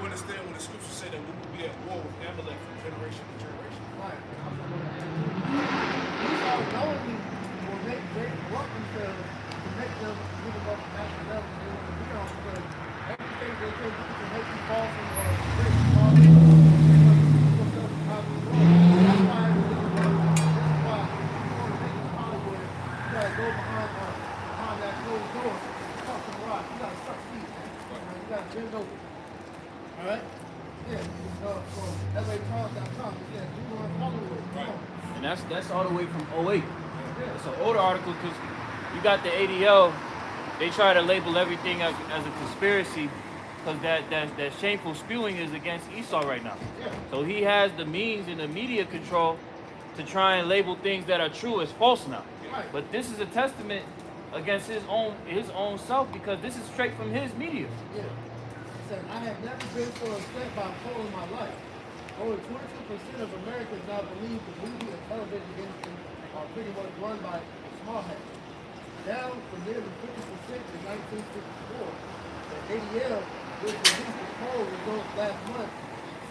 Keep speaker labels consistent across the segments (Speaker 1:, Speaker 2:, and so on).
Speaker 1: people understand when the scriptures say that we will be at war with Amalek from generation to generation.
Speaker 2: Right. Esau knowingly will make great work themselves to make them give them up to national level and they want to be on because everything they can do to make you fall from great fall. That's why this is why if you want to make it Hollywood, you gotta go behind that closed door, talk to the rock. You gotta succeed. You gotta bend over. All right? Yeah. From LATimes.com. Yeah, you want Hollywood. Come on.
Speaker 3: And that's all the way from 08. It's an older article because you got the ADL. They try to label everything as a conspiracy because that shameful spewing is against Esau right now.
Speaker 2: Yeah.
Speaker 3: So he has the means and the media control to try and label things that are true as false now.
Speaker 2: Right.
Speaker 3: But this is a testament against his own self because this is straight from his media.
Speaker 2: Yeah. He said, I have never been so upset by a poll in my life. Over 22% of Americans now believe the movie and television industry are pretty much run by small hats. Down from nearly 50% in 1954. The ADL, which released the poll results last month,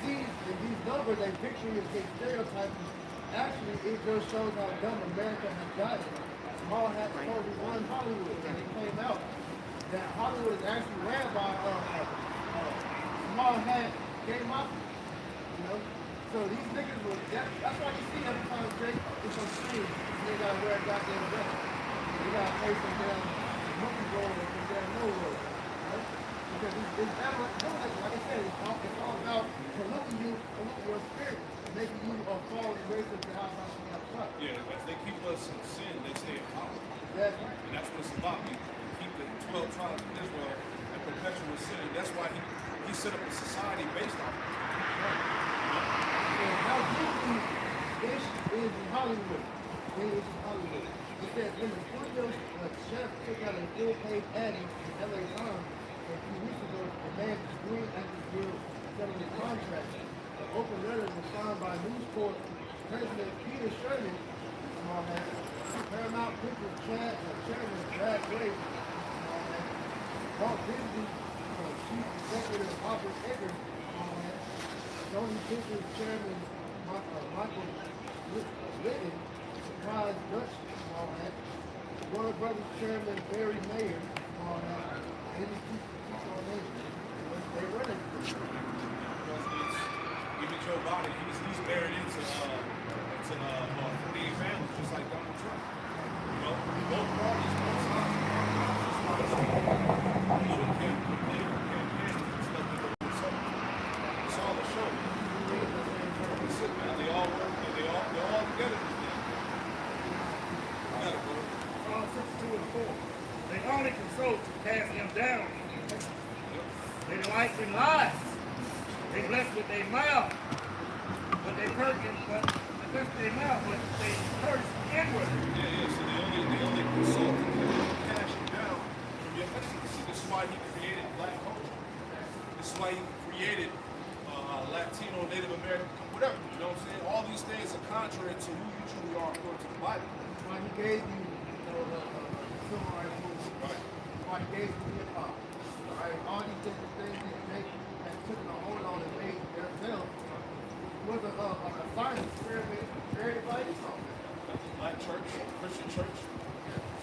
Speaker 2: sees in these numbers a victory against stereotyping. Actually, it just shows how dumb America has gotten. Small hats totally run Hollywood, and it came out that Hollywood is actually ran by small hat gay mafia. You know? So these niggas will, that's why you see every time Drake is on screen, they gotta wear a goddamn dress. They gotta play some damn monkey roll or some damn no roll. Right? Because it's never, like I said, it's all about polluting your spirit, making you fall in race of the house you have to.
Speaker 1: Yeah, as they keep us in sin, they stay in power.
Speaker 2: Exactly.
Speaker 1: And that's what it's about. We keep the 12 tribes of Israel in perpetual sin. That's why he set up a society based on it.
Speaker 2: And how deeply this is in Hollywood. It is in Hollywood. It says in the studios, Chef took out a full-page ad in LA Times a few weeks ago to demand the Screen Actors Guild settle the contract. The open letter was signed by News Corp President Peter Sherman, Paramount Pictures Chairman Brad Grace, Walt Disney Chief Executive Robert Eggers, Sony Pictures Chairman Michael Litton, Surprise Dutch, Warner Brothers Chairman Barry Mayer, they run it.
Speaker 1: Even Joe Biden, he's married into 48 families, just like Donald Trump. You know, both parties, both sides. It's all a show. They all work, they're all together.
Speaker 4: Psalm 62 and 4. They only consult to cast him down. They delight in lies. They bless with their mouth, but they curse their mouth, but they curse inward.
Speaker 1: Yeah, so they only consult to cash you down from your excellency. This is why he created black culture. This is why he created Latino, Native American, whatever. You know what I'm saying? All these things are contrary to who you truly are according to the Bible.
Speaker 2: That's why he gave you the civil rights movement. Right. That's why he gave you hip hop. Right? All these different things that they have taken a hold on and made themselves was a science created by Esau.
Speaker 1: Black church, Christian church.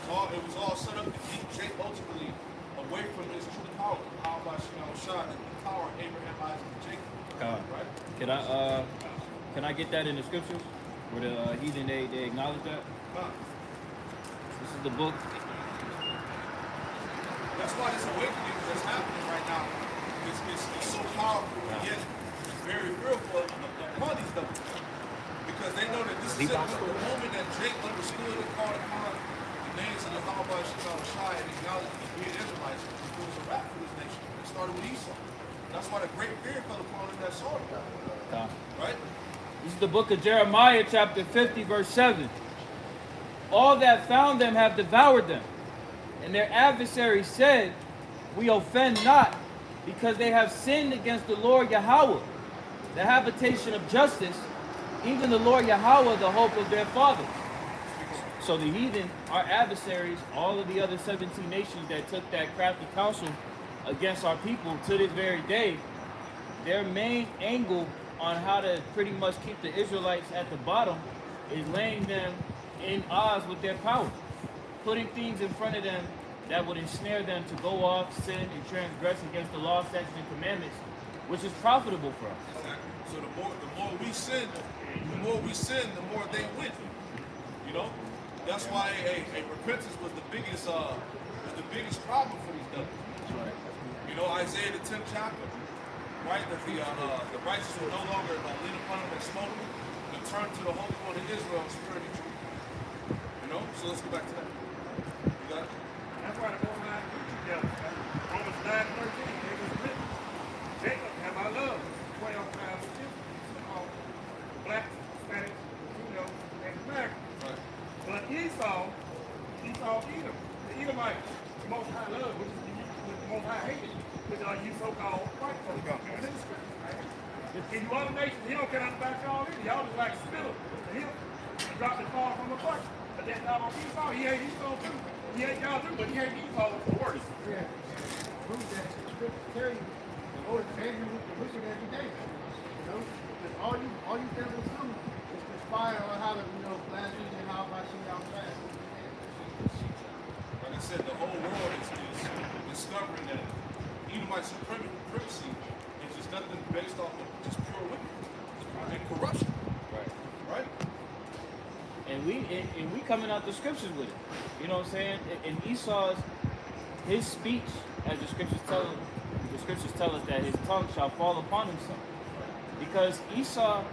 Speaker 1: It was all set up to keep Jake ultimately away from his true power. How about Shah, the power of Abraham, Isaac, and Jacob. Right?
Speaker 3: Can I get that in the scriptures where the heathen they acknowledge that? This is the book.
Speaker 1: That's why this awakening that's happening right now is so powerful and yet very fearful upon these devils. Because they know that this is it. The moment that Jake understood and called upon the names of the Yahweh Shai and acknowledged the great Israelites, it was a wrap for this nation. It started with Esau. That's why the great fear fell upon him that saw it. Right?
Speaker 3: This is the book of Jeremiah, chapter 50, verse 7. All that found them have devoured them, and their adversaries said, we offend not, because they have sinned against the Lord Yahweh, the habitation of justice, even the Lord Yahweh, the hope of their fathers. So the heathen, our adversaries, all of the other 17 nations that took that crafty counsel against our people to this very day, their main angle on how to pretty much keep the Israelites at the bottom is laying them in odds with their power, putting things in front of them that would ensnare them to go off, sin, and transgress against the law, statutes, and commandments, which is profitable for us.
Speaker 1: Exactly. So the more we sin, the more they win. You know, that's why repentance was the biggest problem for these devils.
Speaker 3: Right.
Speaker 1: You know, Isaiah the 10th chapter, right? That the righteous will no longer lean upon them and smoke them, but turn to the Holy One of Israel in spirit and truth. You know, so let's go back to that. You got it?
Speaker 4: That's why the Most High put you together. Romans 9:13, it was written, Jacob have I loved, 12 tribes of Israel, all the blacks, Hispanics, and Americans.
Speaker 1: Right.
Speaker 4: But Esau Edom, the Edomites, the Most High love, which is the Most High hated, which are you so-called white folks. And this is scripture, right? And you other nations, he don't care nothing about y'all either. Y'all just like spittle to him. He dropped it far from the bucket. But that dog on Esau, he hate Esau too. He hate y'all too, but he hate Esau the worst.
Speaker 2: Yeah. Prove that the scripture tell you the Lord is angry with the wicked every day. You know? Because all you devils do is conspire on how to, blaspheme and how about you outside.
Speaker 1: Like I said, the whole world is discovering that Edomite supremacy is just nothing based off of just pure wickedness and corruption.
Speaker 3: Right.
Speaker 1: Right?
Speaker 3: And we coming out the scriptures with it. You know what I'm saying? And Esau's, his speech, as the scriptures tell us that his tongue shall fall upon himself. Because Esau,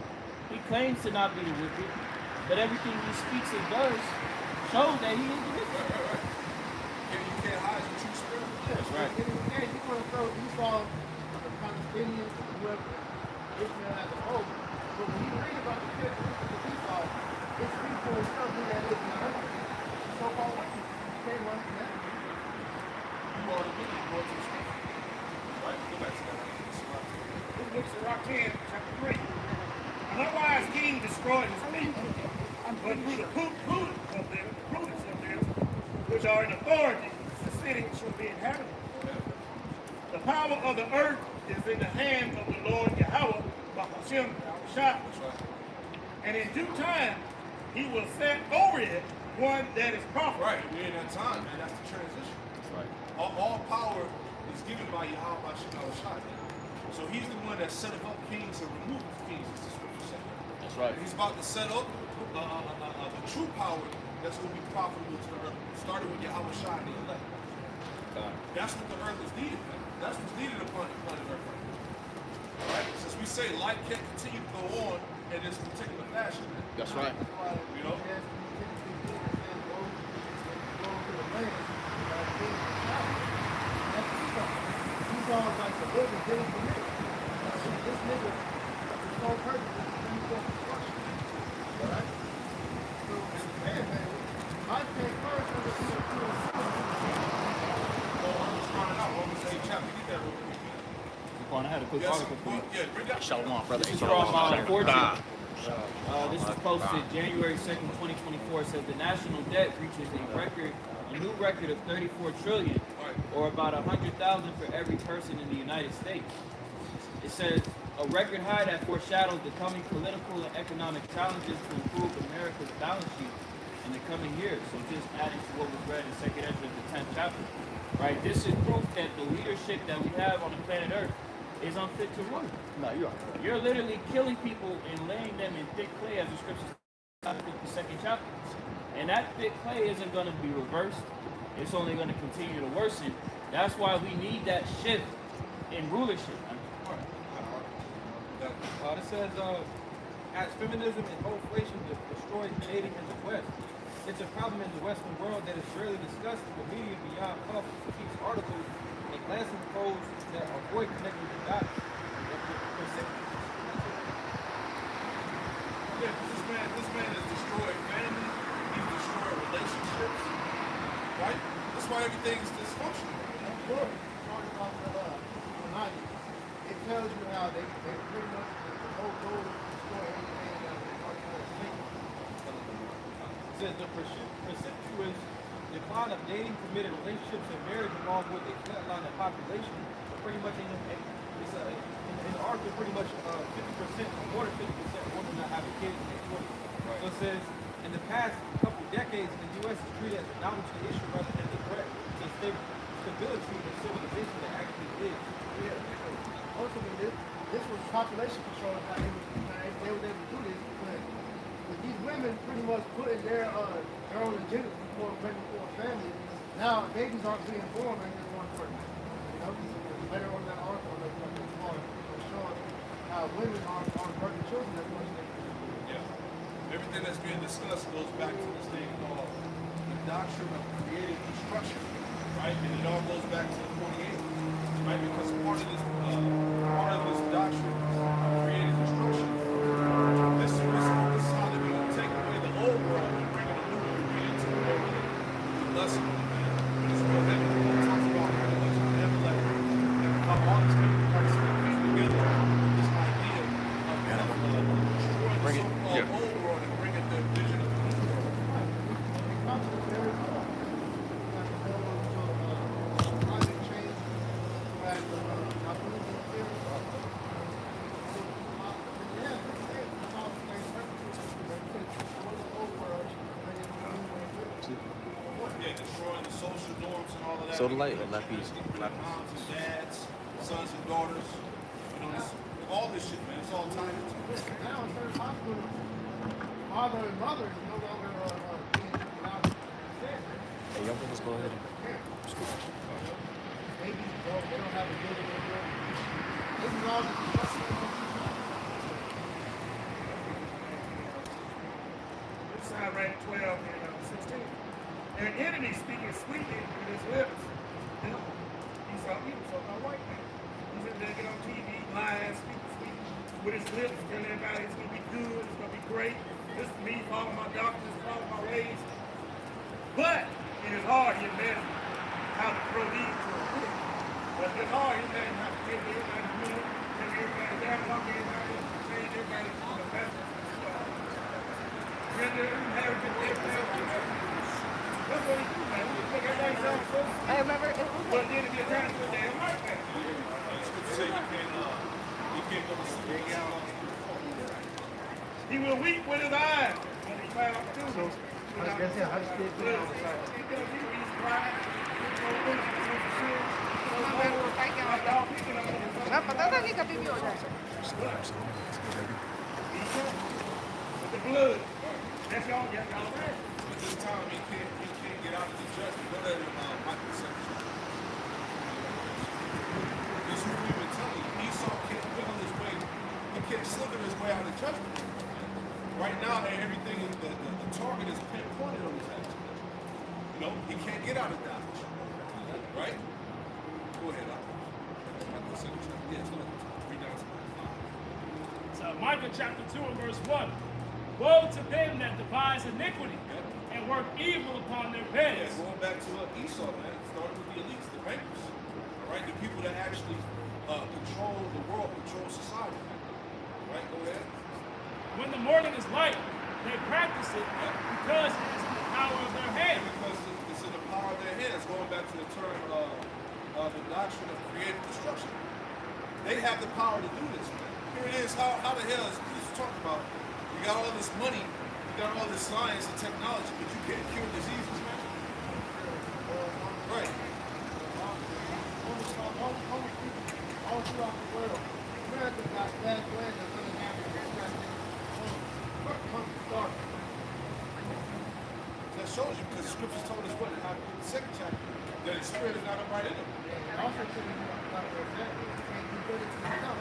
Speaker 3: he claims to not be the wicked, but everything he speaks and does shows that he is the wicked.
Speaker 1: Right. You can't hide the true spirit.
Speaker 3: That's right.
Speaker 2: And you want to throw Esau, the Palestinians, whoever, Israel as a whole. But when you read about the characteristics of Esau, it's people and stuff who that is in the earth. So-called wicked. You can't run from that.
Speaker 1: You are the wicked, go to the scripture. Right? Go back to that.
Speaker 4: This book is Rock 10, chapter 3. An unwise king destroyed his people, but through the prudence of them, which are in authority, the city shall be inhabited. The power of the earth is in the hand of the Lord Yahweh, Bahashim, Shah.
Speaker 1: That's right.
Speaker 4: And in due time, he will set over it one that is profitable.
Speaker 1: Right. We're in that time, man. That's the transition.
Speaker 3: That's right.
Speaker 1: All power is given by Yahweh Bahashim Shah. So he's the one that set up kings and removed kings, as the scripture said.
Speaker 3: That's right.
Speaker 1: He's about to set up the true power that's going to be profitable to the earth. Started with Yahweh Shah and the elect. That's what the earth is needed, man. That's what's needed upon planet earth. All right? Since we say life can't continue to go on in this particular fashion, man.
Speaker 3: That's right.
Speaker 1: You know?
Speaker 2: Esau's like the living getting for me. This nigga, his whole purpose is to bring forth destruction. Alright? So, man, life came first and it's still true.
Speaker 1: Romans 8 chapter. Get that real quick.
Speaker 3: I had a quick
Speaker 1: Yes,
Speaker 3: article for you.
Speaker 1: yeah, bring that.
Speaker 5: Shalom, brother.
Speaker 3: This is
Speaker 5: Shalom.
Speaker 3: from Fortune.
Speaker 5: Ah.
Speaker 3: This is posted January 2nd, 2024. It says the national debt reaches a new record of 34 trillion, or about 100,000 for every person in the United States. It says a record high that foreshadows the coming political and economic challenges to improve America's balance sheet in the coming years. So just adding to what was read in 2nd Ezra, the 10th chapter. Right? This is proof that the leadership that we have on the planet Earth is unfit to rule.
Speaker 5: No, you are.
Speaker 3: You're literally killing people and laying them in thick clay, as the scripture says in the 52nd chapter. And that thick clay isn't going to be reversed. It's only going to continue to worsen. That's why we need that shift in rulership.
Speaker 6: It says, as feminism and inflation destroys dating in the West, it's a problem in the Western world that is rarely discussed in the media beyond puff, speech articles, and glancing pros that avoid connecting the dots.
Speaker 1: Yeah, this man has destroyed family, he's destroyed relationships, right? That's why everything is dysfunctional.
Speaker 2: It tells you how they pretty much the whole goal is to destroy everything that they are
Speaker 6: It says the precipitous decline of dating, committed relationships, and marriage, along with a flatline of population, pretty much in the article pretty much 50% or more than 50% women not having kids in their 20s. So it says in the past couple decades, the U.S. is treated as a novelty issue rather than a threat to stability and civilization that actually is.
Speaker 2: Yeah. Ultimately, this was population control. How they were able to do this because with these women pretty much putting their own agenda before pregnant for a family. Now babies aren't being born and they're born first. You know, later on that article that showing how women aren't birthing children as much as they do.
Speaker 1: Yeah. Everything that's being discussed goes back to this thing called the doctrine of creative destruction, right? And it all goes back to the 48th, right? Because part of this doctrine of creative destruction, this is decided to take away the old world and bring in a new one, bring it into the old world. The lesson of it, but it's real heavy. It talks about how the lesson of Amalek and how all this parts came together. This idea of Amalek destroying the so-called old world and bringing the vision of the new world. Yeah, destroying the social norms and all of that.
Speaker 5: So the light,
Speaker 1: Moms and dads, sons and daughters. You know, all this shit, man. It's all tied into this.
Speaker 2: Now in certain hospitals, father and mother is no longer being allowed to stand.
Speaker 5: Hey, y'all brothers go ahead.
Speaker 2: Babies, bro, they don't have a good anymore. This is all the
Speaker 4: This side ranked 12 and 16. And an enemy speaking sweetly with his lips. You know, Esau, my white man. He's in there, get on TV, lying, speaking sweet with his lips, telling everybody it's going to be good, it's going to be great. This is me, follow my doctrines, follow my ways. But in his heart, he imagined how to throw these to a foot. But in his heart, he imagined how to take everybody good, take everybody down, talk everybody, change everybody to the best. Render inheritance, everything. That's what he do, man. He make everybody sound so sweet.
Speaker 7: I remember it was
Speaker 4: But then if you're trying to do a damn right man.
Speaker 1: Say you can't go to sleep.
Speaker 4: He will weep with his eyes when he found out the truth.
Speaker 7: Ah, patata ni kapipyo dyan.
Speaker 4: With the blood. That's y'all, y'all right.
Speaker 1: But this time he can't get out of the judgment. Go to Michael 7. This is what we've been telling you. Esau can't wiggle his way. He can't slither his way out of judgment. Right now, everything is the target is pinpointed on his action. You know, he can't get out of Dodge. Right? Go ahead. Michael 7. Yes, read down to 5.
Speaker 8: So Micah chapter 2 and verse 1. Woe to them that devise iniquity and work evil upon their
Speaker 1: Yeah,
Speaker 8: beds.
Speaker 1: going back to Esau, man. It started with the elites, the bankers. All right, the people that actually control the world, control society. Right, go ahead.
Speaker 8: When the morning is light, they practice it because it is in the power of their hand.
Speaker 1: Because it's in the power of their hands. Going back to the term the doctrine of creative destruction. They have the power to do this, man. Here it is. How the hell is this talking about? You got all this money, you got all this science and technology, but you can't cure diseases, man. Right.
Speaker 2: All throughout the world, America got bad land that's uninhabited.
Speaker 1: That shows you because the scriptures told us what in the second chapter that his spirit is not upright in him.
Speaker 2: Also, can't do good to yourself.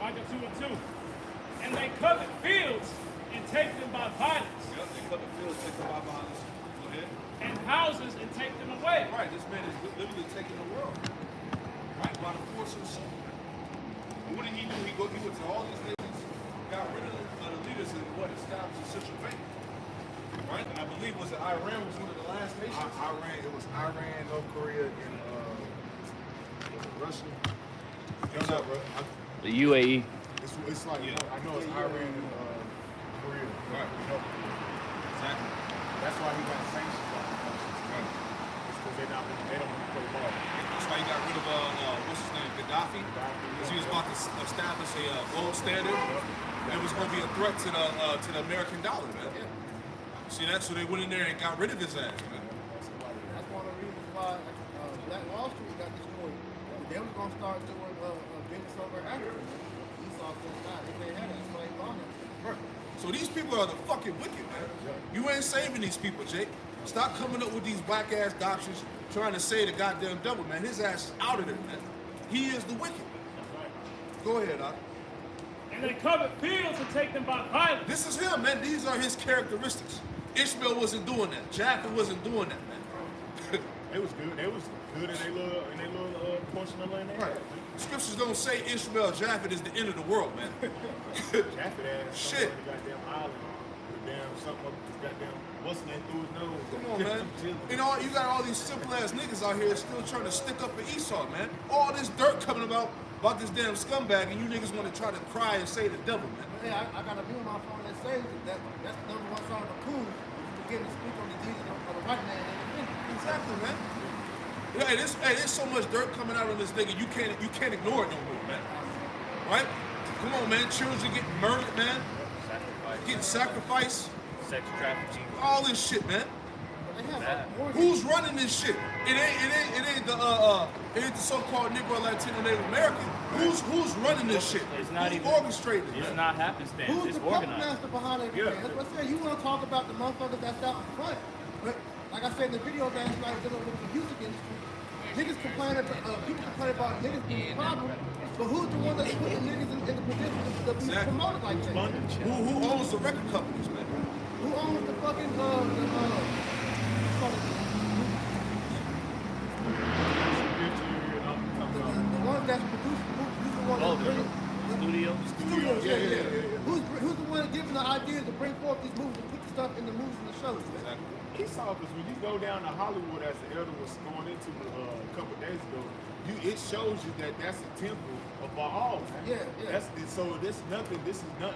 Speaker 8: Micah 2 and 2. And they covet fields and take them by violence,
Speaker 1: Yep, they cut the fields, take them by violence. Go ahead.
Speaker 8: and houses and take them away.
Speaker 1: Right, this man is literally taking the world. Right, by the force of soul. And what did he do? He went to all these nations, got rid of the leaders and established a central bank. Right? And I believe was Iran was one of the last nations.
Speaker 9: It was Iran, North Korea, and Russia. No, not Russia.
Speaker 3: The UAE.
Speaker 9: It's like I know it's Iran and Korea.
Speaker 1: Right.
Speaker 9: You know,
Speaker 1: Exactly.
Speaker 9: that's why he got sanctions on the countries.
Speaker 1: Right.
Speaker 9: It's because they don't want to play ball.
Speaker 1: That's why he he got rid of what's his name, Gaddafi, because he was about to establish a gold standard. It was going to be a threat to the American dollar, man. See that? So they went in there and got rid of his ass, man.
Speaker 2: That's one of the reasons why Black Wall Street got destroyed. They was gonna start doing business over Africa. Esau said, "Nah, they can't have that slave owner."
Speaker 1: Right. So these people are the fucking wicked, man. You ain't saving these people, Jake. Stop coming up with these whack ass doctrines trying to say the goddamn devil, man. His ass is out of there, man. He is the wicked. Go ahead, Doc.
Speaker 8: And they covered fields and take them by violence.
Speaker 1: This is him, man. These are his characteristics. Ishmael wasn't doing that. Japheth wasn't doing that, man.
Speaker 9: They was good. They was good in their little portion of land.
Speaker 1: Right. Scriptures don't say Ishmael, Japheth is the end of the world, man.
Speaker 9: Japheth ass.
Speaker 1: Shit.
Speaker 9: The goddamn island. With damn something up his goddamn what's name through his nose.
Speaker 1: Come on, man. You know, you got all these simple ass niggas out here still trying to stick up for Esau, man. All this dirt coming about this damn scumbag, and you niggas want to try to cry and say the devil, man.
Speaker 2: Hey, I got a view on my phone that says that's the number one song of the cool. Beginning to speak on the Jesus of the white man.
Speaker 1: Exactly, man. Hey, there's so much dirt coming out on this nigga, you can't ignore it no more, man. Right? Come on, man. Children getting murdered, man. Getting sacrificed.
Speaker 3: Sex trafficking.
Speaker 1: All this shit, man.
Speaker 2: They have more
Speaker 1: Who's running this shit? It ain't the so-called Negro, Latino, Native American. Who's running this shit?
Speaker 3: It's not
Speaker 1: Who's
Speaker 3: even
Speaker 1: orchestrating it?
Speaker 3: It's
Speaker 1: man?
Speaker 3: not happenstance.
Speaker 2: Who's
Speaker 3: It's
Speaker 2: the puppet
Speaker 3: organized.
Speaker 2: master behind everything?
Speaker 9: Yeah.
Speaker 2: That's what I said. You want to talk about the motherfuckers that's out in front. But like I said in the video last night, dealing with the music industry, niggas complain about, people complain about niggas being a problem, but who's the one that's putting niggas in the position to be
Speaker 1: Exactly.
Speaker 2: promoted like that?
Speaker 1: Who owns the record companies, man?
Speaker 2: Who owns the fucking, the ones that's producing, who's the one that's bringing,
Speaker 3: Studio.
Speaker 2: studios, yeah. Who's the one giving the ideas to bring forth these movies and put the stuff in the movies and the shows? Man?
Speaker 9: Esau, because when you go down to Hollywood, as the elder was going into a couple days ago, it shows you that that's a temple of Baal. Man.
Speaker 2: Yeah.
Speaker 9: So this is nothing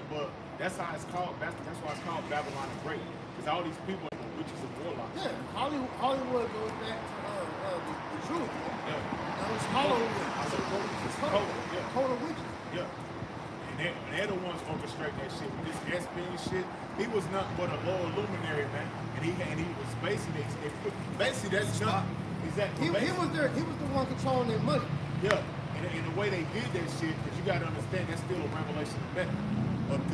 Speaker 9: but that's how it's called. That's why it's called Babylon the Great. Because all these people are witches and warlocks.
Speaker 2: Yeah, Hollywood goes back to the truth.
Speaker 9: Yeah.
Speaker 2: That was Hollywood.
Speaker 9: It's code. Yeah.
Speaker 2: Code of witches.
Speaker 9: Yeah. And they're the ones orchestrating that shit. With this Espion shit, he was nothing but a lower luminary, man. And he was basically that's not exactly.
Speaker 2: He was the one controlling their money.
Speaker 9: Yeah. And the way they did that shit, because you got to understand, that's still a revelation of method.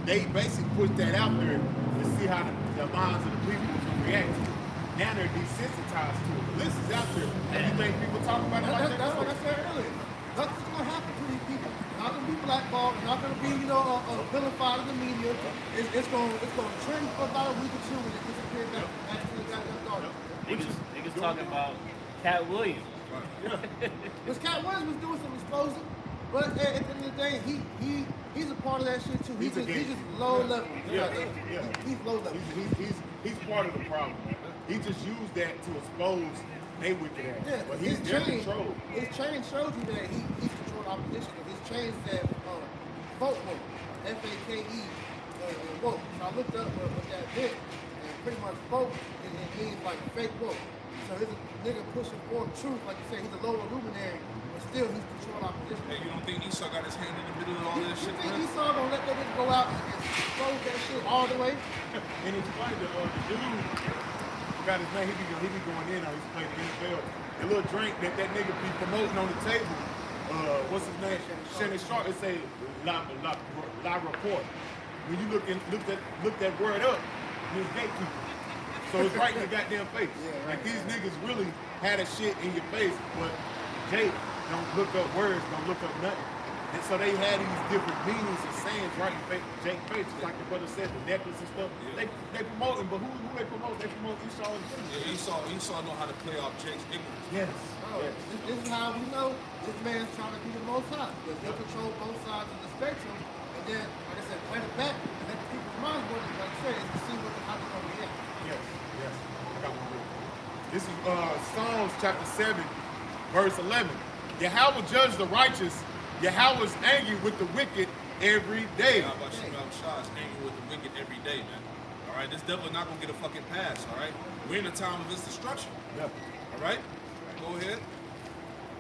Speaker 9: They basically put that out there to see how the minds of the people was going to react to it. Now they're desensitized to it. This is out there. And you think people talk about it like that?
Speaker 2: That's what I said earlier. Nothing's gonna happen to these people. Not gonna be blackballed. Not gonna be, vilified in the media. It's gonna trend for about a week or two and it disappears back to the goddamn garden.
Speaker 3: Niggas talking about Cat Williams.
Speaker 2: Because Cat Williams was doing some exposing, but at the end of the day, he's a part of that shit too. He's just low level.
Speaker 9: Yeah.
Speaker 2: He's low level.
Speaker 9: He's part of the problem. He just used that to expose they wicked ass.
Speaker 2: Yeah,
Speaker 9: But he's in control.
Speaker 2: His chain shows you that he's controlled opposition. His chain said vote woke, F-A-K-E, woke. So I looked up what that meant, and pretty much vote it means like fake woke. So he's a nigga pushing forth truth, like you said, he's a lower luminary, but still he's controlled opposition.
Speaker 1: Hey, you don't think Esau got his hand in the middle of all this
Speaker 2: You
Speaker 1: shit,
Speaker 2: think
Speaker 1: man?
Speaker 2: Esau gonna let that nigga go out and expose that shit all the way?
Speaker 9: And it's funny, the dude, forgot his name, he be going in on, he's playing the NFL. The little drink that nigga be promoting on the table, what's his name? Shannon Sharp, it say La Report. When you look that word up, it's gatekeeper. So it's right in the goddamn face.
Speaker 2: Yeah, right.
Speaker 9: Like these niggas really had a shit in your face, but Jake don't look up words, don't look up nothing. And so they had these different meanings and sayings right in Jake's face, just like the brother said, the necklace and stuff.
Speaker 1: Yeah.
Speaker 9: They promote him, but who they promote? They promote Esau and
Speaker 1: Yeah, Esau know how to play off Jake's ignorance.
Speaker 9: Yes.
Speaker 2: Oh, this is how we know this man's trying to be the most high. Because he'll control both sides of the spectrum. And then, like I said, play it back and let the people's minds work, like I said, is to see how they're going to react.
Speaker 9: Yes. I got one more. This is Psalms chapter 7, verse 11. Yahweh judge the righteous. Yahweh is angry with the wicked every day.
Speaker 1: How about Shah is angry with the wicked every day, man? All right, this devil not gonna get a fucking pass. All right, we're in a time of his destruction.
Speaker 9: Yeah.
Speaker 1: All right, go ahead.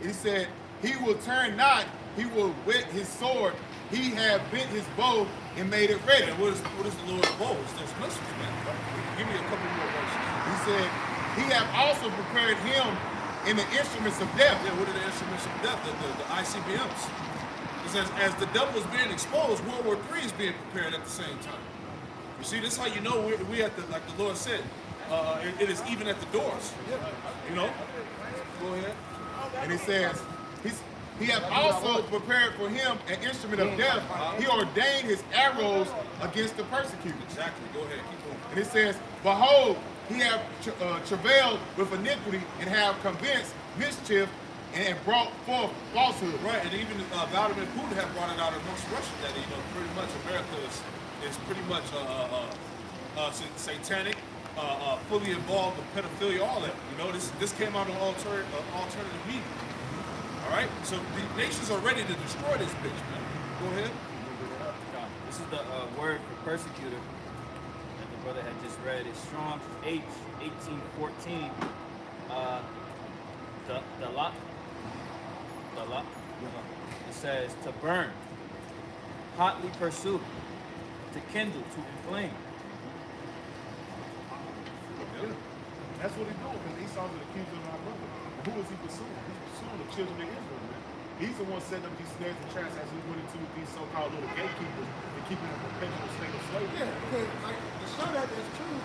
Speaker 9: He said, he will turn not, he will whet his sword. He have bent his bow and made it ready.
Speaker 1: And what is the Lord's bow? It's those missiles, man. Give me a couple more verses.
Speaker 9: He said, he have also prepared him in the instruments of death.
Speaker 1: Yeah, what are the instruments of death? The ICBMs. It says, as the devil is being exposed, World War III is being prepared at the same time. You see, this is how you know we at the, like the Lord said, it is even at the doors. You know? Go ahead.
Speaker 9: And he says, he have also prepared for him an instrument of death. He ordained his arrows against the persecuted.
Speaker 1: Exactly. Go ahead. Keep going.
Speaker 9: And it says, behold, he have travailed with iniquity and have convinced mischief and have brought forth falsehood.
Speaker 1: Right, and even Vladimir Putin have brought it out amongst Russia that, you know, pretty much America is pretty much satanic, fully involved with pedophilia, all that. You know, this came out on alternative media. All right, so the nations are ready to destroy this bitch, man. Go ahead.
Speaker 3: This is the word for persecutor that the brother had just read. It's Strong's H 1814. It says to burn, hotly pursue, to kindle, to inflame.
Speaker 9: That's what he's doing, because Esau's an accuser of our brother. Who is he pursuing? He's pursuing the children of Israel, man. He's the one setting up these snares and traps as he went into these so-called little gatekeepers and keeping them in a perpetual state of slavery.
Speaker 2: Yeah, because like to show that it's true,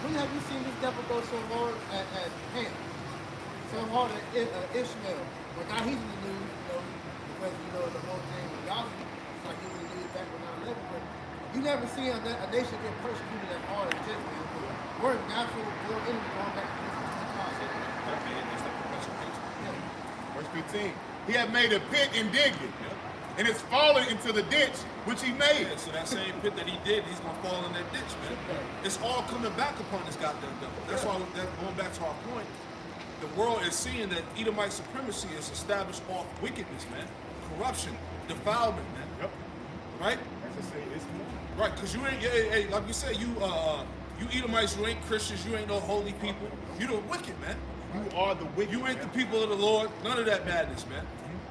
Speaker 2: when have you seen this devil go so hard at Ham? So hard at Ishmael. But now he's in the news, you know, because you know the whole thing with Gaza, it's like he was in the news back when 9/11. But you never see a nation get persecuted as hard as this, man. We're a natural war enemy going back to
Speaker 9: Verse 15. He had made a pit and digged it, and it's fallen into the ditch which he made.
Speaker 1: Yeah, so that same pit that he did, he's gonna fall in that ditch, man. It's all coming back upon this goddamn devil. That's why, going back to our point, the world is seeing that Edomite supremacy is established off wickedness, man. Corruption, defilement, man.
Speaker 9: Yep.
Speaker 1: Right?
Speaker 9: As I say, it's more.
Speaker 1: Right, because you ain't, hey, like we said, you Edomites, you ain't Christians, you ain't no holy people. You the wicked, man.
Speaker 9: You are the wicked.
Speaker 1: You ain't the people of the Lord. None of that madness, man.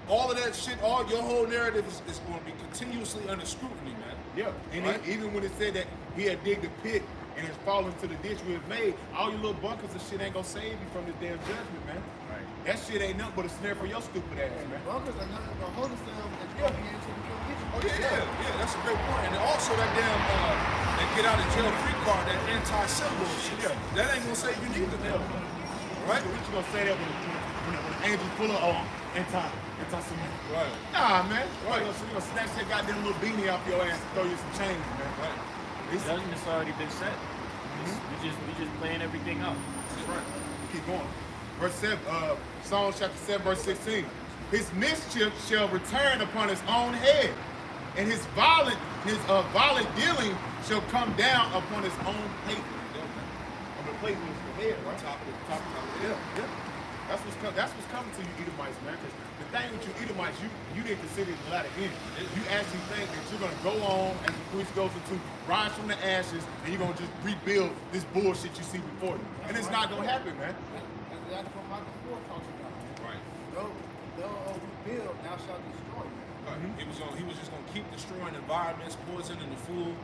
Speaker 1: All of that shit, all your whole narrative is going to be continuously under scrutiny, man.
Speaker 9: Yeah, and
Speaker 1: Right?
Speaker 9: even when it said that he had digged a pit and it's fallen to the ditch we have made, all your little bunkers of shit ain't gonna save you from this damn judgment, man. Right. That shit ain't nothing but a snare for your stupid ass, man.
Speaker 2: bunkers are nothing but hold themselves that you're going to be into the conviction.
Speaker 1: Oh yeah, that's a great point. And also that damn that get out of jail free card, that anti-symbol shit. That ain't gonna save you neither, man. Right?
Speaker 9: What you gonna say that when an angel full of anti-Semitic?
Speaker 1: Right.
Speaker 9: Nah, man.
Speaker 1: Right.
Speaker 9: You gonna snatch that goddamn little beanie off your ass and throw you some change, man.
Speaker 1: Right.
Speaker 3: The judgment's already been set. We just playing everything out.
Speaker 1: That's right.
Speaker 9: Keep going. Verse 7, Psalm chapter 7, verse 16. His mischief shall return upon his own head, and his violent dealing shall come down upon his own plate. On the plate was the head, right?
Speaker 1: Top of the
Speaker 9: Yeah, yeah. That's what's coming to you, Edomites, man. Because the thing with you Edomites, you didn't consider it a lot of end. You actually think that you're gonna go on as the priest goes into rise from the ashes, and you're gonna just rebuild this bullshit you see before you. And it's not gonna happen, man.
Speaker 2: That's what Michael 4 talks about.
Speaker 1: Right.
Speaker 2: They'll rebuild, thou shalt destroy.
Speaker 1: Right. He was just gonna keep destroying environments, poisoning the food,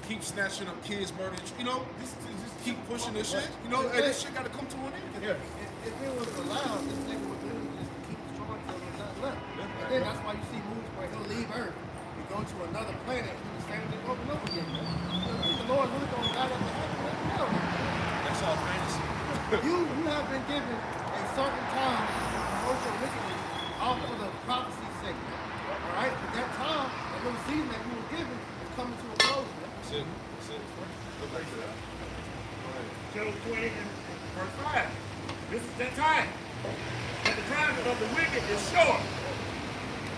Speaker 1: keep snatching up kids, murdering. You know, just keep pushing this shit. You know, and this shit gotta come to an end.
Speaker 9: Yeah.
Speaker 2: If it was allowed, this nigga would literally just keep destroying until there's nothing left. And then that's why you see movies where he'll leave Earth and go to another planet and do the same thing over and over again. The Lord really gonna allow that to happen? Hell no.
Speaker 1: That's all fantasy.
Speaker 2: You have been given a certain time to work your iniquity off of the prophecy's sake. Alright? But that time, that little season that you were given is coming to a close.
Speaker 1: That's it. That's it. Go back to that.
Speaker 4: Job 20 and verse 5. This is that time. And the time of the wicked is short.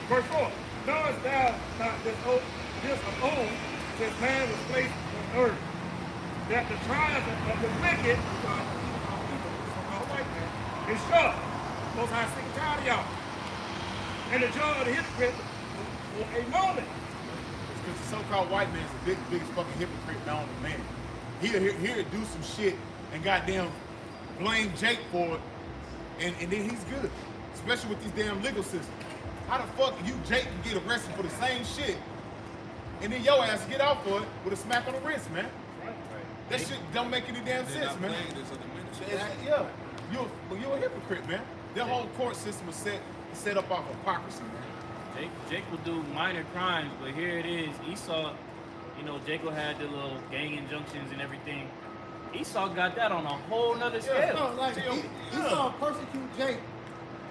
Speaker 4: Verse 4. Knowest thou not this of old, since man was placed on earth, that the trials of the wicked, is short. Most High sick and tired of y'all. And the joy of the hypocrite for a moment.
Speaker 9: It's because the so-called white man is the biggest fucking hypocrite known to man. He'll do some shit and goddamn blame Jake for it, and then he's good. especially with these damn legal systems. How the fuck you, Jake, can get arrested for the same shit, and then your ass get out for it with a smack on the wrist, man? That shit don't make any damn sense, man. Yeah, you're a hypocrite, man. Their whole court system is set up off hypocrisy, man.
Speaker 3: Jake will do minor crimes, but here it is. Esau, you know, Jacob had the little gang injunctions and everything. Esau got that on a whole nother scale.
Speaker 2: No, like Esau persecute Jake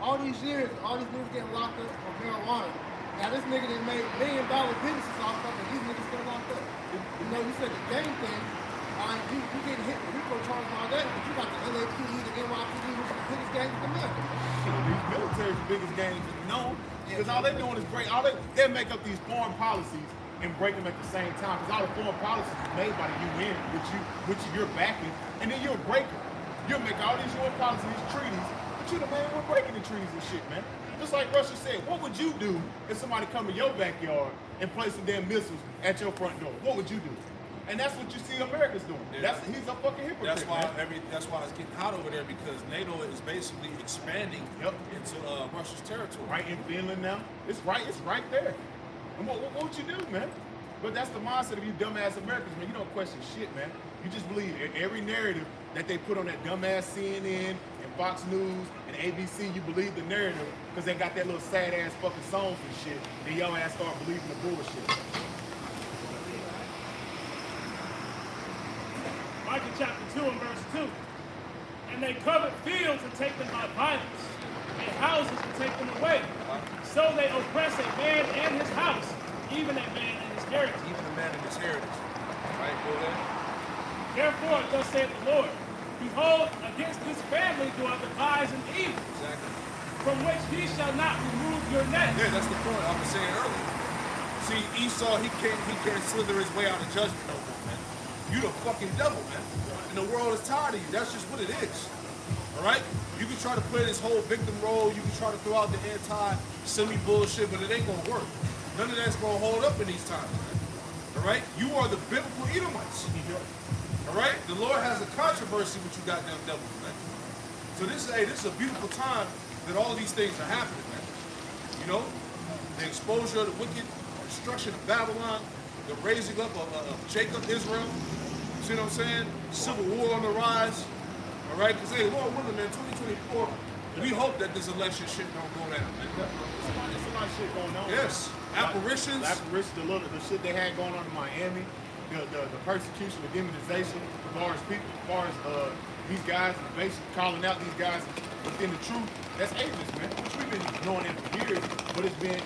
Speaker 2: all these years, all these niggas getting locked up for marijuana. Now this nigga done made $1 million businesses off of it, these niggas still locked up. You know, you said the gang thing, you getting hit with RICO charges and all that, but you got the LAPD, the NYPD, which are the biggest gangs in America.
Speaker 9: These military's the biggest gangs known, because all they're doing is break. They make up these foreign policies and break them at the same time. Because all the foreign policies are made by the UN, which you're backing, and then you'll break them. You'll make all these UN policies, these treaties, but you're the man who's breaking the treaties and shit, man. Just like Russia said, what would you do if somebody come in your backyard and place some damn missiles at your front door? What would you do? And that's what you see America's doing.
Speaker 1: Yeah.
Speaker 9: He's a fucking hypocrite.
Speaker 1: That's why it's getting hot over there, because NATO is basically expanding into Russia's territory.
Speaker 9: Right in Finland now. It's right there. And what would you do, man? But that's the mindset of you dumbass Americans, man. You don't question shit, man. You just believe every narrative that they put on that dumbass CNN and Fox News and ABC. You believe the narrative because they got that little sad ass fucking songs and shit. Then your ass start believing the bullshit.
Speaker 8: Micah chapter 2 and verse 2. And they covered fields and take them by violence, and houses and take them away. So they oppress a man and his house, even a man and his heritage.
Speaker 1: Even a man in his heritage. Right, go ahead.
Speaker 8: Therefore, thus saith the Lord, behold, against this family do I devise an evil,
Speaker 1: Exactly.
Speaker 8: from which he shall not remove your neck.
Speaker 1: Yeah, that's the point I was saying earlier. See, Esau, he can't slither his way out of judgment no more, man. You the fucking devil, man. And the world is tired of you. That's just what it is. All right? You can try to play this whole victim role. You can try to throw out the anti-Semi bullshit, but it ain't gonna work. None of that's gonna hold up in these times, man. All right? You are the biblical Edomites. All right? The Lord has a controversy with you goddamn devils, man. So this is a beautiful time that all of these things are happening, man. You know? The exposure of the wicked, destruction of Babylon, the raising up of Jacob, Israel. See what I'm saying? Civil war on the rise. All right? Because, hey, Lord willing, man, 2024, we hope that this election shit don't go down, man.
Speaker 9: There's a lot of shit going on.
Speaker 1: Yes. Apparitions.
Speaker 9: The shit they had going on in Miami, the persecution, the demonization, as far as these guys, basically calling out these guys within the truth. That's ageless, man. Which we've been knowing it for years, but it's been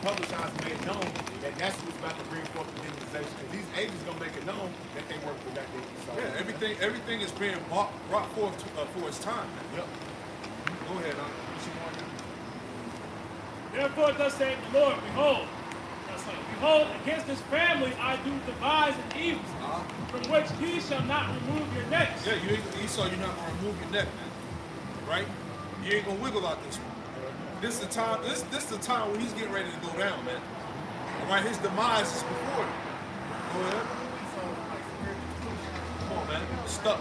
Speaker 9: publicized and made known that that's what's about to bring forth the demonization. And these agents gonna make it known that they work for that day.
Speaker 1: Yeah, everything is being brought forth for its time, man.
Speaker 9: Yep.
Speaker 1: Go ahead, what you want to do?
Speaker 8: Therefore, thus saith the Lord, behold, against this family I do devise an evil, from which ye shall not remove your necks.
Speaker 1: Yeah, Esau, you're not gonna remove your neck, man. Right? You ain't gonna wiggle out this one. This is the time. This is the time when he's getting ready to go down, man. All right, his demise is before him. Go ahead. Come on, man. Stuck.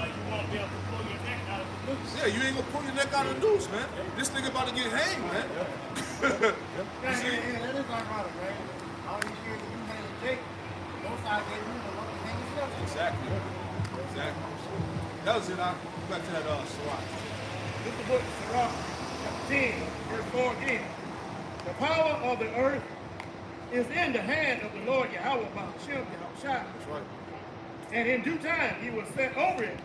Speaker 8: You won't be able to pull your neck out of the noose.
Speaker 1: Yeah, you ain't gonna pull your neck out of the noose, man. This nigga about to get hanged, man.
Speaker 2: That is ironic, right? All these years that you hanging Jake, both sides gave him the one to hang himself.
Speaker 1: Exactly. That was it. I'll go back to that Sirach.
Speaker 4: This is the book of Sirach, chapter 10, verse 4 again. The power of the earth is in the hand of the Lord Yahweh Ba'ashem Yahushua.
Speaker 1: That's right.
Speaker 4: And in due time, he will set over it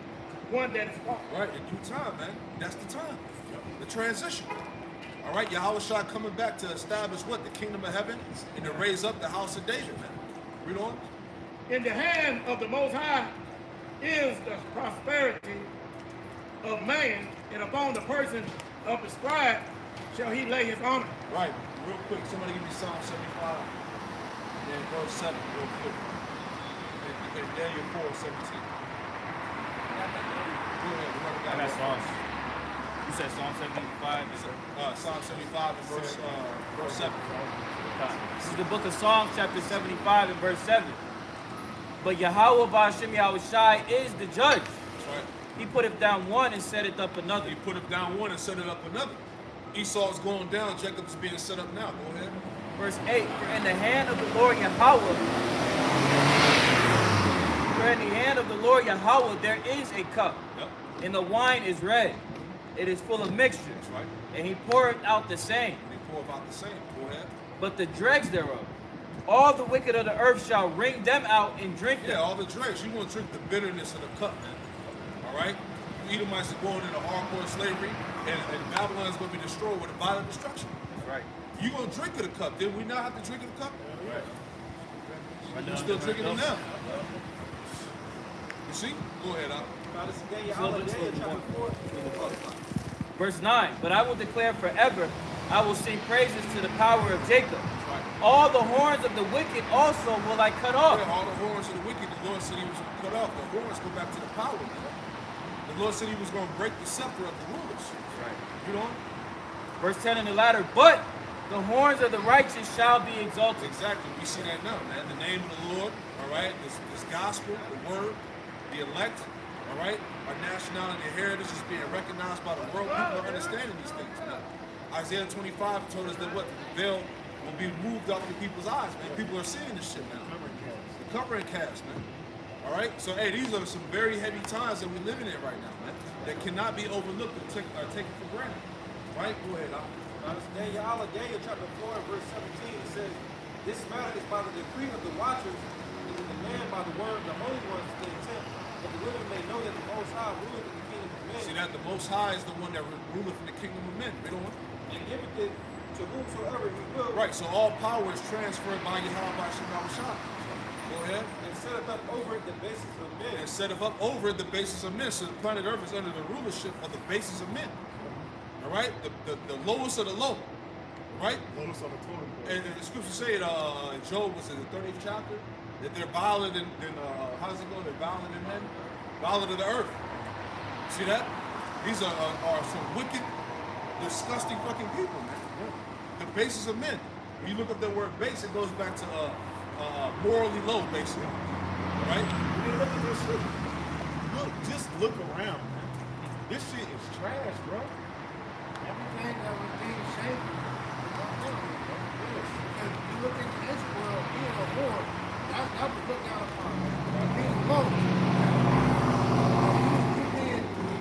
Speaker 4: one that is called.
Speaker 1: Right, in due time, man. That's the time. The transition. All right, Yahushua coming back to establish what? The kingdom of heaven and to raise up the house of David, man. Read on.
Speaker 4: In the hand of the Most High is the prosperity of man, and upon the person of the scribe shall he lay his honor.
Speaker 1: Right, real quick, somebody give me Psalm 75, and then verse 7, real quick. And Daniel 4:17.
Speaker 3: I got Psalms. You said Psalm 75?
Speaker 1: Psalm 75 and verse 7.
Speaker 3: This is the book of Psalms, chapter 75 and verse 7. But Yahweh Ba'ashem Yahushai is the judge.
Speaker 1: That's right.
Speaker 3: He putteth down one and setteth up another.
Speaker 1: He put him down one and set it up another. Esau's going down, Jacob's being set up now. Go ahead.
Speaker 3: Verse 8, for in the hand of the Lord Yahweh, there is a cup,
Speaker 1: Yep.
Speaker 3: and the wine is red. It is full of mixture,
Speaker 1: That's right.
Speaker 3: and he poureth out the same.
Speaker 1: They pour about the same. Go ahead.
Speaker 3: But the dregs thereof, all the wicked of the earth shall wring them out and drink
Speaker 1: Yeah,
Speaker 3: them.
Speaker 1: all the dregs. You want to drink the bitterness of the cup, man. All right? You Edomites are going into hardcore slavery, and Babylon is going to be destroyed with a violent destruction.
Speaker 3: Right.
Speaker 1: You're going to drink of the cup. Did we not have to drink of the cup?
Speaker 3: Right.
Speaker 1: You're still drinking it now. You see? Go ahead, Al.
Speaker 3: Verse 9, but I will declare forever, I will sing praises to the power of Jacob. All the horns of the wicked also will I cut off.
Speaker 1: Yeah, all the horns of the wicked, the Lord said he was going to cut off. The horns go back to the power, man. The Lord said he was going to break the scepter of the rulers.
Speaker 3: Right.
Speaker 1: You know?
Speaker 3: Verse 10 in the latter, but the horns of the righteous shall be exalted.
Speaker 1: Exactly. We see that now, man. The name of the Lord, all right? This gospel, the word, the elect, all right? Our nationality and heritage is being recognized by the world. People are understanding these things, man. Isaiah 25 told us that what? The veil will be moved off of people's eyes, man. People are seeing this shit now. The covering cast, man. All right? So, hey, these are some very heavy times that we're living in right now, man, that cannot be overlooked or taken for granted. Right? Go ahead, Al.
Speaker 6: Daniel chapter 4 and verse 17, it says, this matter is by the decree of the watchers, and the demand by the word of the holy ones, the intent that the women may know that the Most High ruleth in the kingdom of men.
Speaker 1: See that the Most High is the one that ruleth in the kingdom of men. They don't want.
Speaker 6: And giveth it to whomsoever he will.
Speaker 1: Right, so all power is transferred by Yahweh by Shemashah. Go ahead.
Speaker 6: And setteth up over it the basis of men.
Speaker 1: And set it up over the basis of men. So the planet Earth is under the rulership of the basis of men. All right? The lowest of the low. Right?
Speaker 9: Lowest on the totem pole.
Speaker 1: And the scripture say it in Job, was it the 30th chapter? That they're violent than how's it going? They're violent than men? Violent of the earth. See that? These are some wicked, disgusting fucking people, man. The basis of men. When you look up the word base, it goes back to morally low, basically. Right?
Speaker 9: When you look at this shit, just look around, man. This shit is trash, bro.
Speaker 2: Everything that was being shaped was not wrong, bro. Because you look at the ancient world, being a whore, that was looked down upon. Being low,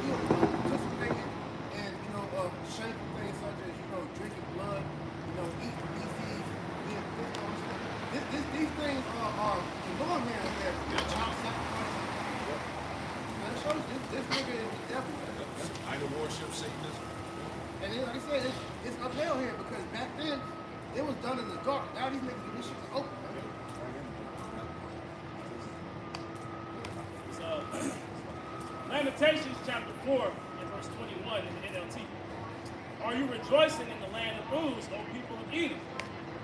Speaker 2: you participating in, shameful things such as, drinking blood, eating feces, being pissed on shit. These things are the norm here and there. Child sacrifice. And it shows this nigga is the devil, man.
Speaker 1: Idol worship, Satanism.
Speaker 2: And then, like I said, it's upheld here because back then it was done in the dark. Now these niggas do this shit open.
Speaker 8: So, Lamentations chapter 4 and verse 21 in the NLT. Are you rejoicing in the land of Uz, O people of Edom?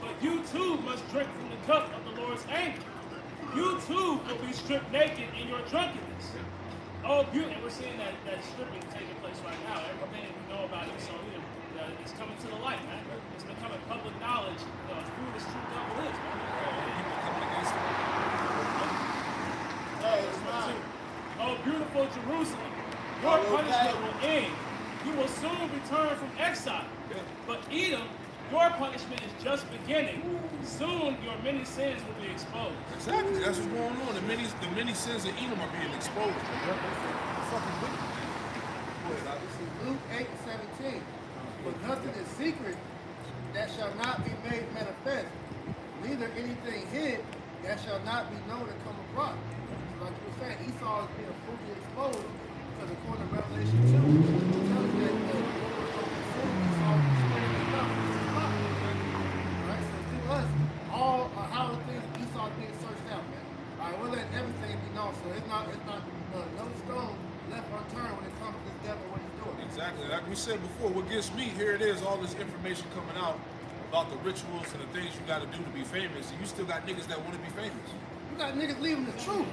Speaker 8: But you too must drink from the cup of the Lord's anger. You too will be stripped naked in your drunkenness. Oh, beauty. And we're seeing that stripping taking place right now. Everything we know about Esau is coming to the light, man. It's becoming public knowledge who this true devil is, man.
Speaker 1: People coming against him.
Speaker 8: Oh, beautiful Jerusalem, your punishment will end. You will soon return from exile. But Edom, your punishment is just beginning. Soon your many sins will be exposed.
Speaker 1: Exactly. That's what's going on. The many sins of Edom are being exposed. Fucking wicked.
Speaker 2: Luke 8:17. But nothing is secret that shall not be made manifest, neither anything hid that shall not be known and come abroad. So like you were saying, Esau is being fully exposed because according to Revelation 2, it tells you that the Lord will consume Esau and destroy his mouth. Right? So to us, all how the things of Esau is being searched out, man. Alright, we're letting everything be known. So it's not no stone left unturned when it comes to this devil what he's doing.
Speaker 1: Exactly. Like we said before, what gets me, here it is, all this information coming out about the rituals and the things you got to do to be famous, and you still got niggas that want to be famous.
Speaker 2: You got niggas leaving the truth.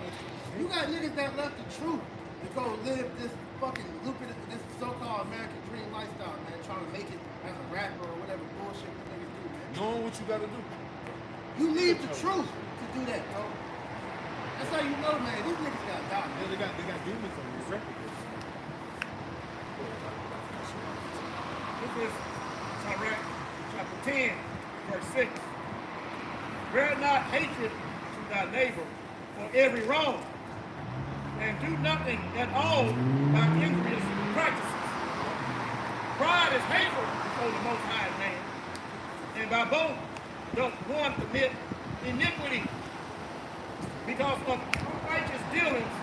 Speaker 2: You got niggas that left the truth to go live this fucking lucrative, this so-called American dream lifestyle, man, trying to make it as a rapper or whatever bullshit these niggas do, man.
Speaker 1: Knowing what you got to do.
Speaker 2: You leave the truth to do that, bro. That's how you know, man. These niggas got die, man.
Speaker 9: They got demons on these records.
Speaker 4: Leviticus, sorry, chapter 10, verse 6. Bear not hatred to thy neighbor for every wrong, and do nothing at all by injurious practices. Pride is hateful before the Most High man, and by both doth one commit iniquity. Because of righteous dealings,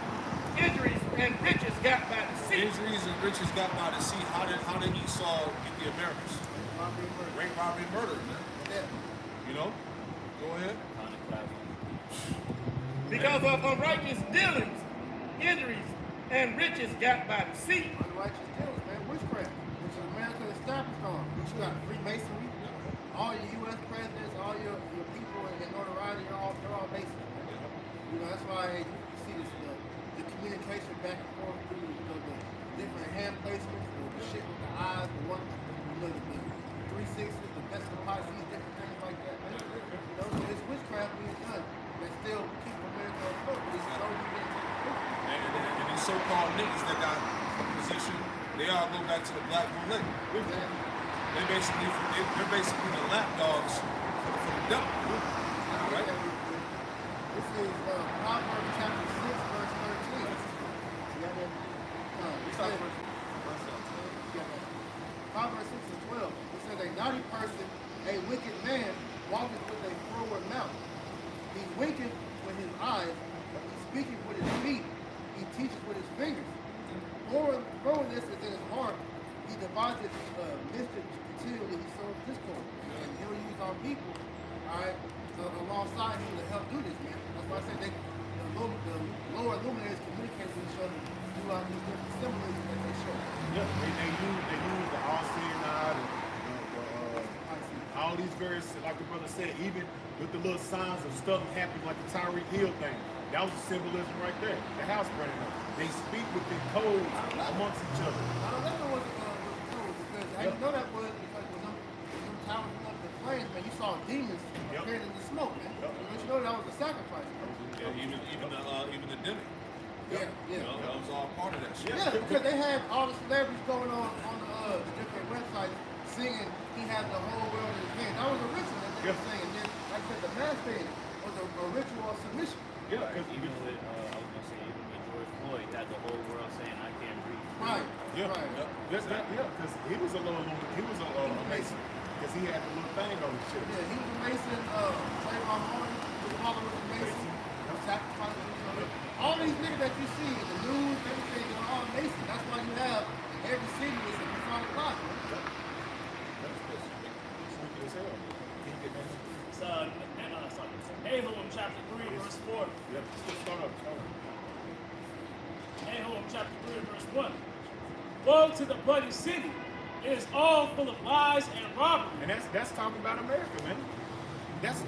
Speaker 4: injuries and riches got by deceit.
Speaker 1: Injuries and riches got by the sea. How did Esau get the Americas? Rape, robbery, murder, man.
Speaker 2: Yeah.
Speaker 1: You know? Go ahead.
Speaker 4: Because of unrighteous dealings, injuries and riches got by deceit.
Speaker 2: Unrighteous dealings, man. Witchcraft, which is America established on. You got Freemasonry. All your U.S. presidents, all your people in notoriety, they're all Masons. You know, that's why you see this, the communication back and forth through the different hand placements, the shit with the eyes, the one, the 360s, the best of policies, different things like that. Man. You know, so it's witchcraft being done that still keep America afloat. But it's so you get
Speaker 1: And these so-called niggas that got position, they all go back to the black bullet. They're basically the lapdogs for the devil. Right?
Speaker 2: This is Proverbs chapter 6, verse 13. Proverbs 6 and 12. It says, a naughty person, a wicked man, walketh with a froward mouth. He winketh with his eyes, he speaketh with his feet, he teacheth with his fingers. Frowardness is in his heart. He devises mischief continually. He sows discord. And he'll use our people, all right, alongside him to help do this, man. That's why I said the lower luminaries communicate with each other throughout these different symbolisms that they show.
Speaker 9: Yeah, they use the all-seeing eye, all these various, like the brother said, even with the little signs of stuff happening, like the Tyreek Hill thing. That was a symbolism right there. The house burning up. They speak within codes amongst each other.
Speaker 2: 9/11 was cool because how you know that was because when them towers went up in flames, man, you saw demons appearing in the smoke, man. But you know that was a sacrifice, bro.
Speaker 1: Yeah, even the dinner.
Speaker 2: Yeah.
Speaker 1: You know, that was all part of that shit.
Speaker 2: Yeah, because they had all the celebrities going on the different websites singing "He has the whole world in his hand." That was a ritual that they were saying. Then, like I said, the mass thing was a ritual of submission.
Speaker 9: Yeah, because
Speaker 10: Even with, I was gonna say, even with George Floyd, had the whole world saying, "I can't breathe."
Speaker 2: Right.
Speaker 9: yeah,
Speaker 2: Right.
Speaker 9: because he was a Mason, because he had the little thing on his shit.
Speaker 2: Yeah, he was a Mason. Trayvon Martin, his father was a Mason. Sacrificing each other. All these niggas that you see in the news, everything, they're all Mason. That's why you have in every city is a Masonic lodge.
Speaker 8: It's Nahum chapter 3, verse 4.
Speaker 9: Yeah, start up.
Speaker 8: Nahum chapter 3, verse 1. Woe to the bloody city. It is all full of lies and robbery.
Speaker 9: And that's talking about America, man. That's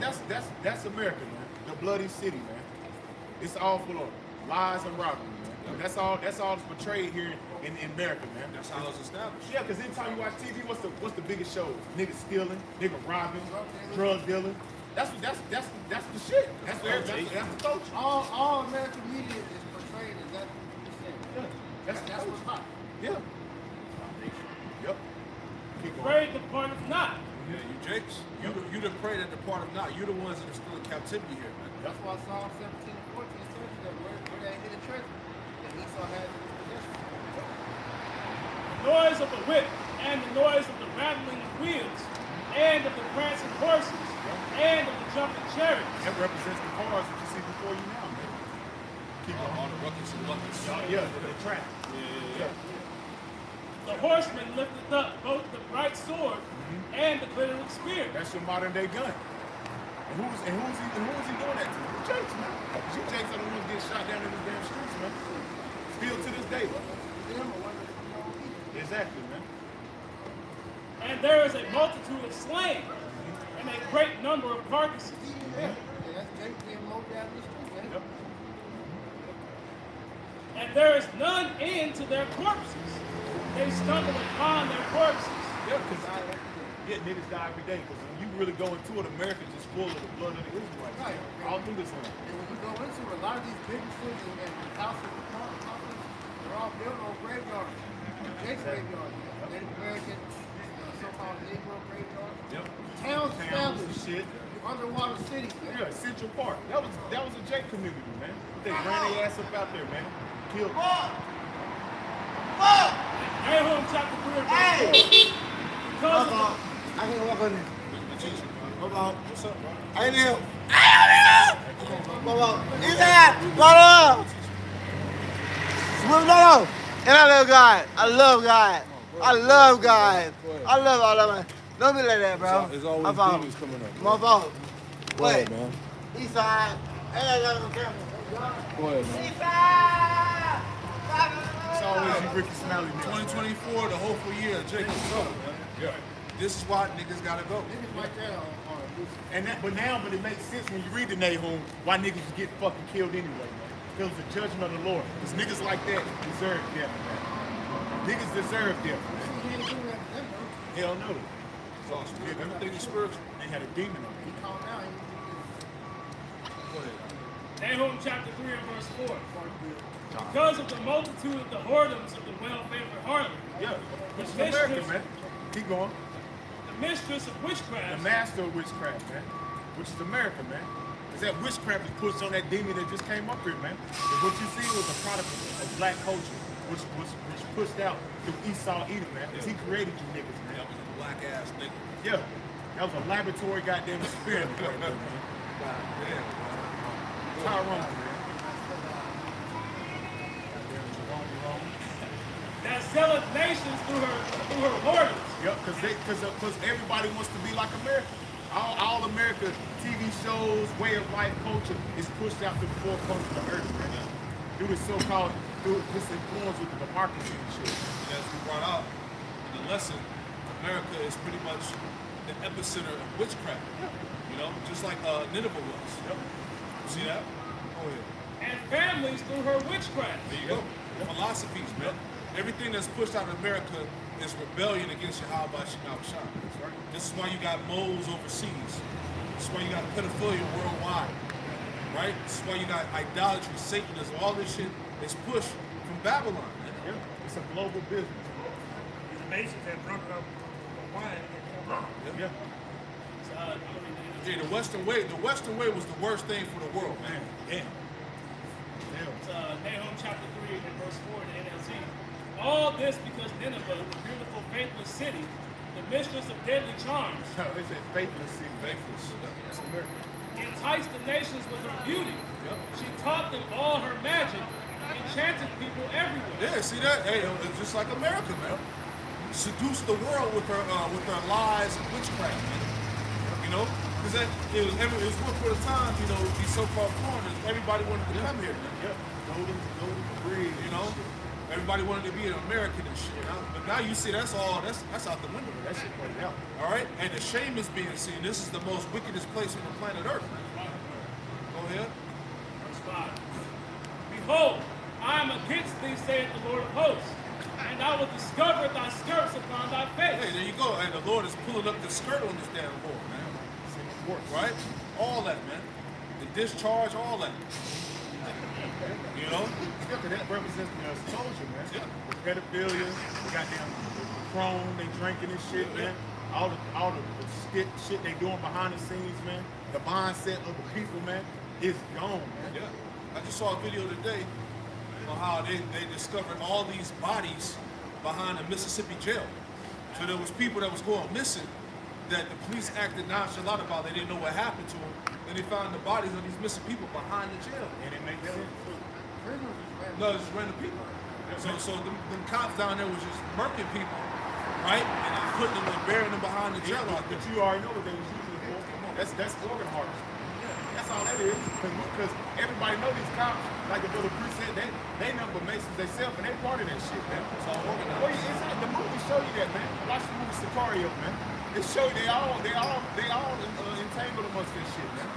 Speaker 9: America, man. The bloody city, man. It's all full of lies and robbery, man. That's all that's portrayed here in America, man.
Speaker 1: That's how it's established.
Speaker 9: Yeah, because anytime you watch TV, what's the biggest shows? Niggas stealing, niggas robbing, drug dealing. That's the shit. That's the culture.
Speaker 2: All American media is portrayed as that.
Speaker 9: Yeah,
Speaker 2: That's what's hot.
Speaker 9: Yeah. Yep. Keep going.
Speaker 8: Pray departeth not.
Speaker 1: Yeah, you Jakes, you the prey that departed not. You the ones that are still in captivity here, man.
Speaker 2: That's why Psalm 17 and 14 tells you that where they hid a treasure that Esau had in his possession.
Speaker 8: The noise of the whip and the noise of the rattling of wheels and of the prancing horses and of the jumping chariots.
Speaker 9: That represents the cars that you see before you now, man. Keep on.
Speaker 1: All the ruckus and buckets.
Speaker 9: Yeah, the track. Yeah.
Speaker 8: The horseman lifted up both the bright sword and the glittering spear.
Speaker 9: That's your modern day gun. And who's he doing that to? You Jakes, man. You Jakes are the ones getting shot down in the damn streets, man. Still to this day. Exactly, man.
Speaker 8: And there is a multitude of slain and a great number of carcasses.
Speaker 2: Yeah, that's Jake being mowed down the street, man.
Speaker 9: Yep.
Speaker 8: And there is none end to their corpses. They stumble upon their corpses.
Speaker 9: Yeah, because niggas die every day. Because when you really go into it, America's just full of the blood of the Israelites.
Speaker 2: Right.
Speaker 9: All through this land.
Speaker 2: And when you go into it, a lot of these big cities and houses and apartments, they're all built on graveyards. Jake's graveyard. Native American Negro graveyard.
Speaker 9: Yep.
Speaker 2: Towns
Speaker 9: Towns and
Speaker 2: established.
Speaker 9: shit.
Speaker 2: Underwater cities, man.
Speaker 9: Yeah, Central Park. That was a J community, man. They ran their ass up out there, man. Killed.
Speaker 8: Nahum chapter 3 and verse 4. Because of the,
Speaker 5: I can't walk on there. Come on.
Speaker 9: What's up, bro?
Speaker 5: I knew. Come on. Is that? Brother. Swim down. And I love God. I love God. I love God. I love all of them. Don't be like that, bro.
Speaker 9: It's always
Speaker 5: my fault.
Speaker 9: demons coming up.
Speaker 5: My fault.
Speaker 9: Go ahead,
Speaker 5: Wait.
Speaker 9: man.
Speaker 5: East side. Hey, I got no camera.
Speaker 9: Go ahead, man.
Speaker 5: East side.
Speaker 9: It's always you Ricky Smiley, man.
Speaker 1: 2024, the hopeful year of Jacob Soul.
Speaker 9: Yeah.
Speaker 1: This is why niggas gotta go.
Speaker 2: Niggas like that on
Speaker 9: And that, but it makes sense when you read the Nahum why niggas get fucking killed anyway, man. It was the judgment of the Lord. Because niggas like that deserve death, man. Niggas deserve death, man. Hell no.
Speaker 1: Everything is spiritual.
Speaker 9: They had a demon on them.
Speaker 2: He calmed down.
Speaker 1: Go ahead.
Speaker 8: Nahum chapter 3 and verse 4. Because of the multitude of the whoredoms of the well-favored harlot,
Speaker 9: Yeah. Which is
Speaker 8: The
Speaker 9: America,
Speaker 8: mistress-
Speaker 9: man. Keep going.
Speaker 8: the mistress of
Speaker 9: The
Speaker 8: witchcraft,
Speaker 9: master of witchcraft, man. Which is America, man. Because that witchcraft is pushed on that demon that just came up here, man. And what you see was a product of black culture, which pushed out through Esau Edom, man. Because he created you niggas, man.
Speaker 1: That was a black ass nigga.
Speaker 9: Yeah. That was a laboratory goddamn experiment right there, man.
Speaker 1: Damn.
Speaker 9: Tyrone, man.
Speaker 8: that zealeth nations through her whoredoms.
Speaker 9: Yep, because everybody wants to be like America. All America TV shows, way of life, culture is pushed out to the four corners of the earth, man. Through this so-called, through this influence with the democracy and shit.
Speaker 1: As we brought out in the lesson, America is pretty much the epicenter of witchcraft. You know, just like Nineveh was.
Speaker 9: Yep.
Speaker 1: See that? Go ahead.
Speaker 8: And families through her witchcraft.
Speaker 1: There you go. Philosophies, man. Everything that's pushed out of America is rebellion against Yahweh Shemel Shah. That's right. This is why you got moles overseas. This is why you got pedophilia worldwide. Right? This is why you got idolatry, Satanism, all this shit is pushed from Babylon. Man.
Speaker 9: Yeah. It's a global business.
Speaker 4: The nations have drunk up wine.
Speaker 9: Yeah.
Speaker 1: Yeah, the Western way was the worst thing for the world, man.
Speaker 9: Damn.
Speaker 8: Nahum chapter 3 and verse 4 in the NLT. All this because Nineveh, the beautiful, faithless city, the mistress of deadly charms,
Speaker 9: They said faithless city.
Speaker 1: Faithless.
Speaker 9: That's America.
Speaker 8: enticed the nations with her beauty.
Speaker 1: Yep.
Speaker 8: She taught them all her magic, enchanted people everywhere.
Speaker 1: Yeah, see that? Hey, it's just like America, man. Seduced the world with her lies and witchcraft, man. You know, because it was one for the time. You know, these so-called foreigners, everybody wanted to come here, man.
Speaker 9: Yep. Golden breed.
Speaker 1: You know, everybody wanted to be an American and shit. But now you see that's out the window.
Speaker 9: That shit played out.
Speaker 1: All right, and the shame is being seen. This is the most wickedest place on the planet Earth. Go ahead.
Speaker 8: Verse 5. Behold, I am against thee, saith the Lord of hosts, and I will discover thy skirts upon thy face.
Speaker 1: Hey, there you go. And the Lord is pulling up the skirt on this damn board, man. Right? All that, man. The discharge, all that. You know?
Speaker 9: Yeah, 'cause that represents the soldier, man.
Speaker 1: Yeah.
Speaker 9: The pedophilia, the goddamn the chrome, they drinking and shit, man. All the shit they doing behind the scenes, man. The mindset of the people, man, is gone, man.
Speaker 1: Yeah. I just saw a video today on how they discovered all these bodies behind a Mississippi jail. So there was people that was going missing that the police acted nonchalant about. They didn't know what happened to them. And they found the bodies of these missing people behind the jail.
Speaker 9: And it makes sense.
Speaker 1: No, it's just random people. So them cops down there was just murking people, right? And then putting them and burying them behind the jail out there.
Speaker 9: But you already know what they was using it for. That's organ harvesting. That's all that is. Because everybody know these cops, like the brother Chris said, they number Masons themselves, and they part of that shit, man.
Speaker 1: It's all organized.
Speaker 9: Well, the movie show you that, man. Watch the movie Sicario, man. It show you they all entangled amongst this shit, man.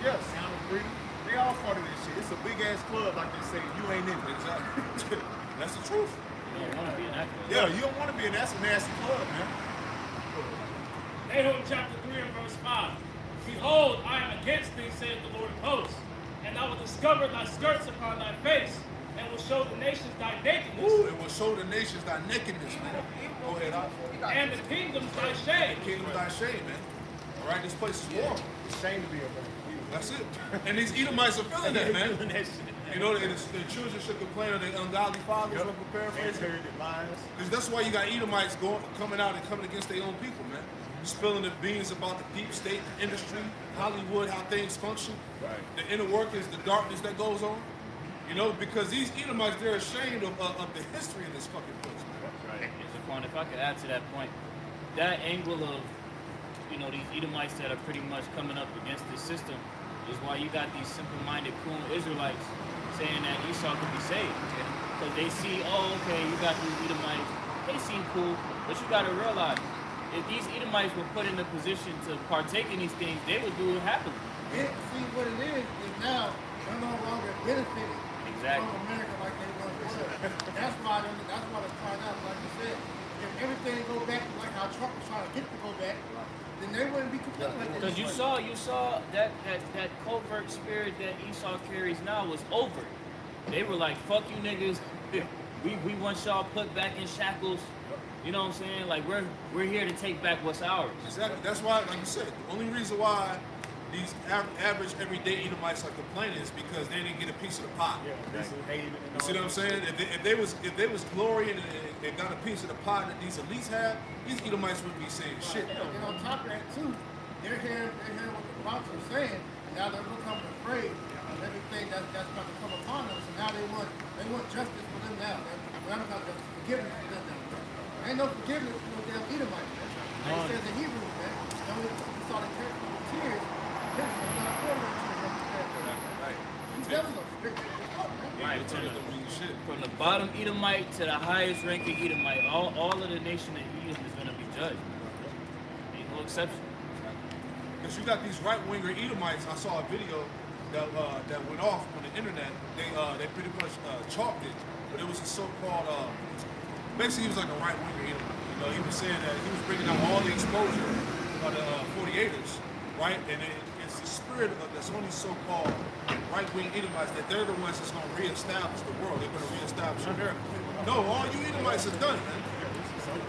Speaker 9: Yeah, Sound of Freedom. They all part of that shit. It's a big ass club, like they say. You ain't in it.
Speaker 1: Exactly. That's the truth.
Speaker 10: You don't want to be an actor.
Speaker 9: Yeah, you don't want to be in that nasty club, man.
Speaker 8: Nahum chapter 3 and verse 5. Behold, I am against thee, saith the Lord of hosts, and I will discover thy skirts upon thy face, and will show the nations thy nakedness,
Speaker 1: Ooh, it will show the nations thy nakedness, man. Go ahead, Al.
Speaker 8: and the kingdoms thy shame.
Speaker 1: Kingdom of thy shame, man. All right, this place is warm.
Speaker 9: It's shame to be a man.
Speaker 1: That's it. And these Edomites are feeling that, man. You know, the children should complain of their ungodly fathers. I'm paraphrasing. Because that's why you got Edomites coming out and coming against their own people, man. Spilling the beans about the deep state, the industry, Hollywood, how things function, the inner workings, the darkness that goes on. You know, because these Edomites, they're ashamed of the history of this fucking place, man.
Speaker 10: Right. And Zaquan, if I could add to that point, that angle of, you know, these Edomites that are pretty much coming up against this system is why you got these simple-minded, cool Israelites saying that Esau could be saved. Because they see, oh, okay, you got these Edomites, they seem cool, but you got to realize, if these Edomites were put in a position to partake in these things, they would do it happily.
Speaker 2: See, what it is now they're no longer benefiting
Speaker 10: Exactly.
Speaker 2: from America like they were before. That's why they're trying out, like you said. If everything go back like how Trump was trying to get to go back, then they wouldn't be complaining like that.
Speaker 10: Because you saw that covert spirit that Esau carries now was overt. They were like, fuck you niggas, we want y'all put back in shackles. You know what I'm saying? Like we're here to take back what's ours.
Speaker 1: Exactly. That's why, like you said, the only reason why these average everyday Edomites are complaining is because they didn't get a piece of the pie.
Speaker 9: Yeah,
Speaker 1: You see what I'm saying? If they was glorying and got a piece of the pie that these elites have, these Edomites wouldn't be saying shit.
Speaker 2: And on top of that too, they're hearing what the prophets are saying, and now they're becoming afraid of everything that's about to come upon them. So now they want justice for them now. They're not about forgiveness for them now. Ain't no forgiveness for no damn Edomite, man. Like it says in Hebrews, man. You saw the tears. This is not according to the devils are strict as fuck, man.
Speaker 10: Right.
Speaker 1: They tell us to read shit.
Speaker 10: From the bottom Edomite to the highest ranking Edomite, all of the nation of Edom is going to be judged. Ain't no exception.
Speaker 1: Because you got these right-winger Edomites. I saw a video that went off on the internet. They pretty much chalked it, but it was a so-called basically he was like a right-winger Edomite. You know, he was saying that he was bringing out all the exposure of the 48ers, right? And it's the spirit that's on these so-called right-wing Edomites that they're the ones that's going to reestablish the world. They're going to reestablish America. No, all you Edomites are done, man.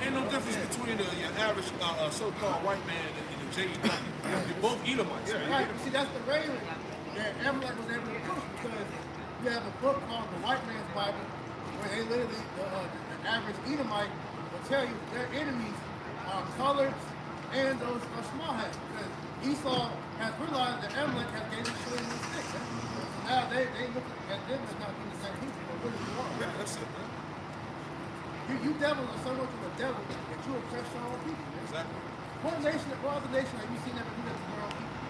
Speaker 1: Ain't no difference between your average so-called white man and the J.E.W. You're both Edomites.
Speaker 2: Right. See, that's the railing that Amalek was able to push because you have a book called the White Man's Bible where they literally, the average Edomite will tell you their enemies are coloreds and those are small hats because Esau has realized that Amalek has gave him showing the stick. So now they look at them as not being the same people, but what is wrong?
Speaker 1: Yeah, that's it, man.
Speaker 2: You devils are so much of a devil that you oppress your own people. Man.
Speaker 1: Exactly.
Speaker 2: What other nation have you seen ever do that to their own people?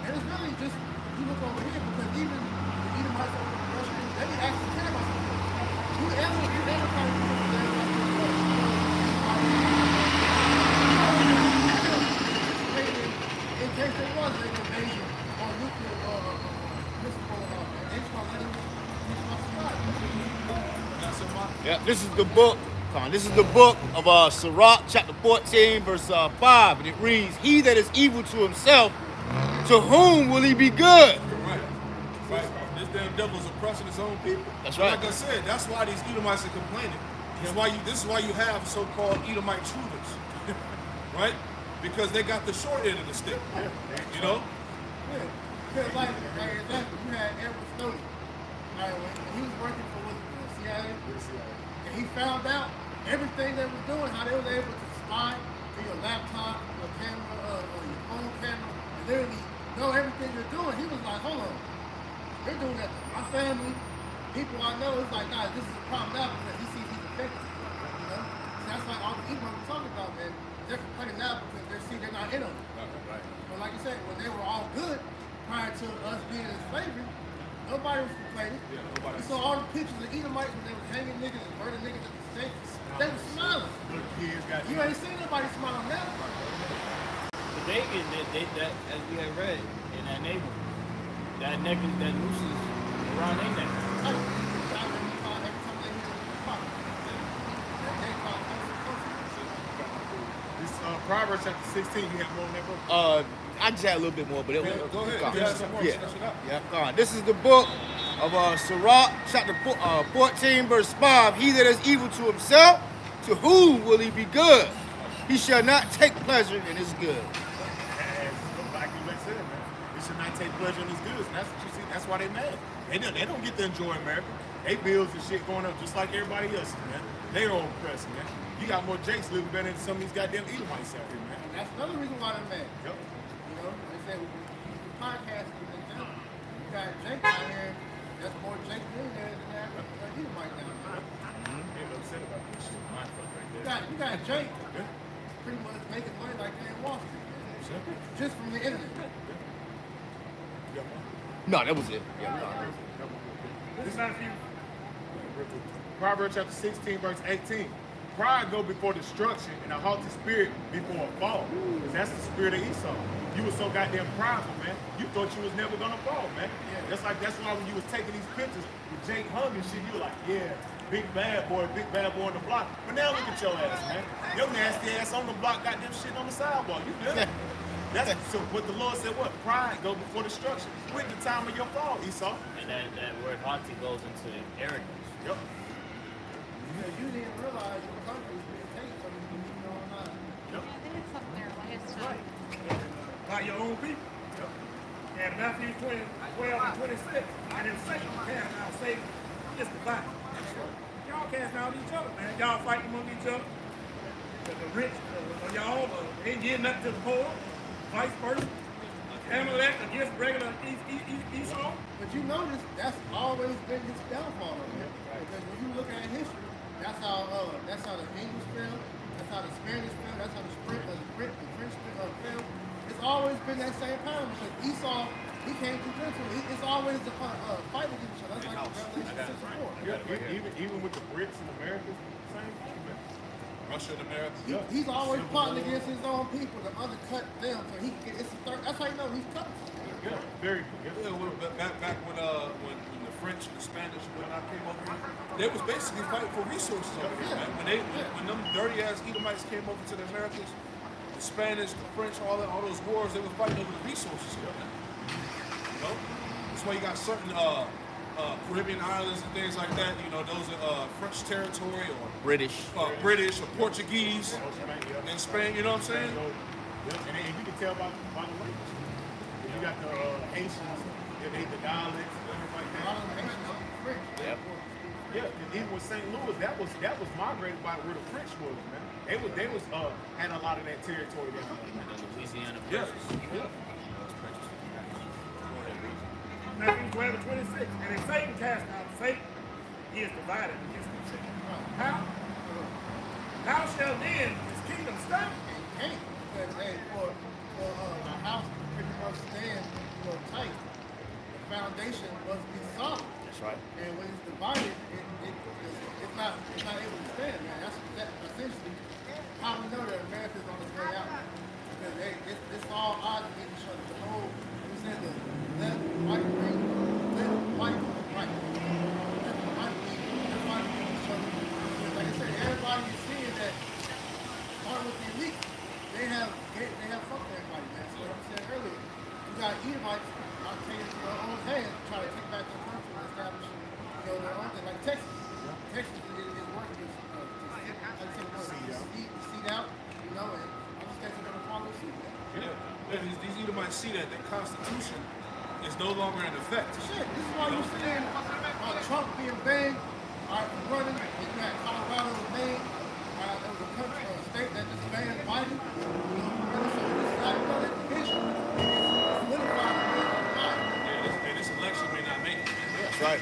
Speaker 2: And it's really just, you look over here, because even the Edomites over the Russians, they didn't actually care about something. You ever try to do in case there was an invasion or nuclear missile going on, they just gonna let them
Speaker 5: Yeah, this is the book. This is the book of Sirach, chapter 14, verse 5, and it reads, "He that is evil to himself, to whom will he be good?"
Speaker 1: Right. Right. This damn devil's oppressing his own people.
Speaker 5: That's right.
Speaker 1: Like I said, that's why these Edomites are complaining. This is why you have so-called Edomite truthers. Right? Because they got the short end of the stick. You know?
Speaker 2: Yeah. Because like example, you had Edward Snowden. Right, when he was working for the CIA, and he found out everything they were doing, how they were able to spy to your laptop, your camera, or your phone camera, and literally know everything you're doing. He was like, hold on, they're doing that to my family, people I know. It's like, nah, this is a problem now because he sees he's affected. You know? So that's like all the people we're talking about, man. They're complaining now because they see they're not in on it.
Speaker 1: Right.
Speaker 2: But like you said, when they were all good prior to us being in slavery, nobody was complaining.
Speaker 1: Yeah, nobody.
Speaker 2: You saw all the pictures of Edomites when they were hanging niggas and burning niggas at the stake. They were smiling. You ain't seen nobody smiling now.
Speaker 10: But they that as we had read in that neighborhood, that noose is around their neck.
Speaker 2: Every time they hear the pop, they call it closer.
Speaker 9: This Proverbs chapter 16, you have more on that book?
Speaker 5: I just had a little bit more, but it was.
Speaker 1: Go ahead.
Speaker 5: Gone.
Speaker 1: You have some more.
Speaker 5: Yeah.
Speaker 1: Finish it up.
Speaker 5: Yeah, gone. This is the book of Sirach, chapter 14, verse 5. He that is evil to himself, to whom will he be good? He shall not take pleasure in his good.
Speaker 9: And like you said, man, they should not take pleasure in his goods. And that's what you see. That's why they mad. They don't get to enjoy America. They bills and shit going up just like everybody else, man. They are oppressed, man. You got more Jakes living better than some of these goddamn Edomites out here, man.
Speaker 2: That's another reason why they're mad.
Speaker 9: Yep.
Speaker 2: You know, they say with the podcast, you got Jake out here. That's more Jake in there than that Edomite down there.
Speaker 9: They're upset about this shit. Mind fuck right there.
Speaker 2: You got Jake pretty much making money like they in Wall Street, man. Just from the internet.
Speaker 5: No, that was it. Yeah,
Speaker 4: This is not a few.
Speaker 9: Proverbs chapter 16, verse 18. Pride go before destruction and a haughty spirit before a fall. Because that's the spirit of Esau. You was so goddamn prideful, man. You thought you was never gonna fall, man. That's why when you was taking these pictures with Jake Hung and shit, you were like, yeah, big bad boy on the block. But now look at your ass, man. Your nasty ass on the block, goddamn shit on the sidewalk. You good? That's so what the Lord said. What pride go before destruction. With the time of your fall, Esau.
Speaker 10: And that word haughty goes into arrogance.
Speaker 9: Yep.
Speaker 2: Because you didn't realize your country was being taken from you, you know, or not.
Speaker 4: Right. By your own people. Yep. And Matthew 20, 12 and 26. And then Satan cast out Satan is divided. Y'all cast out each other, man. Y'all fighting among each other. The rich, y'all ain't getting nothing to the poor. Vice versa. Amalek against regular Esau.
Speaker 2: But you notice that's always been his downfall of him. Because when you look at history, that's how the English fell, that's how the Spanish fell, that's how the French fell. It's always been that same pattern because Esau, he came too gentle. It's always a fight against each other. That's like the Revelation 6:4.
Speaker 9: Even with the Brits and Americans, same thing, man.
Speaker 1: Russia and America.
Speaker 2: He's always plotting against his own people to undercut them so he can get it's the third. That's how you know he's cutting.
Speaker 9: Yeah, very good.
Speaker 1: Yeah, back when the French and the Spanish and whatnot came over here, they was basically fighting for resources over here, man. When them dirty ass Edomites came over to the Americas, the Spanish, the French, all those wars, they were fighting over the resources here, man. You know? That's why you got certain Caribbean islands and things like that, you know, those are French territory or
Speaker 5: British.
Speaker 1: British or Portuguese in Spain, you know what I'm saying?
Speaker 9: And then you can tell by the language. You got the Haitians, they the dialects and everything like that.
Speaker 5: Yep.
Speaker 9: Yeah, and even with St. Louis, that was migrated by where the French was, man. They was had a lot of that territory down there.
Speaker 10: And the Louisiana
Speaker 9: Yeah.
Speaker 10: purchase.
Speaker 4: Matthew 12 and 26. And if Satan cast out Satan, he is divided against himself. How shall then his kingdom stand?
Speaker 2: Hey, because hey, for a house to pretty much stand, tight, the foundation must be solid.
Speaker 5: That's right.
Speaker 2: And when it's divided, it's not able to stand, man. That's essentially how we know that America's on its way out. Because it's all odds against each other. The whole, we said the left, right wing, left, right, right. Left, right wing, everybody against each other. Because like I said, everybody is seeing that part with the elite, they have fucked everybody, man. So like I said earlier, you got Edomites out taking it to their own hands, trying to take back their country and establish, their own thing. Like Texas. Texas is working to seed out, and other states are going to follow suit.
Speaker 1: Yeah, these Edomites see that the Constitution is no longer in effect.
Speaker 2: Shit, this is why you're seeing Trump being banned, running, and you had Colorado was banned, there was a state that just banned Biden. So this is how you know that division is solidified
Speaker 1: And this election may not make it.
Speaker 5: That's right.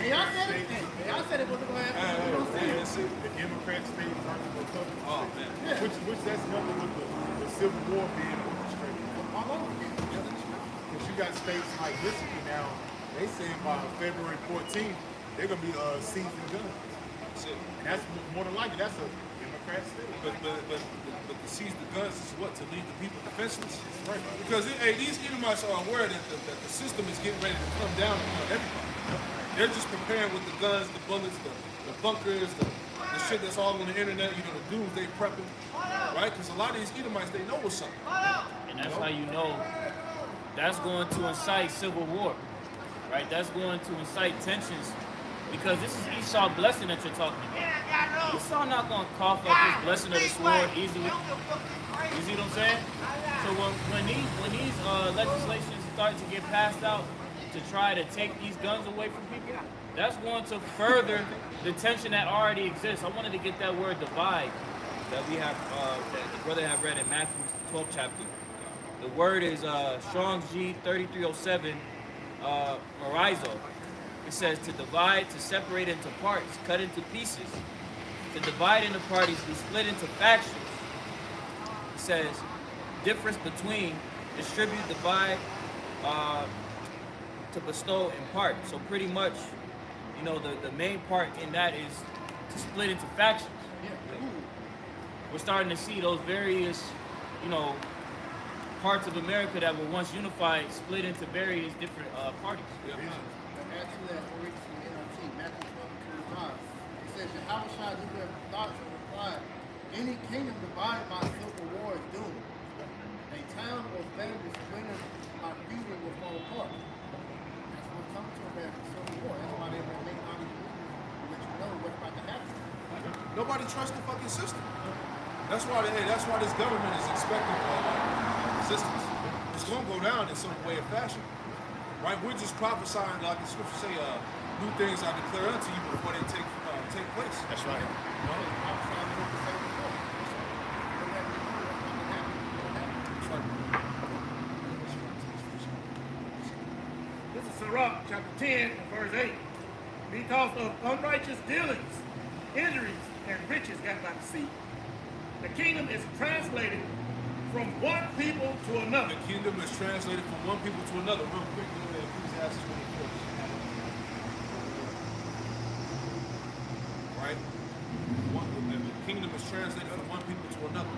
Speaker 2: Y'all said it wasn't going to happen. You don't see it.
Speaker 9: The Democrat states are the Republican
Speaker 1: Oh,
Speaker 9: states.
Speaker 1: man.
Speaker 9: Which that's nothing with the Civil War being orchestrated.
Speaker 2: All over again.
Speaker 9: Because you got states like Michigan now, they say by February 14th, they're going to be seizing guns.
Speaker 1: That's it.
Speaker 9: And that's more than likely, that's a Democrat state.
Speaker 1: But to seize the guns is what? To leave the people defenseless? Right. Because these Edomites are aware that the system is getting ready to come down on everybody. They're just preparing with the guns, the bullets, the bunkers, the shit that's all on the internet, the doomsday prepping. right? Because a lot of these Edomites, they know what's up.
Speaker 10: And that's how you know that's going to incite civil war, right? That's going to incite tensions, because this is Esau blessing that you're talking about. Esau not going to cough up his blessing of the sword easily. You see what I'm saying? So when these legislations start to get passed out to try to take these guns away from people, that's going to further the tension that already exists. I wanted to get that word divide that we have, that the brother have read in Matthew's 12th chapter. The word is Strong's G 3307, Marizo. It says to divide, to separate into parts, cut into pieces. To divide into parties, be split into factions. It says difference between distribute, divide, to bestow, impart. So pretty much, you know, the main part in that is to split into factions. We're starting to see those various, you know, parts of America that were once unified split into various different parties.
Speaker 2: Add to that, for instance, in NLT, Matthew 12:25, it says, Yahushua knew their thoughts and replied, any kingdom divided by civil war is doomed. A town or family splintered by feuding will fall apart. That's what comes to America, civil war. That's why they won't make all these movies to let you know what's about to happen.
Speaker 1: Nobody trusts the fucking system. That's why this government is expecting resistance. It's going to go down in some way or fashion. Right? We're just prophesying, like the scripture say, new things I declare unto you before they take place.
Speaker 5: That's right.
Speaker 4: This is Sirach, chapter 10, verse 8. Because of unrighteous dealings, injuries, and riches got by deceit, the kingdom is translated from one people to another.
Speaker 1: The kingdom is translated from one people to another. Real quick, go to Ecclesiastes 24. Right? The kingdom is translated from one people to another.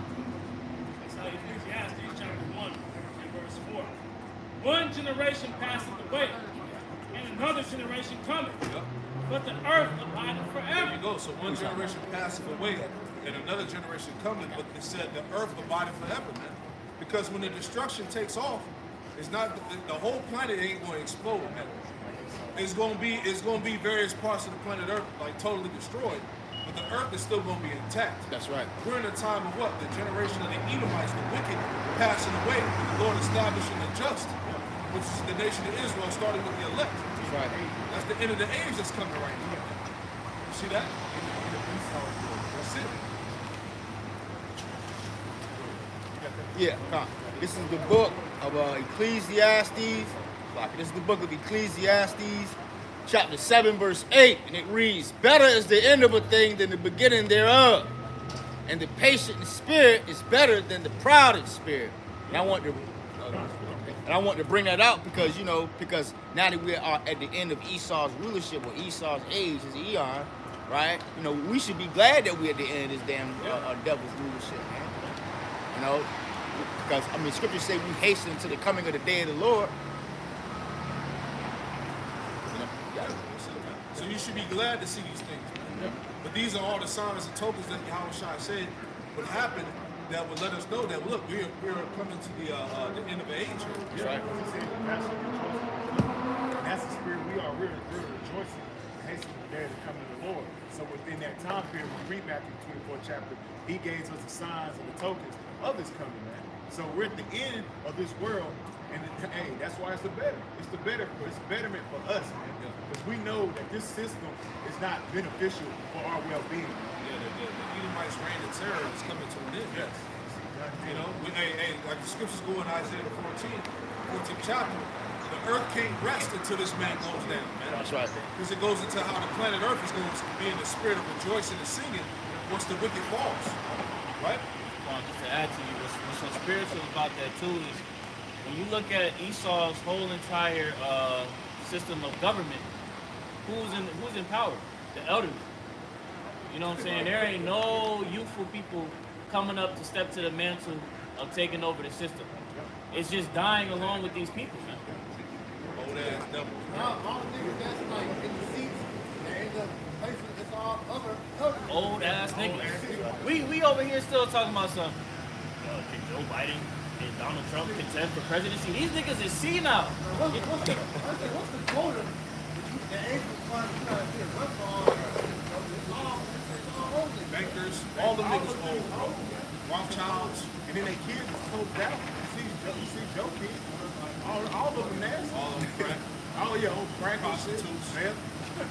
Speaker 8: That's how Ecclesiastes chapter 1 and verse 4. One generation passeth away, and another generation cometh.
Speaker 1: Yep.
Speaker 8: But the earth abideth
Speaker 1: There
Speaker 8: forever.
Speaker 1: you go. So one generation passeth away, and another generation cometh, but they said the earth abideth forever, man. Because when the destruction takes off, it's not the whole planet ain't going to explode, man. It's going to be various parts of the planet Earth like totally destroyed, but the earth is still going to be intact.
Speaker 5: That's right.
Speaker 1: We're in a time of what? The generation of the Edomites, the wicked, passing away, and the Lord establishing the just, which is the nation of Israel, starting with the elect.
Speaker 5: That's right.
Speaker 1: That's the end of the age that's coming right now. You see that? That's it.
Speaker 5: Yeah, come. This is the book of Ecclesiastes. This is the book of Ecclesiastes, chapter 7, verse 8, and it reads, better is the end of a thing than the beginning thereof, and the patient in spirit is better than the proud in spirit. And I want to bring that out because, you know, because now that we are at the end of Esau's rulership, or Esau's age, his eon, right? You know, we should be glad that we're at the end of this damn devil's rulership, man. You know, because, I mean, scriptures say we hasten to the coming of the day of the Lord.
Speaker 1: So you should be glad to see these things, man. But these are all the signs and tokens that Yahushua said would happen that would let us know that, look, we're coming to the end of the age.
Speaker 9: That's right. That's the spirit we are. We're rejoicing and hastening the day of the coming of the Lord. So within that time period, when we read Matthew 24th chapter, he gave us the signs and the tokens of this coming, man. So we're at the end of this world, and hey, that's why it's the better. It's the better. It's betterment for us, man. Because we know that this system is not beneficial for our well-being.
Speaker 1: Yeah, the Edomites' reign of terror is coming to an end.
Speaker 9: Yes.
Speaker 1: You know, like the scriptures go in Isaiah 14th chapter, the earth can't rest until this man goes down, man.
Speaker 5: That's right.
Speaker 1: Because it goes into how the planet Earth is going to be in the spirit of rejoicing and singing once the wicked falls, right?
Speaker 10: Well, just to add to you, what's so spiritual about that too is when you look at Esau's whole entire system of government, who's in power? The elderly. You know what I'm saying? There ain't no youthful people coming up to step to the mantle of taking over the system. It's just dying along with these people, man.
Speaker 1: Old ass devil.
Speaker 2: All the niggas that's like in the seats, they end up placing it's all other
Speaker 10: Old ass niggas. We over here still talking about something. Joe Biden and Donald Trump contend for presidency. These niggas is senile.
Speaker 2: What's the quota that Angels fund is trying to get? What's all? It's all over.
Speaker 1: Bankers, all them niggas old. Rothschilds.
Speaker 9: And then they kids is closed out. You see Joe kids. All of them nasty.
Speaker 1: All of them crack.
Speaker 9: Oh yeah, old crack and shit.
Speaker 1: Prostitutes.
Speaker 9: Man.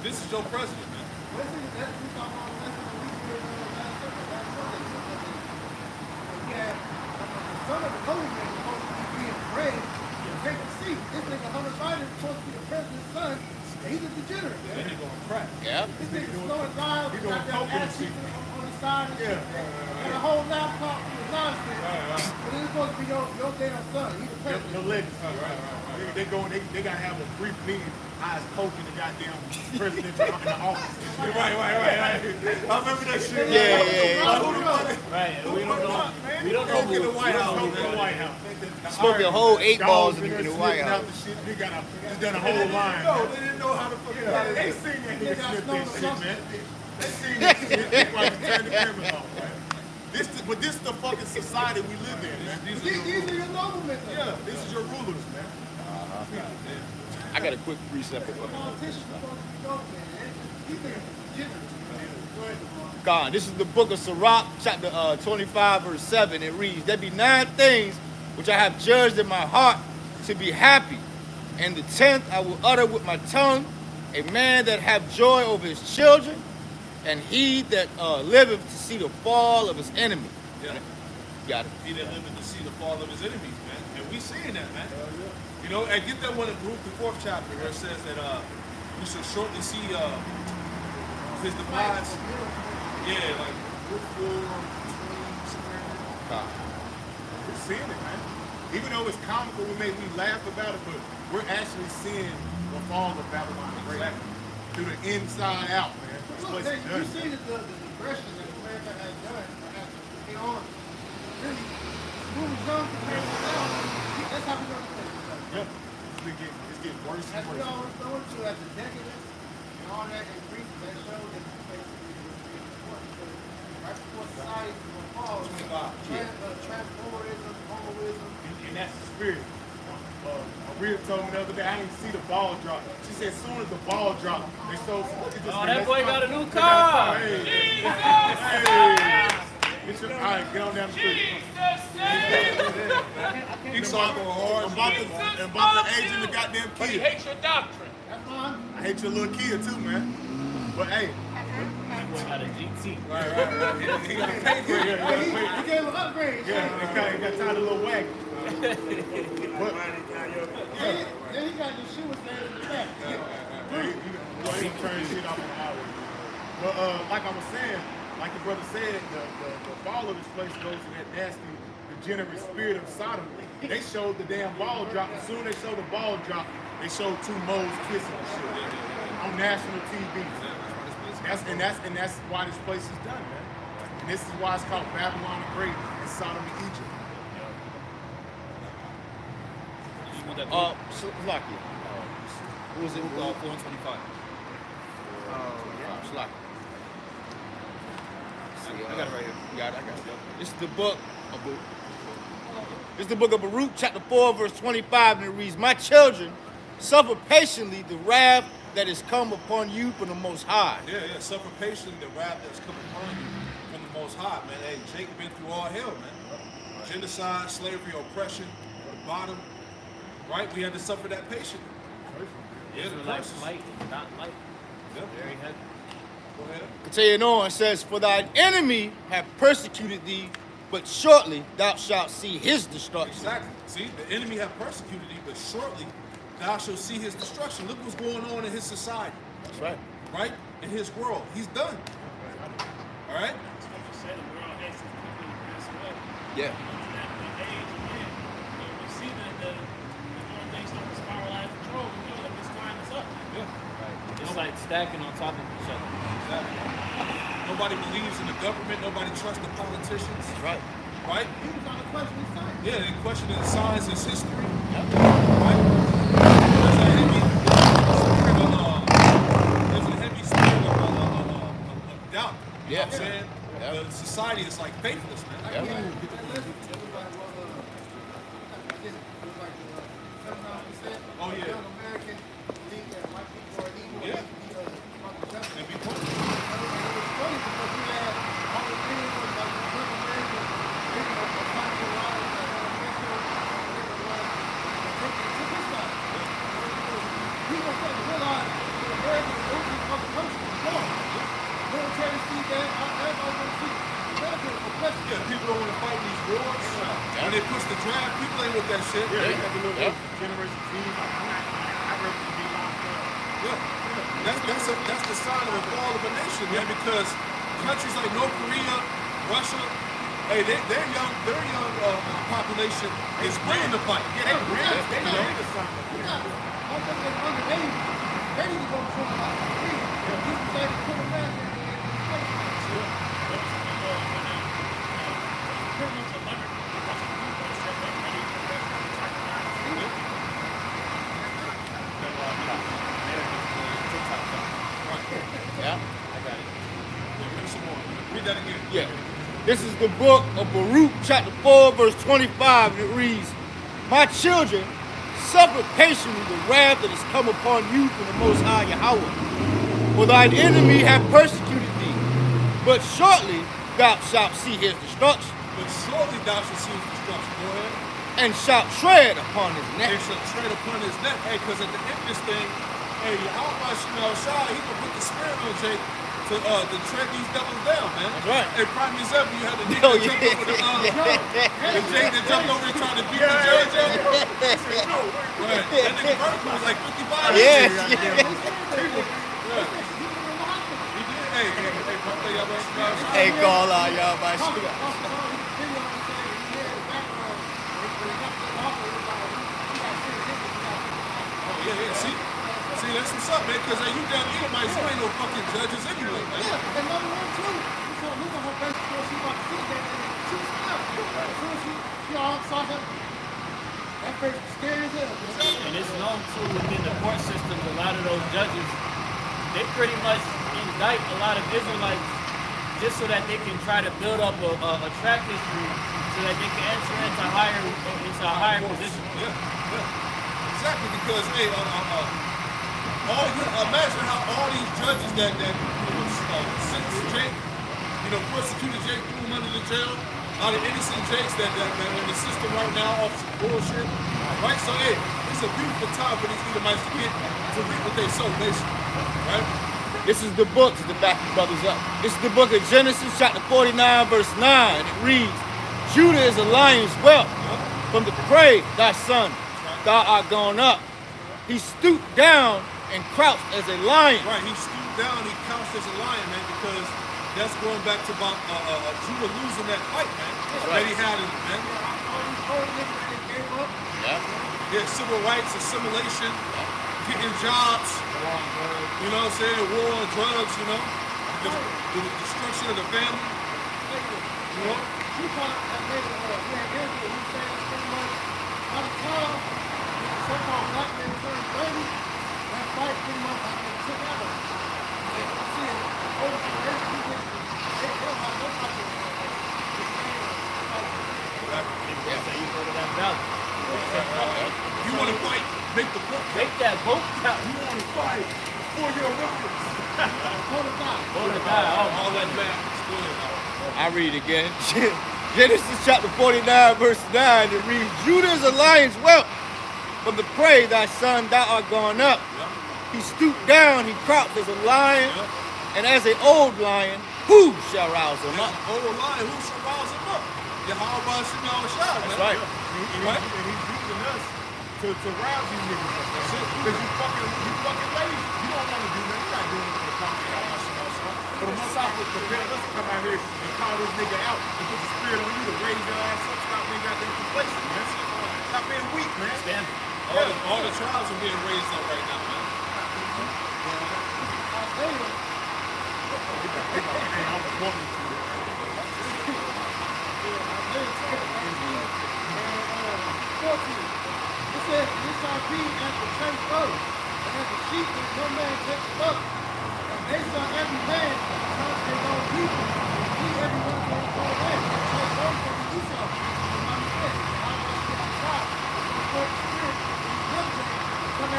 Speaker 1: This is your president, man.
Speaker 2: That's we talking about. That's what we did last Sunday. We had the son of the holy man supposed to be being bred to take a seat. This nigga Hunter Biden is supposed to be the president's son. He's a degenerate.
Speaker 1: Then they gonna crack.
Speaker 5: Yeah.
Speaker 2: This nigga snowing drive,
Speaker 9: he
Speaker 2: got
Speaker 9: doing
Speaker 2: that
Speaker 9: coke in
Speaker 2: ass
Speaker 9: the seat.
Speaker 2: on the side and shit. And a whole laptop full of nonsense. But it's supposed to be your damn son. He's the president.
Speaker 9: The legacy. They gotta have a brief meeting. Eyes poking the goddamn president in the office. Right. I remember that shit.
Speaker 5: Yeah.
Speaker 10: Right. We don't know
Speaker 1: Coke in the
Speaker 10: who.
Speaker 1: White House,
Speaker 9: Smoke in the
Speaker 1: man.
Speaker 9: White House.
Speaker 5: Smoking a whole 8 balls in
Speaker 9: there
Speaker 5: the White
Speaker 9: sniffing out
Speaker 5: House.
Speaker 9: the shit. They got just done a whole line.
Speaker 1: They didn't know how to fucking
Speaker 9: They seen that nigga sniff that shit, man. They seen that shit. They probably turned the cameras off, man. But this is the fucking society we live in, man.
Speaker 2: These are your noblemen.
Speaker 9: Yeah, this is your rulers, man.
Speaker 5: I got a quick precept.
Speaker 2: Politicians are supposed to be noblemen. These niggas are degenerates.
Speaker 5: God, this is the book of Sirach, chapter 25, verse 7. It reads, "There be 9 things which I have judged in my heart to be happy, and the 10th I will utter with my tongue, a man that have joy over his children, and he that liveth to see the fall of his enemy."
Speaker 1: Yeah.
Speaker 5: Got it.
Speaker 1: He that liveth to see the fall of his enemies, man. And we seeing that, man. You know, and get that one in Baruch, the 4th chapter, where it says that we shall shortly see his demise. Yeah, like Baruch 4, 20, somewhere.
Speaker 9: We're seeing it, man. Even though it's comical, we laugh about it, but we're actually seeing the fall of Babylon the Great through the inside out, man. This
Speaker 2: Look,
Speaker 9: place is
Speaker 2: you
Speaker 9: done.
Speaker 2: see the digression that America has done. You know, really, moving some compared to now, that's how we're going to take it.
Speaker 9: Yeah. It's getting worse
Speaker 2: As
Speaker 9: and
Speaker 2: we
Speaker 9: worse.
Speaker 2: always go into as the decadence and all that increases, that shows that basically right before society is going to fall, transformism, homoism.
Speaker 9: And that's the spirit. Rhea told me the other day, I didn't see the ball drop. She said, as soon as the ball dropped, they sold.
Speaker 10: Oh, that boy got a new car.
Speaker 9: Hey. Get your, all right, get on down the street.
Speaker 1: He's talking hard.
Speaker 9: I'm about to age in the goddamn
Speaker 8: But he
Speaker 9: kid.
Speaker 8: hates your doctrine.
Speaker 2: That's fine.
Speaker 9: I hate your little kid too, man. But hey,
Speaker 10: That boy got a GT.
Speaker 9: right. He got to pay for it.
Speaker 2: He gave him an upgrade.
Speaker 9: Yeah, he got tired of little wagon. But
Speaker 2: Then he got the shoe stand in the back.
Speaker 9: he turned shit off on the highway. But like I was saying, like the brother said, the fall of this place goes to that nasty, degenerate spirit of Sodom. They showed the damn ball drop. As soon as they showed the ball drop, they showed 2 moles kissing and shit on national TV. That's why this place is done, man. And this is why it's called Babylon the Great and Sodom and Egypt.
Speaker 5: Slocky. Who was it?
Speaker 10: 4 and 25.
Speaker 5: Slocky.
Speaker 10: I got it right here.
Speaker 5: You got it, I got it. This is the book of Baruch. This is the book of Baruch, chapter 4, verse 25, and it reads, "My children, suffer patiently the wrath that is come upon you from the Most High."
Speaker 1: Yeah. Suffer patiently the wrath that's coming upon you from the Most High, man. Hey, Jacob been through all hell, man. Genocide, slavery, oppression, the bottom. Right? We had to suffer that patiently. Yeah, the
Speaker 10: Israelites
Speaker 1: curses.
Speaker 10: light, not light.
Speaker 1: Yeah.
Speaker 10: Very heavy.
Speaker 1: Go ahead.
Speaker 5: Continuing on, it says, "For thine enemy have persecuted thee, but shortly thou shalt see his destruction."
Speaker 1: Exactly. See, the enemy have persecuted thee, but shortly thou shalt see his destruction. Look what's going on in his society,
Speaker 5: That's right.
Speaker 1: right? In his world. He's done. All right?
Speaker 5: Yeah.
Speaker 10: It's like stacking on top of each other.
Speaker 1: Exactly. Nobody believes in the government. Nobody trusts the politicians.
Speaker 5: That's right.
Speaker 1: Right?
Speaker 2: He was on the question of science.
Speaker 1: Yeah, they question the science and history. Right? There's a heavy spirit of doubt. You know what I'm saying?
Speaker 5: Yeah.
Speaker 1: The society is like faithless, man.
Speaker 5: Yeah.
Speaker 2: Listen to what
Speaker 1: Yeah.
Speaker 2: young American think that white people are evil.
Speaker 1: Yeah. And be punished.
Speaker 2: And it was funny because we had all the videos like the young American video of Michael Ryan that had a mentor, whatever it was, and taking it to his side. People started to realize that America is opening other countries. Come on. Military see that, everybody want to see. America is oppressive.
Speaker 1: Yeah, people don't want to fight these wars. When they push the draft, people ain't with that shit.
Speaker 9: Yeah, they got the little Generation Z. Like, I'd rather be locked up.
Speaker 1: Yeah. That's the sign of a fall of a nation, man, because countries like North Korea, Russia, hey, their young population is willing to fight.
Speaker 9: Yeah, they real. They know into something.
Speaker 2: I think they're under 80. They need to go to like free. These guys are coming back and
Speaker 5: Yeah.
Speaker 1: Read that again.
Speaker 5: Yeah. This is the book of Baruch, chapter 4, verse 25, and it reads, My children, suffer patiently the wrath that is come upon you from the Most High Yahweh. For thine enemy have persecuted thee, but shortly thou shalt see his destruction,
Speaker 1: But shortly thou shalt see his destruction. Go ahead.
Speaker 5: and shalt tread upon his
Speaker 1: They
Speaker 5: neck.
Speaker 1: shall tread upon his neck. Hey, because at the end of this thing, hey, Yahweh Shemel Shai, he gonna put the spirit on Jake to tread these devils down, man.
Speaker 5: That's right.
Speaker 1: Hey, prime example, you had the nigga
Speaker 5: Oh,
Speaker 1: that jumped over the Jake that jumped over and tried to beat the judge up. Right. That nigga vertical was like 55.
Speaker 5: Yes.
Speaker 1: He did. Hey, Papa Yahweh Shemel Shai.
Speaker 5: Hey, call out y'all by
Speaker 1: Yeah, see, that's what's up, man, because you down Edomites, you ain't no fucking judges anyway, man.
Speaker 2: Yeah, and number one, too, you saw Luca her best before she about to see that, and she was out. As soon as she all saw him, that face was scary as hell.
Speaker 10: And it's known too within the court systems, a lot of those judges, they pretty much indict a lot of Israelites just so that they can try to build up a track history so that they can enter into a higher position.
Speaker 1: Yeah. Exactly, because, hey, imagine how all these judges that sentenced Jake, persecuted Jake, threw him under the jail, all the innocent Jakes that in the system right now off some bullshit, right? So, hey, it's a beautiful time for these Edomites to get to reap what they sow, basically, right?
Speaker 5: This is the book to back you brothers up. This is the book of Genesis, chapter 49, verse 9. And it reads, Judah is a lion's whelp. From the prey, thy son, thou art gone up. He stooped down and crouched as a lion.
Speaker 1: Right, he stooped down, he couched as a lion, man, because that's going back to about Judah losing that fight, man, that he had in man. Yeah, civil rights, assimilation, getting jobs, you know what I'm saying, war on drugs, the destruction of the family, you know?
Speaker 2: Tupac had made a interview. He said pretty much by the time the so-called black man turned 30, that fight pretty much took out of him. And you see it, older generation, they don't have no type of
Speaker 1: You want to fight, make the book.
Speaker 10: Make that boat count.
Speaker 1: You want to fight for your Olympics. All that matters. Go ahead.
Speaker 5: I read it again. Genesis chapter 49, verse 9. It reads, Judah is a lion's whelp. From the prey, thy son, thou art gone up. He stooped down, he crouched as a lion, and as an old lion, who shall rouse him up?
Speaker 1: Old lion, who shall rouse him up? Yahweh Shemel Shai, man.
Speaker 5: That's right.
Speaker 9: And he's using us to rouse these niggas up. That's it. Because you fucking lazy. You don't want to do that. You're not doing it for the company. But the most I would prepare us to come out here and call this nigga out and put the spirit on you to raise your ass up. Stop being goddamn complacent, man. Stop being weak, man.
Speaker 10: Stand.
Speaker 1: All the tribes are being raised up right now, man.
Speaker 2: It says, "This shall be as the church goes, and as the sheep that no man takes up. And they shall every man count their own people, and he every one for his own way. So those that do so, the Bible says, I must get the tribe, the Spirit, the diligent, come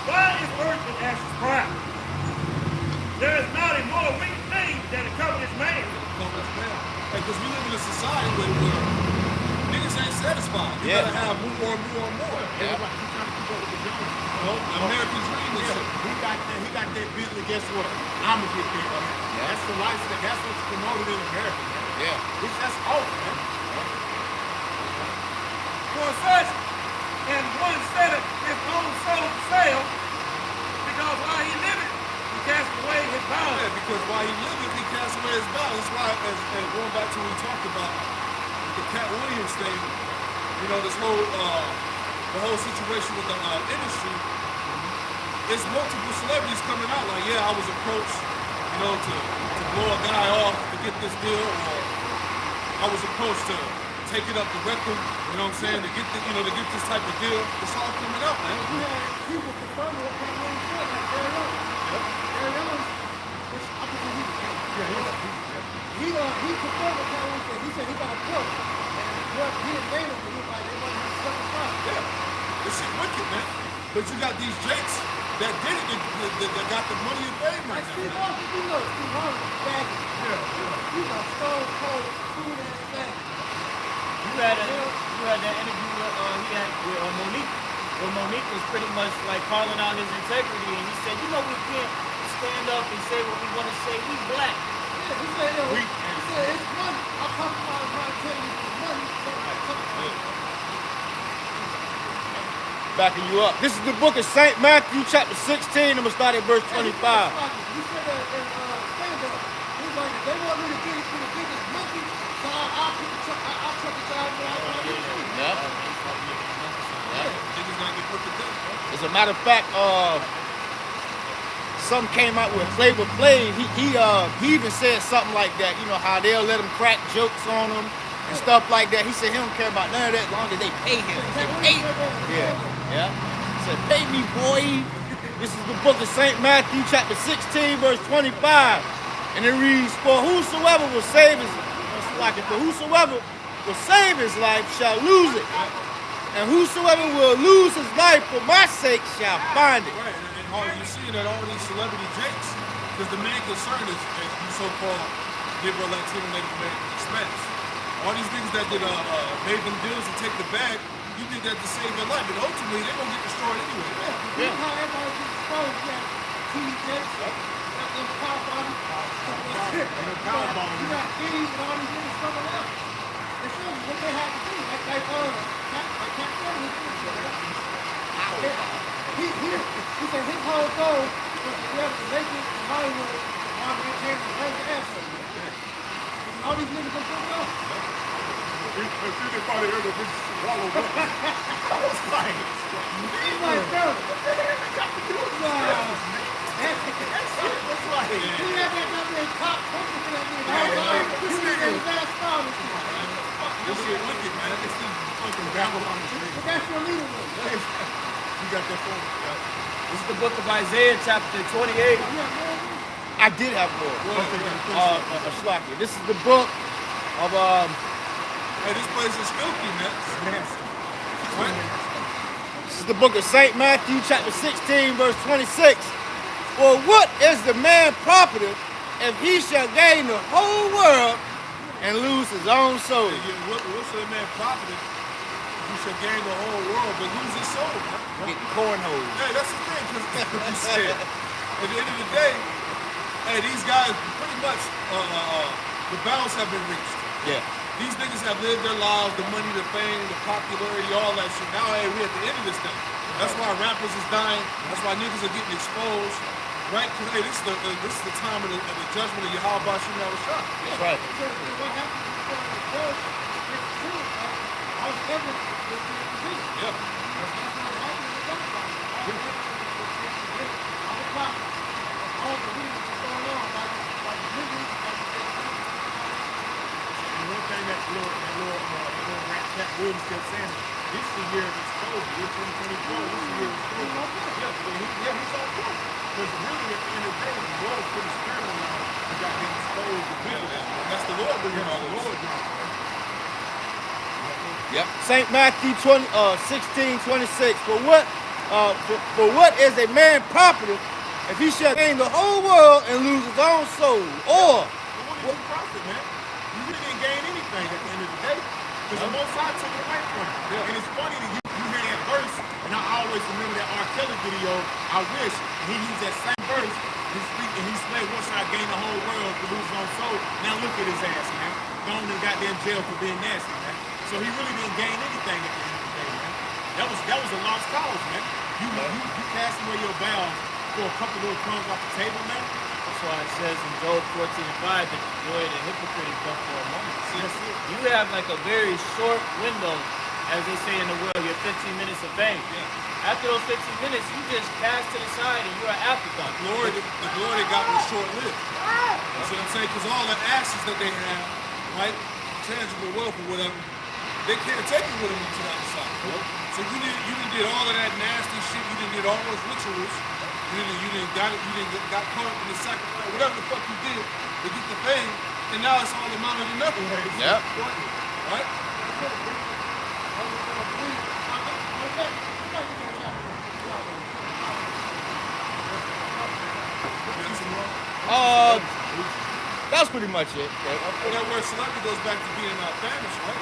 Speaker 4: Why is earth and ashes proud? There is not a more wicked thing than a covetous man.
Speaker 1: Because we live in a society where niggas ain't satisfied. You
Speaker 5: Yeah.
Speaker 1: gotta have more and more and more.
Speaker 5: Yeah.
Speaker 1: You know, American dream is
Speaker 9: He got that business. Guess what? I'ma get there. That's the lifestyle. That's what's promoted in America. Man.
Speaker 5: Yeah.
Speaker 9: That's off, man.
Speaker 4: For such, and one setteth his own soul to sale, because while he liveth, he cast away his vows.
Speaker 1: Yeah, because while he living, he cast away his vows. That's why, as going back to what we talked about the Cat Williams thing, you know, this whole the whole situation with the industry, it's multiple celebrities coming out like, yeah, I was approached, you know, to blow a guy off to get this deal, or I was approached to take it up the record, you know what I'm saying, to get the, you know, to get this type of deal. It's all coming out, man.
Speaker 2: You had people confirming what Cat Williams said, like Barry Owens. Barry Owens, which I believe he confirmed what Cat Williams said. He said he got approached. And what he didn't name him, but he was like, they want him to fucking fight.
Speaker 1: Yeah, this shit wicked, man. But you got these Jakes that did it, that got the money and fame right
Speaker 2: Like Steve
Speaker 1: now.
Speaker 2: Harvey, you know Steve Harvey is bagging. He's a stone cold, cool-ass thing.
Speaker 10: You had that interview he had with Monique, where Monique was pretty much like calling out his integrity, and he said, you know, we can't stand up and say what we want to say. We black.
Speaker 2: Yeah, he said, yo, he said, it's money. I compromise my integrity for money.
Speaker 5: Backing you up. This is the book of St. Matthew, chapter 16. I'm going to start at verse 25.
Speaker 2: He said that in stand-up. He's like, if they want me to get this monkey, so I'll chuck it down and I'll get it.
Speaker 5: Yeah.
Speaker 1: Niggas gotta get put to death, bro.
Speaker 5: As a matter of fact, some came out with Flavor Flav. He even said something like that. You know how they'll let him crack jokes on him and stuff like that. He said he don't care about none of that as long as they pay him. He said, pay. Yeah. He said, pay me, boy. This is the book of St. Matthew, chapter 16, verse 25. And it reads, for whosoever will save his life shall lose it. And whosoever will lose his life for my sake shall find it.
Speaker 1: Right, and you see that all these celebrity Jakes, because the main concern is you so-called Negro, Latino, Native American Hispanics. All these niggas that did made them deals to take the bag, you did that to save your life, but ultimately they're gonna get destroyed anyway.
Speaker 2: Yeah. How everybody gets exposed, you got T.D. Jakes, you got them power bodies, you got Diddy and all these niggas coming out. It shows you what they have to do. Like Cat Williams. He said his whole goal was to be able to make it in Hollywood while maintaining the right asset. All these niggas are coming out.
Speaker 9: They probably ever been swallowed up. I was like,
Speaker 2: He's like, bro. He had that goddamn cop pushing for that nigga. He was in his ass father.
Speaker 1: This shit wicked, man. This shit fucking Babylon.
Speaker 2: But that's your leader.
Speaker 9: you got that phone.
Speaker 3: This is the book of Isaiah, chapter 28.
Speaker 5: I did have more. Slacky. This is the book of
Speaker 1: Hey, this place is filthy, man. What?
Speaker 5: this is the book of St. Matthew, chapter 16, verse 26. For what is the man profited if he shall gain the whole world and lose his own soul?
Speaker 1: What's the man profited? You should gain the whole world, but lose his soul, man.
Speaker 5: Get cornholes.
Speaker 1: Hey, that's the thing, because like you said, at the end of the day, hey, these guys pretty much, the balance have been reached.
Speaker 5: Yeah.
Speaker 1: These niggas have lived their lives, the money, the fame, the popularity, all that shit. Now, hey, we at the end of this thing. That's why rappers is dying. That's why niggas are getting exposed, right? Because hey, this is the time of the judgment of Yahweh Bashim Yahushua.
Speaker 5: That's right.
Speaker 2: What happened before the judge is true. All the evidence is in the position.
Speaker 1: Yeah.
Speaker 2: That's what happened in the gunfight. All the evidence is all the prophets, all the reasons that's going on, like the niggas
Speaker 9: And one thing that Lord Cat Williams kept saying, this is the year of exposure. Year 2024, this is the year of exposure. He's on point. Because really, at the end of the day, the Lord put his spirit on us. We got to get exposed to people.
Speaker 1: That's the Lord doing all
Speaker 9: The
Speaker 1: this.
Speaker 9: Lord doing it.
Speaker 5: Yep. St. Matthew 16:26. For what For what is a man profited if he shall gain the whole world and lose his own soul? Or
Speaker 9: What is the profit, man? You really didn't gain anything at the end of the day. Because the Most High took it away from you. And it's funny that you hear that verse, and I always remember that R. Kelly video, I wish, he used that same verse, and he said, once I gain the whole world to lose his own soul, now look at his ass, man. Thrown in goddamn jail for being nasty, man. So he really didn't gain anything at the end of the day, man. That was a lost cause, man. You casting away your vows for a couple little crumbs off the table, man.
Speaker 10: That's why it says in Job 14:5 that the joy of the hypocrite is but for a moment.
Speaker 9: See, that's it.
Speaker 10: You have like a very short window, as they say in the world, your 15 minutes of fame.
Speaker 9: Yeah.
Speaker 10: After those 15 minutes, you just cast to the side and you're an afterthought.
Speaker 1: The glory they got was short-lived. That's what I'm saying, because all the asses that they have, right, tangible wealth or whatever, they can't take it with them to the other side. So you did all of that nasty shit. You did all those rituals. You got caught up in the sacrifice, whatever the fuck you did to get the fame, and now it's all amounted to nothing.
Speaker 5: Yep.
Speaker 1: Right?
Speaker 5: That's pretty much it.
Speaker 1: And that word selected goes back to being famished, right?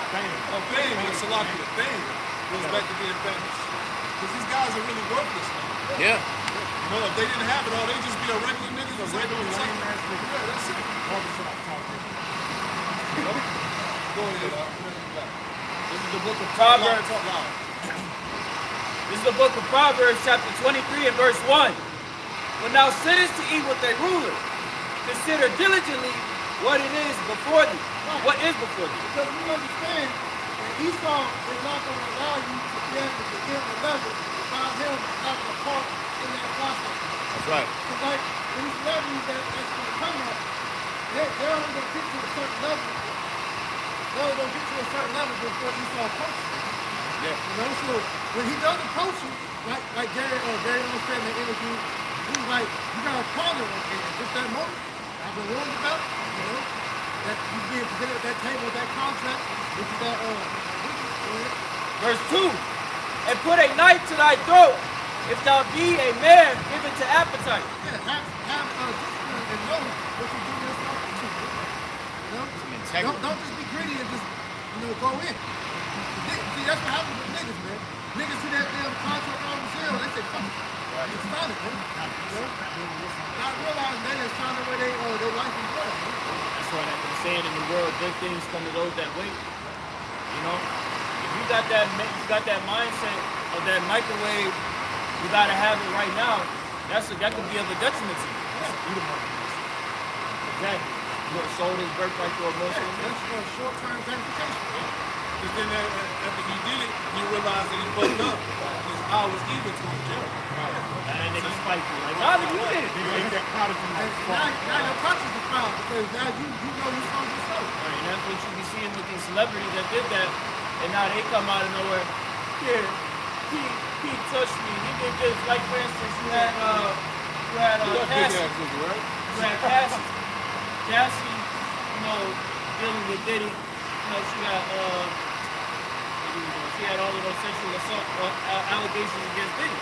Speaker 1: Fame, selected. Fame goes back to being famished. Because these guys are really worthless now.
Speaker 5: Yeah.
Speaker 1: You know, if they didn't have it all, they'd just be a regular nigga.
Speaker 9: A regular lame ass nigga.
Speaker 1: Yeah, that's it. Go ahead,
Speaker 3: This is the book of Proverbs. This is the book of Proverbs, chapter 23 and verse 1. When thou sittest to eat with a ruler, consider diligently what it is before thee. What is before thee?
Speaker 2: Because we understand that Esau is not going to allow you to be able to get the level without him having a part in that process.
Speaker 5: That's right.
Speaker 2: Because like these celebrities that's going to come up, they're only going to get to a certain level. They're only going to get to a certain level before Esau approaches you.
Speaker 5: Yeah.
Speaker 2: You know, so when he does approach you, like Gary Owens said in the interview, he was like, you got to call him at just that moment. I've been warned about, you know, that you being presented at that table with that contract, which is that,
Speaker 3: Verse 2. And put a knife to thy throat, if thou be a man given to appetite.
Speaker 2: yeah, have discipline and know what you're doing yourself to. You know?
Speaker 5: integrity.
Speaker 2: Don't just be greedy and just, go in. See, that's what happens with niggas, man. Niggas see that damn contract on the sale, they say, fuck it. It's solid, man. You know? Not realizing they just found away their life and blood, man.
Speaker 10: That's why they say it in the world, good things come to those that wait. You know? If you got that mindset of that microwave, you gotta have it right now, that could be of a detriment to you. Exactly. You sold his birthright for a Muslim.
Speaker 2: That's for short-term gratification.
Speaker 1: Because then after he did it, he realized that he fucked up. His eye was even to him, Jerry.
Speaker 10: And then he's spiteful. Like, why did you did it?
Speaker 9: They make that product from
Speaker 2: And now your conscience is found because now you know you found yourself.
Speaker 10: Right, and that's what you be seeing with these celebrities that did that, and now they come out of nowhere. Yeah, he touched me. He did this. Like for instance, you had Cassie. You had Cassie. Cassie, dealing with Diddy. She had all of those sexual assault allegations against Diddy.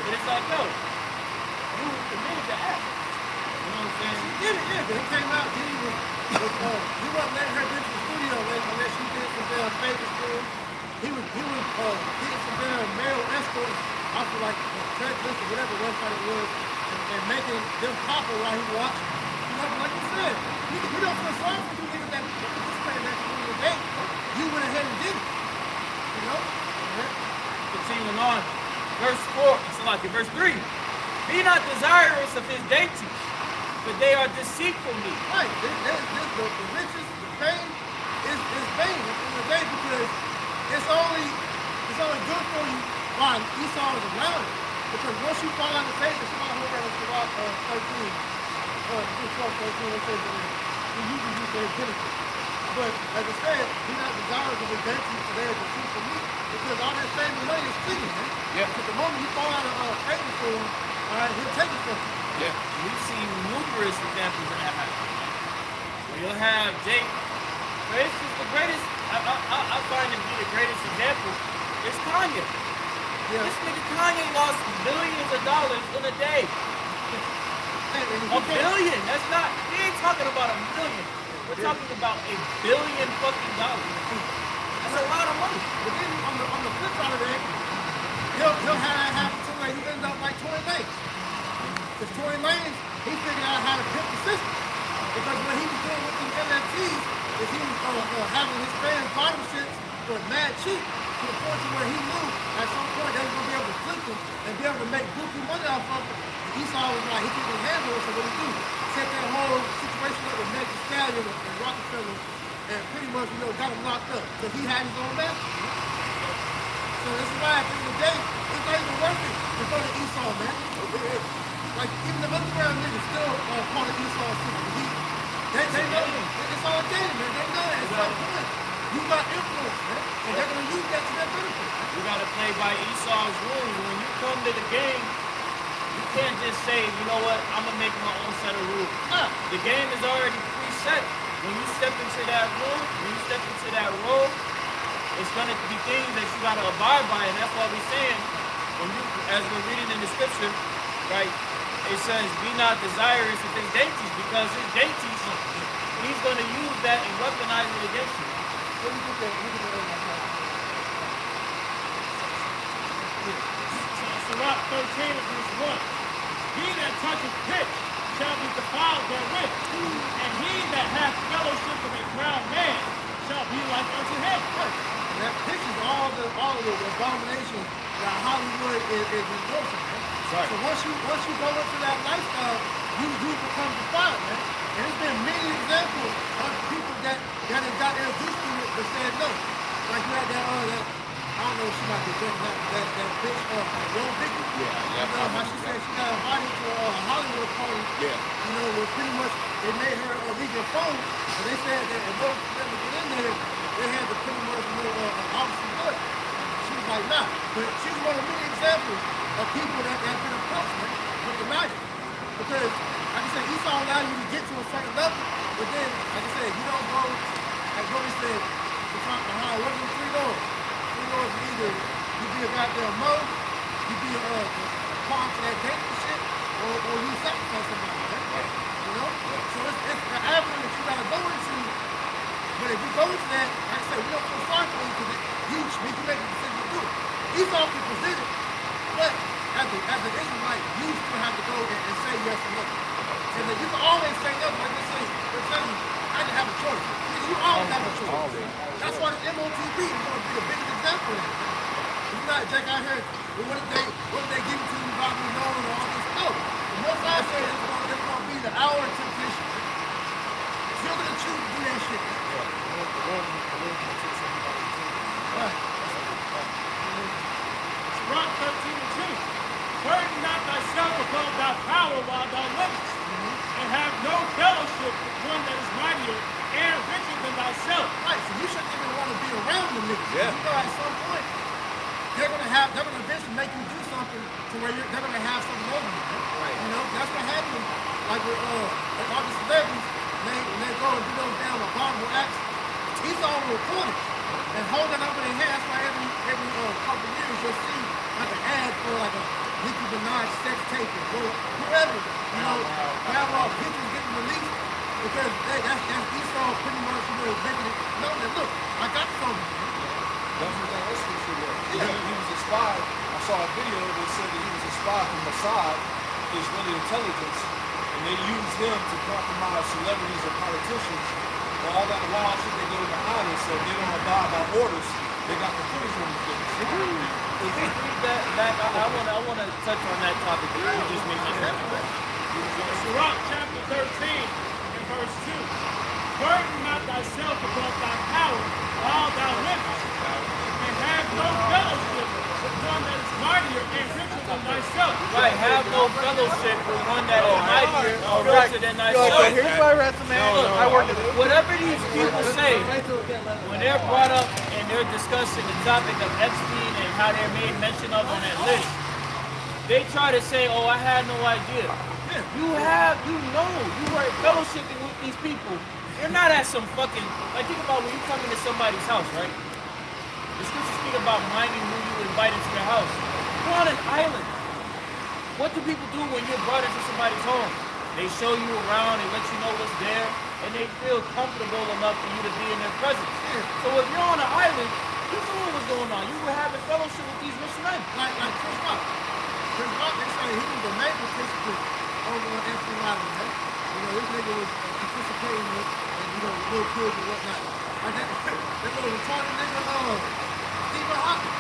Speaker 10: But it's like, no, you committed the act. You know what I'm saying?
Speaker 2: She did it, yeah, but he came out, he wasn't letting her into the studio unless she did some damn favors for him. He was getting some damn male escorts off of like Craigslist or whatever website it was and making them proper while he watching. Like you said, you don't feel sorry for you niggas that participated in that community debate. You went ahead and did it. You know?
Speaker 3: Continuing on. Verse 3. Be not desirous of his dainties, for they are deceitful meat.
Speaker 2: Right. The riches, the fame is vain at the end of the day because it's only good for you while Esau is around it. Because once you fall out of faith, it's not over in Sirach 13. 12, 13, it says that he uses you for his benefit. But like I said, he's not desirous of his dainties, so they are deceitful meat. Because all that fame and money is fleeting, man.
Speaker 5: Yeah.
Speaker 2: Because the moment you fall out of favor for him, all right, he'll take it from you.
Speaker 5: Yeah.
Speaker 10: We've seen numerous examples of that happen. Where you'll have Jake. For instance, the greatest, I find him to be the greatest example is Kanye.
Speaker 2: Yeah.
Speaker 3: This nigga Kanye lost millions of dollars in a day. A billion. That's not. We ain't talking about a million. We're talking about $1 billion fucking dollars. That's a lot of money.
Speaker 2: But then on the flip side of that, he'll have that happen to where he ends up like Tory Lanez. Because Tory Lanez, he figured out how to pimp the system. Because what he was doing with these NFTs is he was having his fans buy them shit for mad cheap to the point to where he knew at some point they were going to be able to flip them and be able to make buku money off of them. Esau was like, he couldn't even handle it, so what he do? Set that whole situation up with Meg Thee Stallion and Rockefeller and pretty much, got him locked up because he had his own master. So this is why at the end of the day, it's not even worth it to go to Esau, man. Like, even the underground niggas still part of Esau's system. They know it's all game, man. They know that. It's all good. You got influence, man. And they're going to use that to their benefit.
Speaker 10: You gotta play by Esau's rules. When you come to the game, you can't just say, you know what, I'm gonna make my own set of rules. The game is already preset. When you step into that role, it's gonna be things that you gotta abide by, and that's why we're saying, as we're reading in the scripture, right? It says, "Be not desirous of his dainties, because his dainties, he's gonna use that and weaponize it against you."
Speaker 2: What do you think
Speaker 8: Sirach 13 and verse 1. He that toucheth pitch shall be defiled therewith, and he that hath fellowship with a proud man shall be like unto him.
Speaker 2: And that pictures all the abomination that Hollywood is endorsing, man.
Speaker 5: Right.
Speaker 2: So once you go into that lifestyle, you become defiled, man. And there's been many examples of people that got introduced to it but said no. Like you had that I don't know if she might be doing that bitch Rose Vicky.
Speaker 5: Yeah.
Speaker 2: How she said she got invited to a Hollywood party.
Speaker 5: Yeah.
Speaker 2: Where pretty much they made her leave her phone, and they said that in order for them to get in there, they had to pretty much officer blood. She was like, nah. But she's one of many examples of people that have been approached, man, with the magic. Because, like I said, Esau allow you to get to a certain level, but then, like I said, you don't go, like Brody said, the front behind, what are the 3 doors? 3 doors are either you be a goddamn mo, you be a pawn for that gangster shit, or you sacrifice somebody, right? So it's an avenue that you gotta go into. But if you go into that, like I said, we don't feel sorry for you because you make a decision to do it. Esau can present it, but as an Israelite, you still have to go and say yes or no. And then you can always say no, like they say, they're telling you, I didn't have a choice. You always have a choice. That's why the MOTB is going to be the biggest example of that. It's not Jack out here, well, what did they give to you about me knowing and all this? No. The most I say is it's going to be the hour of temptation. You're going to choose to do that shit. Right.
Speaker 8: Sirach 13 and 2. Burden not thyself above thy power while thou livest, and have no fellowship with one that is mightier and richer than thyself.
Speaker 2: Right, so you shouldn't even want to be around them niggas.
Speaker 5: Yeah.
Speaker 2: You know, at some point, they're gonna eventually make you do something to where they're gonna have something over you. Right. That's what happened. Like with all the celebrities, when they go and do those damn abominable acts, he's all recorded and holding over their head. That's why every couple of years you'll see like an ad for like a Nicki Minaj sex tape or whoever. Have all pictures getting released because that's Esau pretty much making it know that look, I got something.
Speaker 1: That's what that issue was. He was a spy. I saw a video that said that he was a spy from Mossad, Israeli intelligence, and they used him to compromise celebrities and politicians. For all that wild shit they do in the island, so if they don't abide by orders, they got the footage from the things.
Speaker 3: If you read that back, I want to touch on that topic that you just mentioned.
Speaker 8: Sirach chapter 13 and verse 2. Burden not thyself above thy power while thou livest, and have no fellowship with one that is mightier and richer than thyself.
Speaker 3: Right, have no fellowship with one that is mightier or richer than thyself.
Speaker 7: Here's my resume. I work at
Speaker 3: Whatever these people say, when they're brought up and they're discussing the topic of Epstein and how they're made mention of on that list, they try to say, oh, I had no idea. You were fellowshipping with these people. You're not at some fucking, like think about when you come into somebody's house, right? The scriptures speak about minding who you invite into your house.
Speaker 10: We're on an island. What do people do when you're brought into somebody's home? They show you around, they let you know what's there, and they feel comfortable enough for you to be in their presence. So if you're on an island, you knew what was going on. You were having fellowship with these rich men.
Speaker 2: Like Chris Rock. Chris Rock, they say he was the main participant over on Epstein Island, man. You know, this nigga was participating with, little kids and whatnot. Like that little retarded nigga, Stephen Hawking.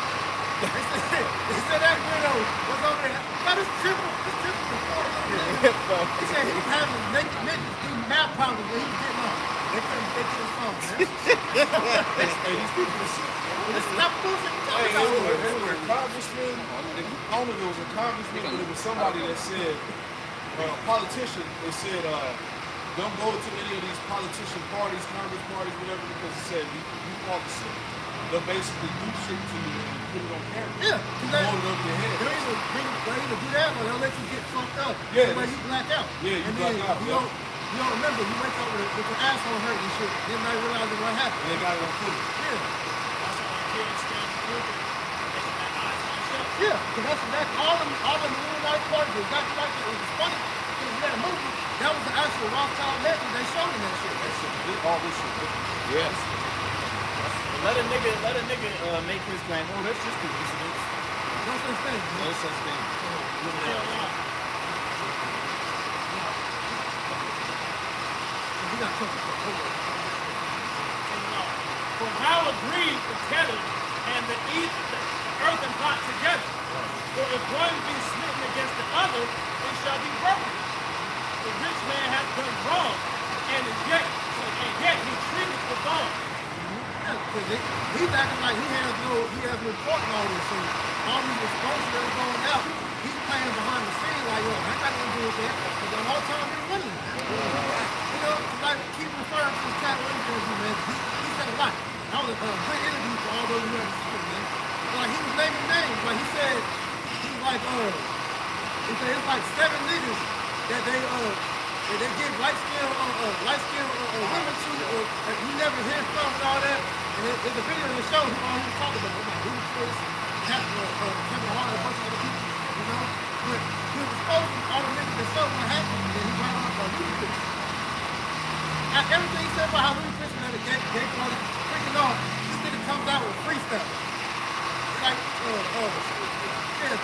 Speaker 2: They said that widow was over there. But it's triple before the little nigga. They said he was having naked midgets do math problems when he was getting off. They couldn't fix his phone, man.
Speaker 1: Hey, these people are shit.
Speaker 2: Stop bullshit.
Speaker 1: Hey, they were a congressman. I don't know if it was a congressman, but it was somebody that said, politician, they said, don't go to any of these politician parties, Congress parties, whatever, because it said you fall asleep. They'll basically do shit to you and put it on camera.
Speaker 2: Yeah, because
Speaker 1: hold it over your head.
Speaker 2: They'll either do that or they'll let you get fucked up.
Speaker 1: Yeah,
Speaker 2: Where you black out.
Speaker 1: Yeah, you
Speaker 2: and
Speaker 1: black out.
Speaker 2: You don't remember. You wake up with your asshole hurt and shit. Then not realizing what happened.
Speaker 1: And they got it on footage.
Speaker 2: Yeah.
Speaker 8: That's why I can't stand the movie.
Speaker 2: Yeah, because that's exactly all the Illuminati parties, exactly like that. It was funny. Because in that movie, that was the actual Rothschild legend they showed in that shit.
Speaker 1: All this shit.
Speaker 5: Yes.
Speaker 10: Let a nigga make his claim. Oh, that's just coincidence.
Speaker 2: No such thing.
Speaker 10: No such thing.
Speaker 2: We got trouble.
Speaker 8: For how agreed together and the earth and pot together. For if one be smitten against the other, it shall be broken. The rich man hath done wrong, and yet he treateth the wrong.
Speaker 2: He's acting like he has no part in all this shit. All these exposures that are going out, he's playing behind the scenes like, yo, I ain't got nothing to do with that. Because the whole time he's running. You know, like keep referring to his Cat Williams interview, man. He said a lot. That was a great interview for all those who haven't seen it, man. Like he was naming names. Like he said, he's like, it's like 7 niggas that they give light skin women to, or you never hear from and all that. And there's a video that shows who all he was talking about. Like Rudy Chris, Kevin Hart, a bunch of other people, you know. But he was exposing all the niggas that showed what happened, and then he brought up Rudy Chris. Everything he said about how Rudy Chris and the gay party freaking off, this nigga comes out with freestyle. Like,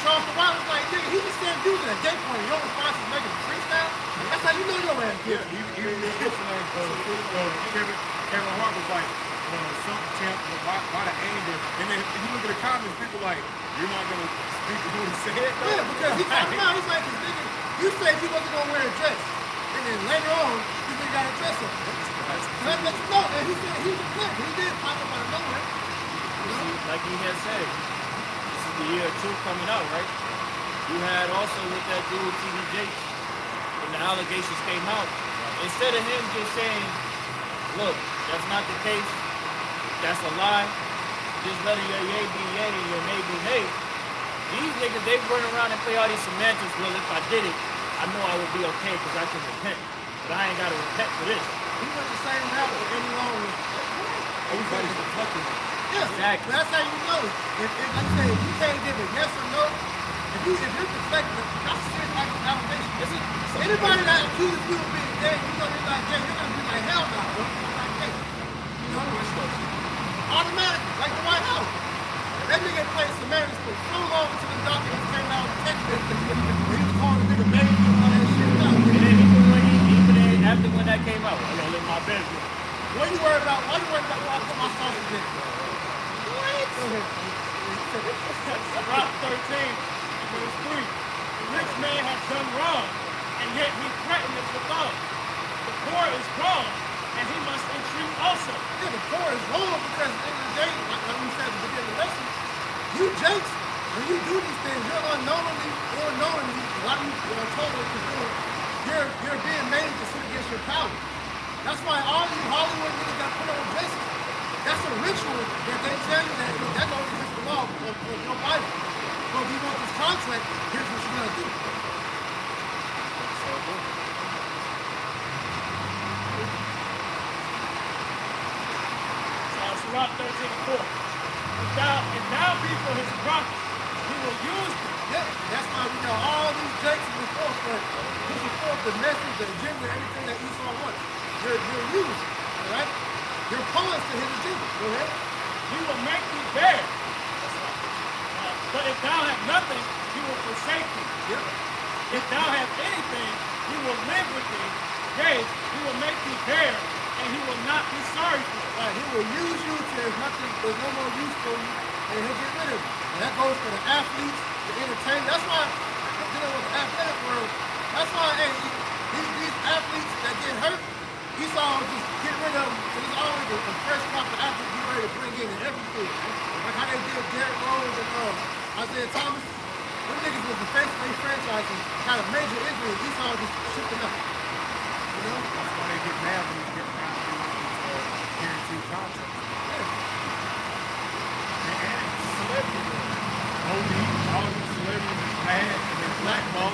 Speaker 2: Charles Wild was like, nigga, he just can't do that. Gay party, your response is making freestyle. That's how you know your ass.
Speaker 9: Yeah, even what's the name? Kevin Hart was like, something champ, why the anger? And then if you look at the comments, people like, you're not gonna speak to what he said.
Speaker 2: Yeah, because he talking about, he's like, nigga, you said he wasn't gonna wear a dress, and then later on, he really got a dress on. Let you know, and he said he was a pimp. He did pop up out of nowhere. You know?
Speaker 10: Like he had said, this is the year of truth coming out, right? You had also with that dude T.D. Jakes, when the allegations came out, instead of him just saying, look, that's not the case, that's a lie, just let your yay be yay and your nay be nay. These niggas, they run around and play all these semantics. Well, if I did it, I know I would be okay because I can repent. But I ain't got to repent for this.
Speaker 2: He went the same route for any longer.
Speaker 1: Everybody's deflecting.
Speaker 2: Yeah,
Speaker 10: Exactly.
Speaker 2: But that's how you know. If like I say, if you can't give a yes or no, if you're deflecting, that's a serious allegation. Anybody that accuses you of being gay, you know they're not gay, you're gonna be like, hell no, bro. I'm not gay. You know, automatically, like the White House. That nigga played semantics for so long until the documents came out and texted him. He was calling the nigga baby and all that shit.
Speaker 10: And then even after when that came out, I gotta live my business.
Speaker 2: What you worried about? Why you worried about where I put my sausage in?
Speaker 10: What?
Speaker 2: Go ahead.
Speaker 8: Rock 13, verse 3. The rich man has done wrong, and yet he threateneth the wrong. The poor is wrong, and he must entreat also.
Speaker 2: Yeah, the poor is wrong because at the end of the day, like we said at the beginning of the lesson, you jakes, when you do these things, you're unknowingly or knowingly, a lot of you told what you're doing, you're being made to sit against your power. That's why all you Hollywood niggas got put on dresses. That's a ritual that they tell you that goes against the law of your Bible. But if you want this contract, here's what you gotta do.
Speaker 8: Sirach 13:4. If thou be for his prophets, he will use them.
Speaker 2: Yeah, that's why we got all these jakes in the forefront. To support the message, the agenda, everything that Esau wants. You're using, all right? You're pawns to his agenda. Go ahead.
Speaker 8: He will make thee bare. But if thou have nothing, he will forsake thee.
Speaker 2: Yep.
Speaker 8: If thou have anything, he will live with thee. Yea, he will make thee bare, and he will not be sorry for it.
Speaker 2: Right, he will use you till there's no more use for you, and he'll get rid of you. And that goes for the athletes, the entertainers. That's why, dealing with the athletic world, that's why, hey, these athletes that get hurt, Esau just get rid of them, because there's always a fresh crop of athletes you ready to bring in every field. Like how they did Derrick Rose and Isaiah Thomas. Them niggas was the face of their franchise and had a major injury, and Esau just shipped them out. You know?
Speaker 9: That's why they get mad when you get around these guaranteed contracts. And celebrities, Monique, all these celebrities, mad and they blackball.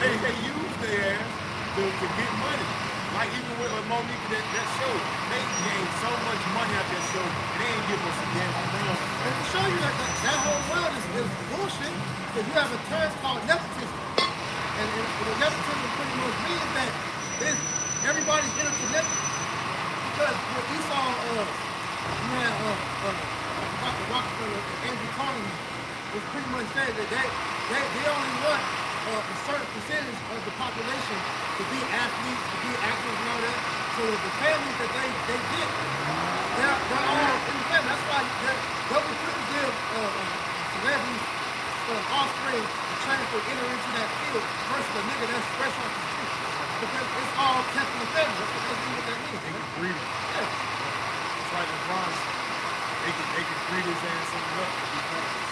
Speaker 9: They use their ass to get money. Like even with Monique, that show, they gained so much money out that show, and they ain't give us a damn thing.
Speaker 2: And to show you that whole world is bullshit, because you have a term called nepotism. And the nepotism pretty much means that everybody's interconnected. Because what Esau, Rockefeller and Andrew Carnegie was pretty much saying that they only want a certain percentage of the population to be athletes, to be actors and all that. So that the families that they get, they're all in the family. That's why they'll be quick to give celebrities offspring to transfer, enter into that field versus a nigga that's fresh off the street. Because it's all kept in the family. That's what that means.
Speaker 9: They can breed it.
Speaker 2: Yeah.
Speaker 9: It's like LeBron said. They can breed his ass something up to be famous.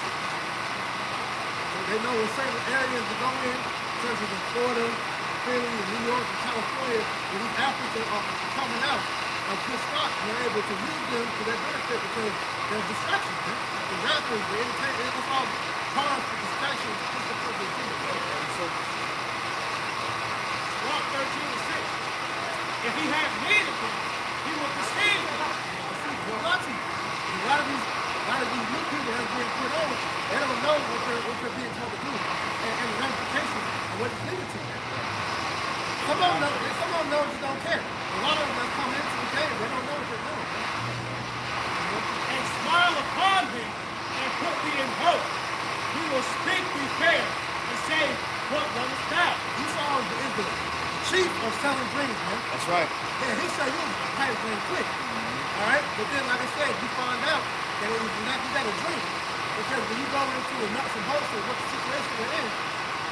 Speaker 2: They know what certain areas to go in, such as in Florida, Philly, and New York, and California, where these athletes are coming out of good stock, and they're able to use them to their benefit because they're distractions. Man. The rappers, the entertainers, it's all cars for distractions to support the team.
Speaker 8: Mark 13:6. If he has need of them, he will deceive them.
Speaker 2: A lot of these new people that are being put on, they don't know what they're being told to do and the ramifications of what it's leading to. Some of them know, just don't care. A lot of them that come into the game, they don't know what they're doing.
Speaker 8: And smile upon thee and put thee in hope. He will speak thee fair and say, what lovest thou?
Speaker 2: Esau is the chief of selling dreams, man.
Speaker 5: That's right.
Speaker 2: Yeah, he said you had a dream quick. All right? But then, like I said, you find out that it was not that a dream. Because when you go into the nuts and bolts of what the situation you're in,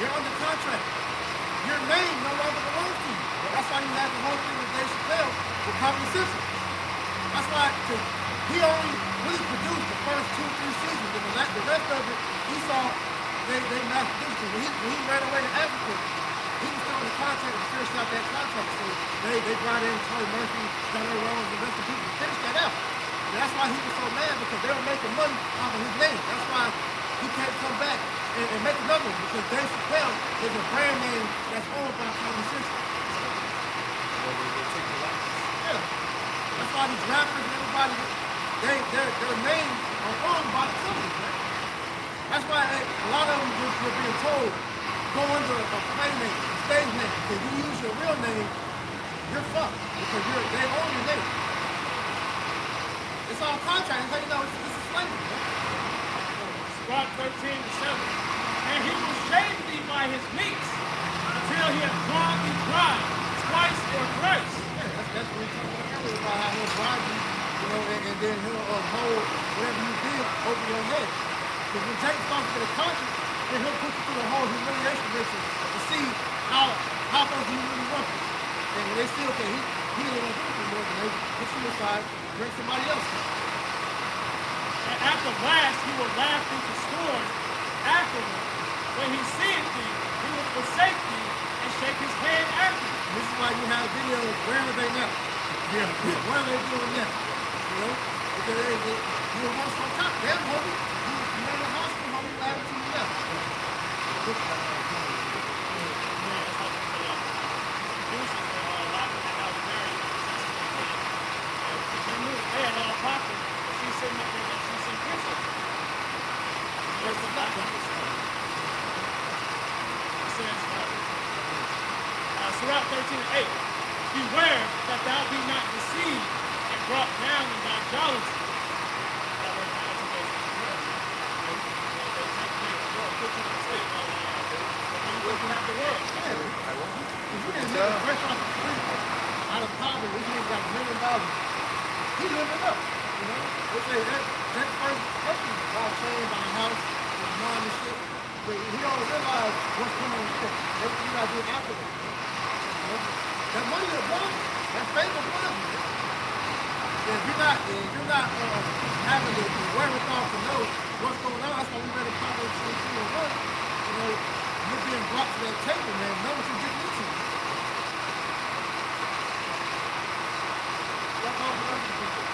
Speaker 2: you're under contract. Your name no longer belongs to you. That's why you had the whole thing with Dave Chappelle with Comedy Central. That's why he only really produced the first 2-3 seasons. And the rest of it, Esau, they mass produced it. When he ran away to Africa, he was still in the contract to finish out that contract. So they brought in Tony Murphy, John Rose, and the rest of the people to finish that out. And that's why he was so mad, because they were making money off of his name. That's why he can't come back and make another one, because Dave Chappelle is a brand name that's owned by Comedy Central. Yeah. That's why these rappers and everybody, their names are owned by the companies, man. That's why a lot of them were being told, go under a play name, a stage name. If you use your real name, you're fucked, because they own your name. It's all contract. It's like, this is slavery, man.
Speaker 8: Mark 13:7. And he will shame thee by his meats until he hath drawn thee dry twice or thrice.
Speaker 2: Yeah, that's what we talked about earlier, about how he'll bribe you, and then he'll hold whatever you did over your head. Because when Jake starts to get a conscience, then he'll put you through the whole humiliation ritual to see how much you really want it. And when they see, okay, he didn't want to do it anymore, then they put you aside, bring somebody else in.
Speaker 8: And at the last he will laugh thee to scorn. Afterward, when he seeth thee, he will forsake thee and shake his hand after thee.
Speaker 2: And this is why you have videos, where are they now? Yeah, what are they doing now? You know? Because you were once on top. Damn, homie. You in the hospital, homie, laughing to you now.
Speaker 8: verse 11. It says, Sirach 13:8. Beware that thou be not deceived and brought down in thy jollity. That word imagination. They take the world, put you in a state of you have the world.
Speaker 2: If you didn't make a fresh off the street out of poverty, this nigga got $1 million. He living up, you know. They say that first person all chained by a house, his mom and shit. But he don't realize what's coming on shit. Everything you gotta do after that. You know? That money is one. That favor is one. If you're not having the wherewithal to know what's going on, that's why we read in Proverbs 22:1. You know, you're being brought to that table, man. Know what you're getting into. That's all for other people.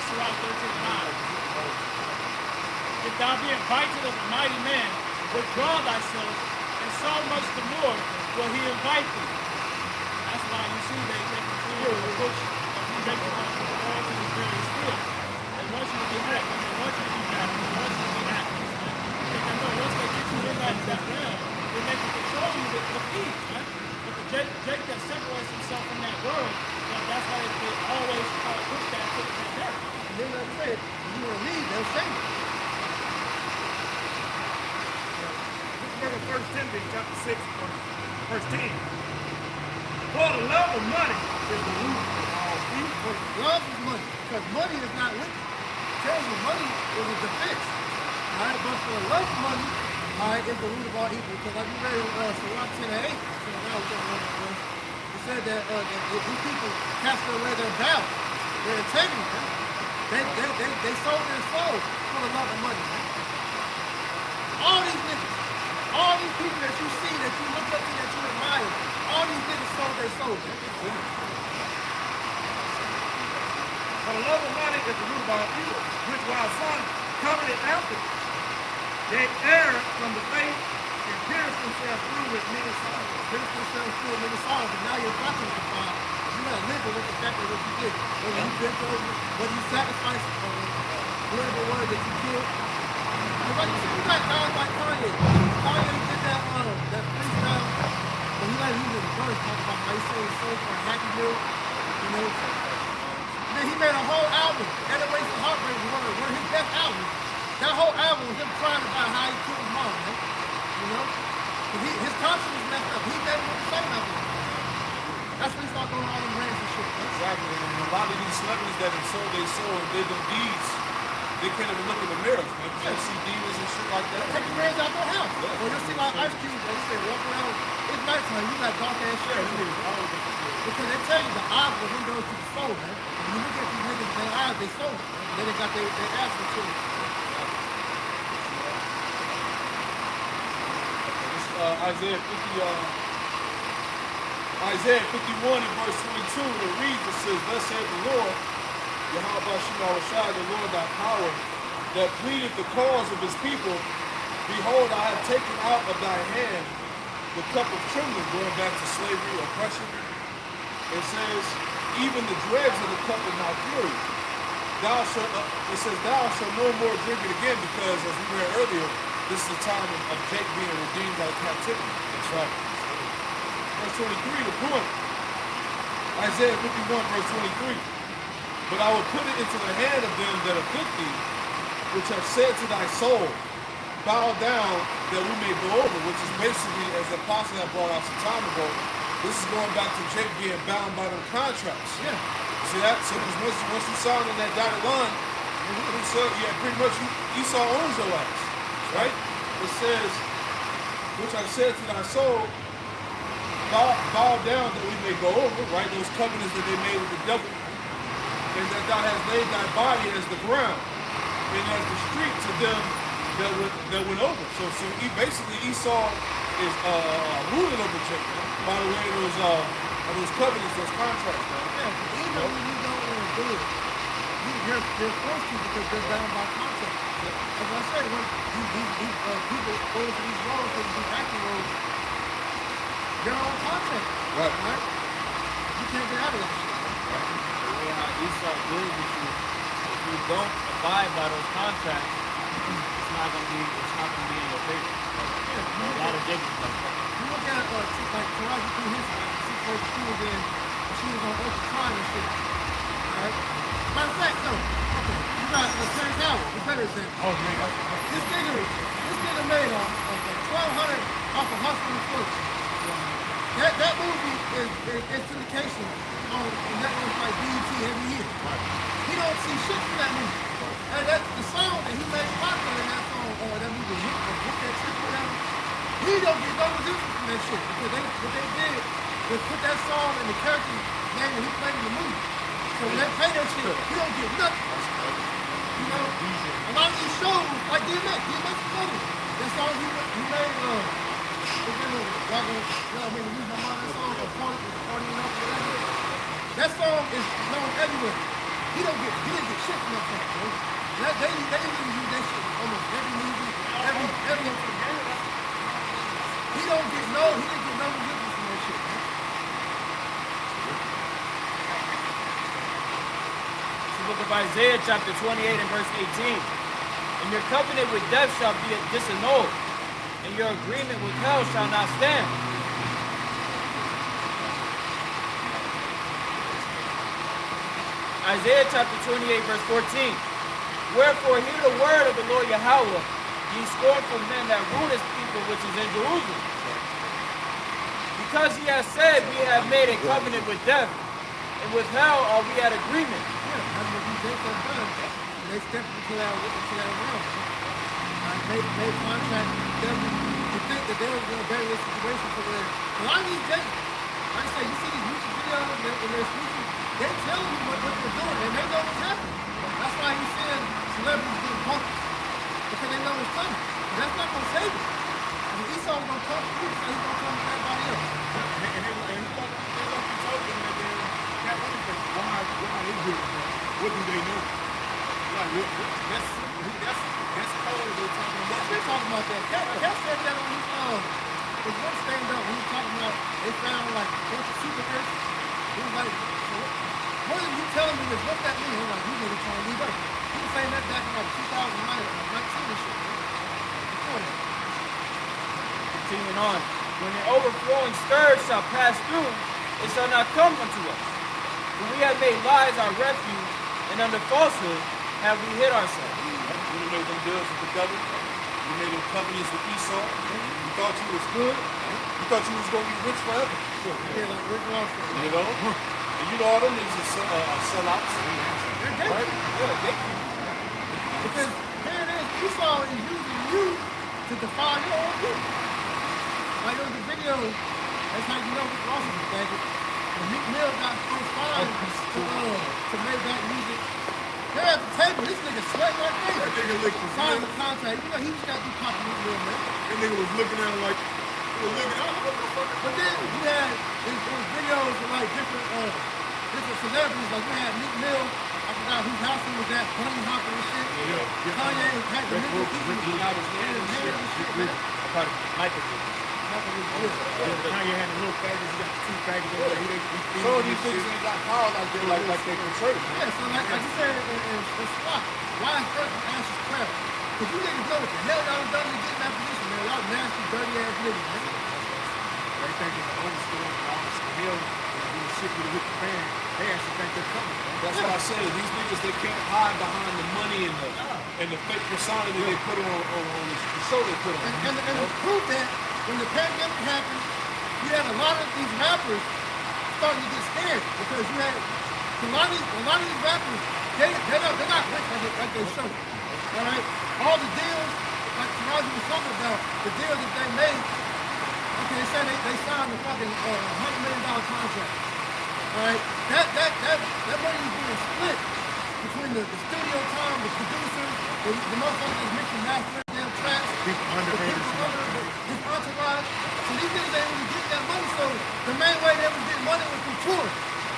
Speaker 8: Sirach 13:9. If thou be invited of a mighty man, withdraw thyself, and so much the more will he invite thee. That's why you see they continue to push and you make them all to these various fields. They want you to be happy, they want you to be happy, they want you to be happy. Because they know once they get you in that realm, then they can control you with the feet, right? But the Jake that separates himself from that world, that's why they always try to push that to the pandemic.
Speaker 2: And then like I said, if you want to leave, they'll save you.
Speaker 4: Look at 1 Timothy chapter 6, verse 10. For the love of money is the root of all evil.
Speaker 2: Love is money, because money is not wicked. It tells you money is a defense. All right, but for the love of money, all right, is the root of all evil. Because like you read Sirach 10:8, it said that if these people cast away their balance, their integrity, they sold their soul for the love of money. Man. All these niggas, all these people that you see, that you look up to, that you admire, all these niggas sold their soul. Man.
Speaker 4: For the love of money is the root of all evil, which while some covered it after, they err from the faith and pierced themselves through with many sorrows.
Speaker 2: Pierced themselves through with many sorrows, and now you're talking to God. You gotta live with exactly what you did. Whether you bent over, whether you sacrificed whatever word that you killed. But like you said, you got guys like Kanye. Kanye did that freestyle, but he was in the verse talking about how he sold his soul for a happy meal, you know. Then he made a whole album, Anyways the Heartbreak, one of his best albums. That whole album was him crying about how he killed his mom, man. You know? His conscience was messed up. He never would say nothing. That's when he started going all them rants and shit. Man.
Speaker 1: Exactly. And a lot of these celebrities that have sold their soul and did them deeds, they can't even look in the mirror. Man. You see demons and shit like that.
Speaker 2: Take the brands out their house. Or you'll see like Ice Cube, they say, walk around, it's nighttime, you got dark ass shit. Because they tell you the eyes are the windows to the soul, man. When you look at these niggas, their eyes, they soul. Then they got their ass into it.
Speaker 1: Isaiah 51 and verse 22, it reads, it says, thus saith the Lord, Yahweh Shemawashai, the Lord thy power, that pleadeth the cause of his people. Behold, I have taken out of thy hand the cup of trembling, going back to slavery, oppression. It says, even the dregs of the cup of my fury. It says, thou shalt no more drink it again, because as we read earlier, this is the time of Jake being redeemed out of captivity. That's right. Verse 23, the point. Isaiah 51, verse 23. But I will put it into the hand of them that afflict thee, which have said to thy soul, bow down that we may go over, which is basically, as the apostle had brought out some time ago, this is going back to Jake being bound by them contracts.
Speaker 2: Yeah.
Speaker 1: See that? So once you sign on that dotted line, pretty much Esau owns your ass. Right? It says, which I said to thy soul, bow down that we may go over, right? Those covenants that they made with the devil. And that thou hast laid thy body as the ground and as the street to them that went over. So basically Esau is ruling over Jacob by the way those covenants, those contracts.
Speaker 2: Yeah, even when you don't want to do it, you're forced to because they're bound by contract. As I said, when these people go into these roles, these acting roles, they're on contract. Right? You can't get out of that shit.
Speaker 10: The way how Esau deals with you, if you don't abide by those contracts, it's not gonna be in your favor. A lot of different stuff.
Speaker 2: You look at like Taraji P. Henson, she was in, she was on Ultra Crime and shit. Alright? Matter of fact, no. Okay. You got Terrence Howard, the better example.
Speaker 9: Oh man,
Speaker 2: This nigga made $1,200 off of Hustle and Flow. That movie is syndication on networks like BET every year. He don't see shit from that movie. And that's the song that he made popular in that song, or that movie, Hit That Shit or whatever. He don't get no resistance from that shit because what they did was put that song in the character's name that he played in the movie. So when they play that shit, he don't get nothing. You know, a lot of these shows, like DMX is funny. That song he made, Lose My Mind, that song, Partying Up, whatever. That song is known everywhere. He didn't get shit from that song, bro. They usually use that shit almost every movie, every. He didn't get no resistance from that shit, man.
Speaker 3: The book of Isaiah, chapter 28 and verse 18. And your covenant with death shall be disannulled, and your agreement with hell shall not stand. Isaiah chapter 28, verse 14. Wherefore hear the word of the Lord Yahweh, ye scornful men that rule his people which is in Jerusalem. Because he has said, we have made a covenant with death, and with hell are we at agreement.
Speaker 2: Yeah, that's what these days have done. They stepped into that realm. They contract them to think that they were going to bury this situation to where a lot of these days, like I say, you see these YouTube videos and they're speaking, they tell you what they're doing and they know what's happening. That's why he's seeing celebrities getting punked because they know what's coming. And that's not going to save it. I mean, Esau's going to come to you, so he's going to come to everybody else.
Speaker 9: and they told them that they're that other thing. Why they do it? What do they know? Like that's cold. They're talking about.
Speaker 2: They're talking about that. Cat said that on his one stand up when he was talking about they found like a bunch of super fish. He was like, what are you telling me is what's that mean? He was like, you niggas trying to leave us. He was saying that back in like 2009 or 19 and shit. Before that.
Speaker 3: Continuing on. When the overflowing scourge shall pass through, it shall not come unto us. When we have made lies our refuge, and under falsehood have we hid ourselves.
Speaker 1: When you made them deals with the devil, you made them covenants with Esau. You thought you was good. You thought you was going to be rich forever.
Speaker 2: Yeah, like Rick Ross.
Speaker 1: You know? And you know all them niggas are sellouts.
Speaker 2: They're gay.
Speaker 1: Right? Yeah, they
Speaker 2: Because here it is, Esau is using you to define your own people. Like there was a video, that's how you know Rick Ross is a faggot. When Meek Mill got first signed to make that music. They're at the table, this nigga sweating like crazy.
Speaker 9: That nigga looked
Speaker 2: Signed the contract. You know, he just got to be popping Meek Mill, man.
Speaker 9: That nigga was looking at him like, he was looking at him, what the fuck?
Speaker 2: But then you had these videos of like different celebrities. Like we had Meek Mill, I forgot whose house he was at, Bunny Hopper and shit. Kanye had the nigga eating out his hand and shit, man.
Speaker 3: Michael did.
Speaker 9: Kanye had a little faggots, he got two faggots over there.
Speaker 1: Some of these niggas ain't got power like they portray.
Speaker 2: Yeah, so like you said in Spot, why is Earth and Ashes proud? Because you niggas know what the hell y'all done to get in that position, man. Y'all nasty, dirty ass niggas, man.
Speaker 9: They think it's an overstory, all this hell, doing shit with the fan. They actually think they're coming, man.
Speaker 1: That's what I said. These niggas, they can't hide behind the money and the fake persona that they put on the show they put on.
Speaker 2: And to prove that, when the pandemic happened, you had a lot of these rappers starting to get scared because you had a lot of these rappers, they're not rich like they show. All right? All the deals, like Taraji was talking about, the deals that they made, okay, they said they signed a fucking $100 million contract. All right? That money is being split between the studio time, the producers, the motherfuckers mixing mastering damn tracks,
Speaker 9: Big underraters.
Speaker 2: his entourage. So these niggas ain't really getting that money. So the main way they was getting money was through touring.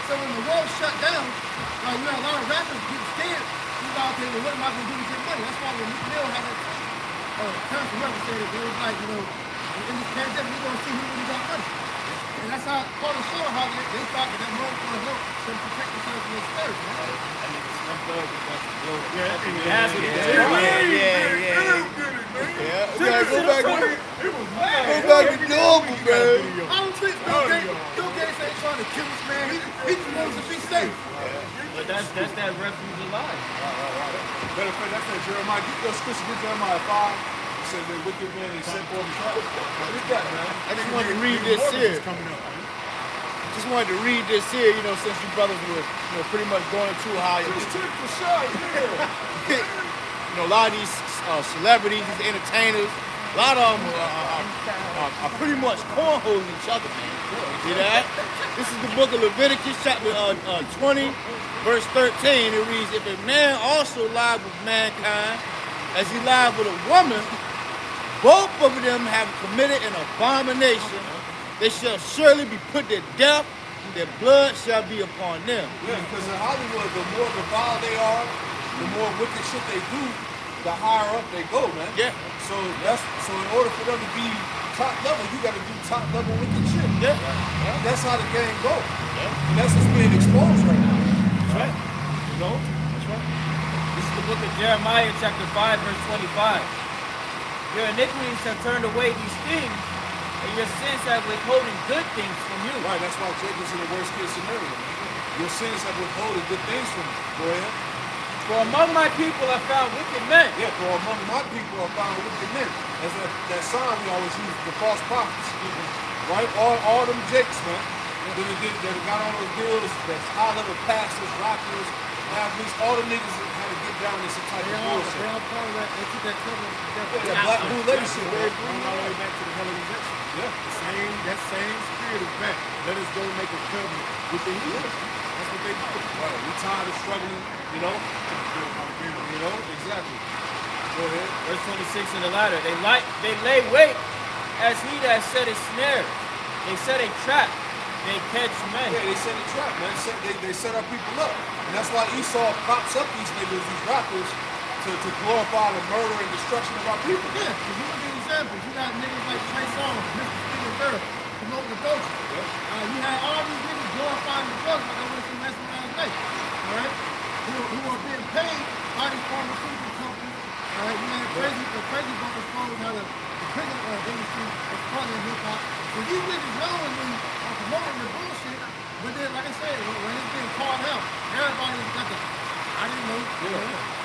Speaker 2: So when the world shut down, you had a lot of rappers getting scared. You thought, okay, well, what am I going to do to get money? That's why when Meek Mill had that Terrence Howard said it was like, in this pandemic, we're going to see who really got money. And that's how part of the show how they thought that money was going to help them protect themselves from their spirit, man.
Speaker 10: I mean, it's Slim Thug is about to blow.
Speaker 5: Yeah. We gotta go back to normal, man.
Speaker 2: I don't think Bill Gates ain't trying to kill us, man. He just wants us to be safe.
Speaker 10: But that's that refuge alive.
Speaker 1: Matter of fact, that's that Jeremiah. Get your scripture, get Jeremiah 5. It says the wicked man is sent for the trap. What is that, man?
Speaker 5: I just wanted to read this here. Just wanted to read this here, you know, since you brothers were, you know, pretty much going into how
Speaker 1: It's tip for sure, yeah.
Speaker 5: you know, a lot of these celebrities, these entertainers, a lot of them are pretty much cornholing each other, man. See that? This is the book of Leviticus, chapter 20, verse 13. It reads, if a man also lied with mankind, as he lied with a woman, both of them have committed an abomination. They shall surely be put to death, and their blood shall be upon them.
Speaker 1: Yeah, because in Hollywood, the more vile they are, the more wicked shit they do, the higher up they go, man.
Speaker 5: Yeah.
Speaker 1: So in order for them to be top level, you got to do top level wicked shit.
Speaker 5: Yeah.
Speaker 1: That's how the game goes. And that's what's being exposed right now.
Speaker 5: That's right.
Speaker 1: You know?
Speaker 5: That's right.
Speaker 3: This is the book of Jeremiah, chapter 5, verse 25. Your iniquities have turned away these things, and your sins have withholden good things from you.
Speaker 1: Right, that's why Jacob's in the worst case scenario. Your sins have withholding good things from you. Go ahead.
Speaker 3: For among my people I found wicked men.
Speaker 1: Yeah, for among my people are found wicked men. That's that sign we always use, the false prophets. Right? All them jakes, man. That got all those deals, that's high level pastors, rappers, athletes, all the niggas that had to get down in some type of bullshit.
Speaker 2: They all part of that. They took that cover.
Speaker 1: Yeah, that black blue lady shit, man.
Speaker 9: All the way back to the Hellenization.
Speaker 1: Yeah.
Speaker 9: That same spirit is back. Let us go make a covenant with the heathen. That's what they do.
Speaker 1: Right. We tired of struggling, you know? You know? Exactly. Go ahead.
Speaker 3: Verse 26 in the latter. They lay wait as he that set a snare. They set a trap. They catch men.
Speaker 1: Yeah, they set a trap, man. They set our people up. And that's why Esau props up these niggas, these rappers, to glorify the murder and destruction of our people.
Speaker 2: Yeah, because you look at examples. You got niggas like Trey Songz, Mr. Steven Girl, promoting the culture. You had all these niggas glorifying the drugs like I went to last night. All right? Who are being paid by these pharmaceutical companies. All right? You had crazy brothers exposed how the prison industry is funding hip hop. So these niggas knowingly are promoting the bullshit, but then, like I said, when it's being called out, everybody's got the, I didn't know.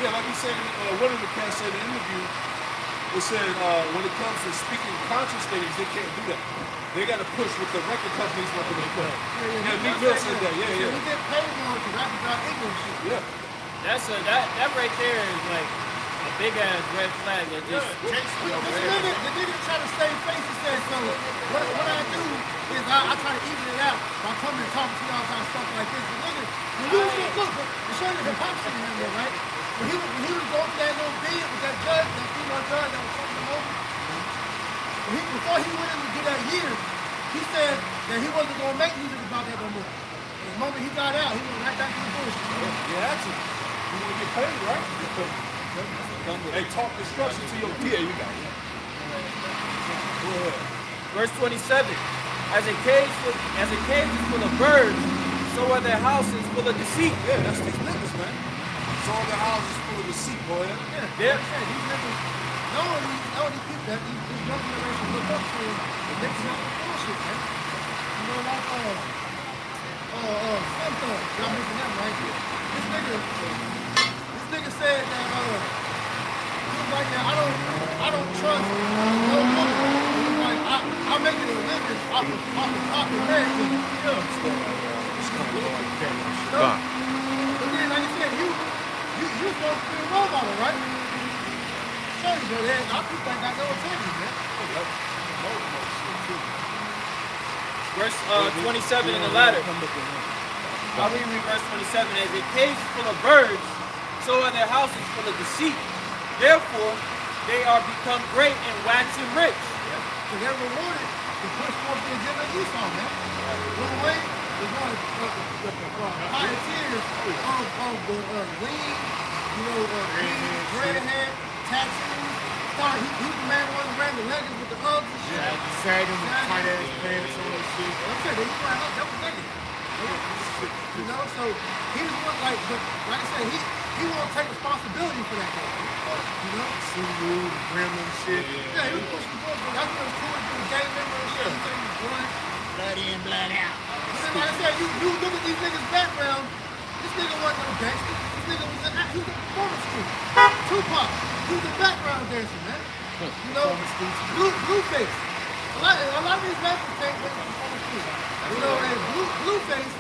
Speaker 1: Yeah, like he said, one of the cats said in the interview, it said when it comes to speaking conscious things, they can't do that. They got to push with the record companies like they push. Yeah, Meek Mill said that. Yeah.
Speaker 2: We get paid more to rap about ignorant shit.
Speaker 1: Yeah.
Speaker 10: That right there is like a big ass red flag that just.
Speaker 2: The nigga try to save face and say, so what I do is I try to even it out by coming and talking to y'all about stuff like this. The nigga, when you was look, the show you the pop shit in there, right? When he was going through that little bid with that judge, that female judge that was fucking him over, before he went in to do that year, he said that he wasn't going to make music about that no more. And the moment he got out, he went right back to the bullshit.
Speaker 1: You had to. You want to get paid, right? Hey, talk destruction to your people.
Speaker 5: Yeah, you got it.
Speaker 1: Go ahead.
Speaker 3: Verse 27. As a cage is full of birds, so are their houses full of deceit.
Speaker 1: Yeah, that's these niggas, man. So all their houses full of deceit, boy.
Speaker 2: Yeah, these niggas, no, these people that these young generation look up to, and they come up with bullshit, man. You know, like, Slim Thug, y'all mentioned that, right? This nigga said that, he was like, yeah, I don't trust no woman. He was like, I'm making a living off of popularity. Yeah. But then, like you said, you supposed to be a role model, right? Show you, but our people ain't got no integrity, man.
Speaker 3: Verse 27 in the latter. I'll read verse 27. As a cage is full of birds, so are their houses full of deceit. Therefore, they are become great and waxing rich.
Speaker 2: So they're rewarded to push forth the agenda of Esau, man. Lil Wayne is one of the pioneers of the lean, dreadhead, tattoos, started, he the man one who ran the legends with the Uggs and shit.
Speaker 9: Sagging with tight ass pants on and shit.
Speaker 2: I'm saying, they ran up, that was legends. You know, so he was one, like I said, he won't take responsibility for that guy. You know?
Speaker 9: Subaru, grandma and shit.
Speaker 2: Yeah, he was pushing the book, but that's what it was cool. He was a gang member and shit. He said he was blood.
Speaker 5: Blood in, blood out.
Speaker 2: But then, like I said, you look at these niggas' background, this nigga wasn't no gangster. This nigga was he was a performance street. Tupac, he was a background dancer, man. You know, Blueface. A lot of these rappers came with the performance street. You know, and Blueface,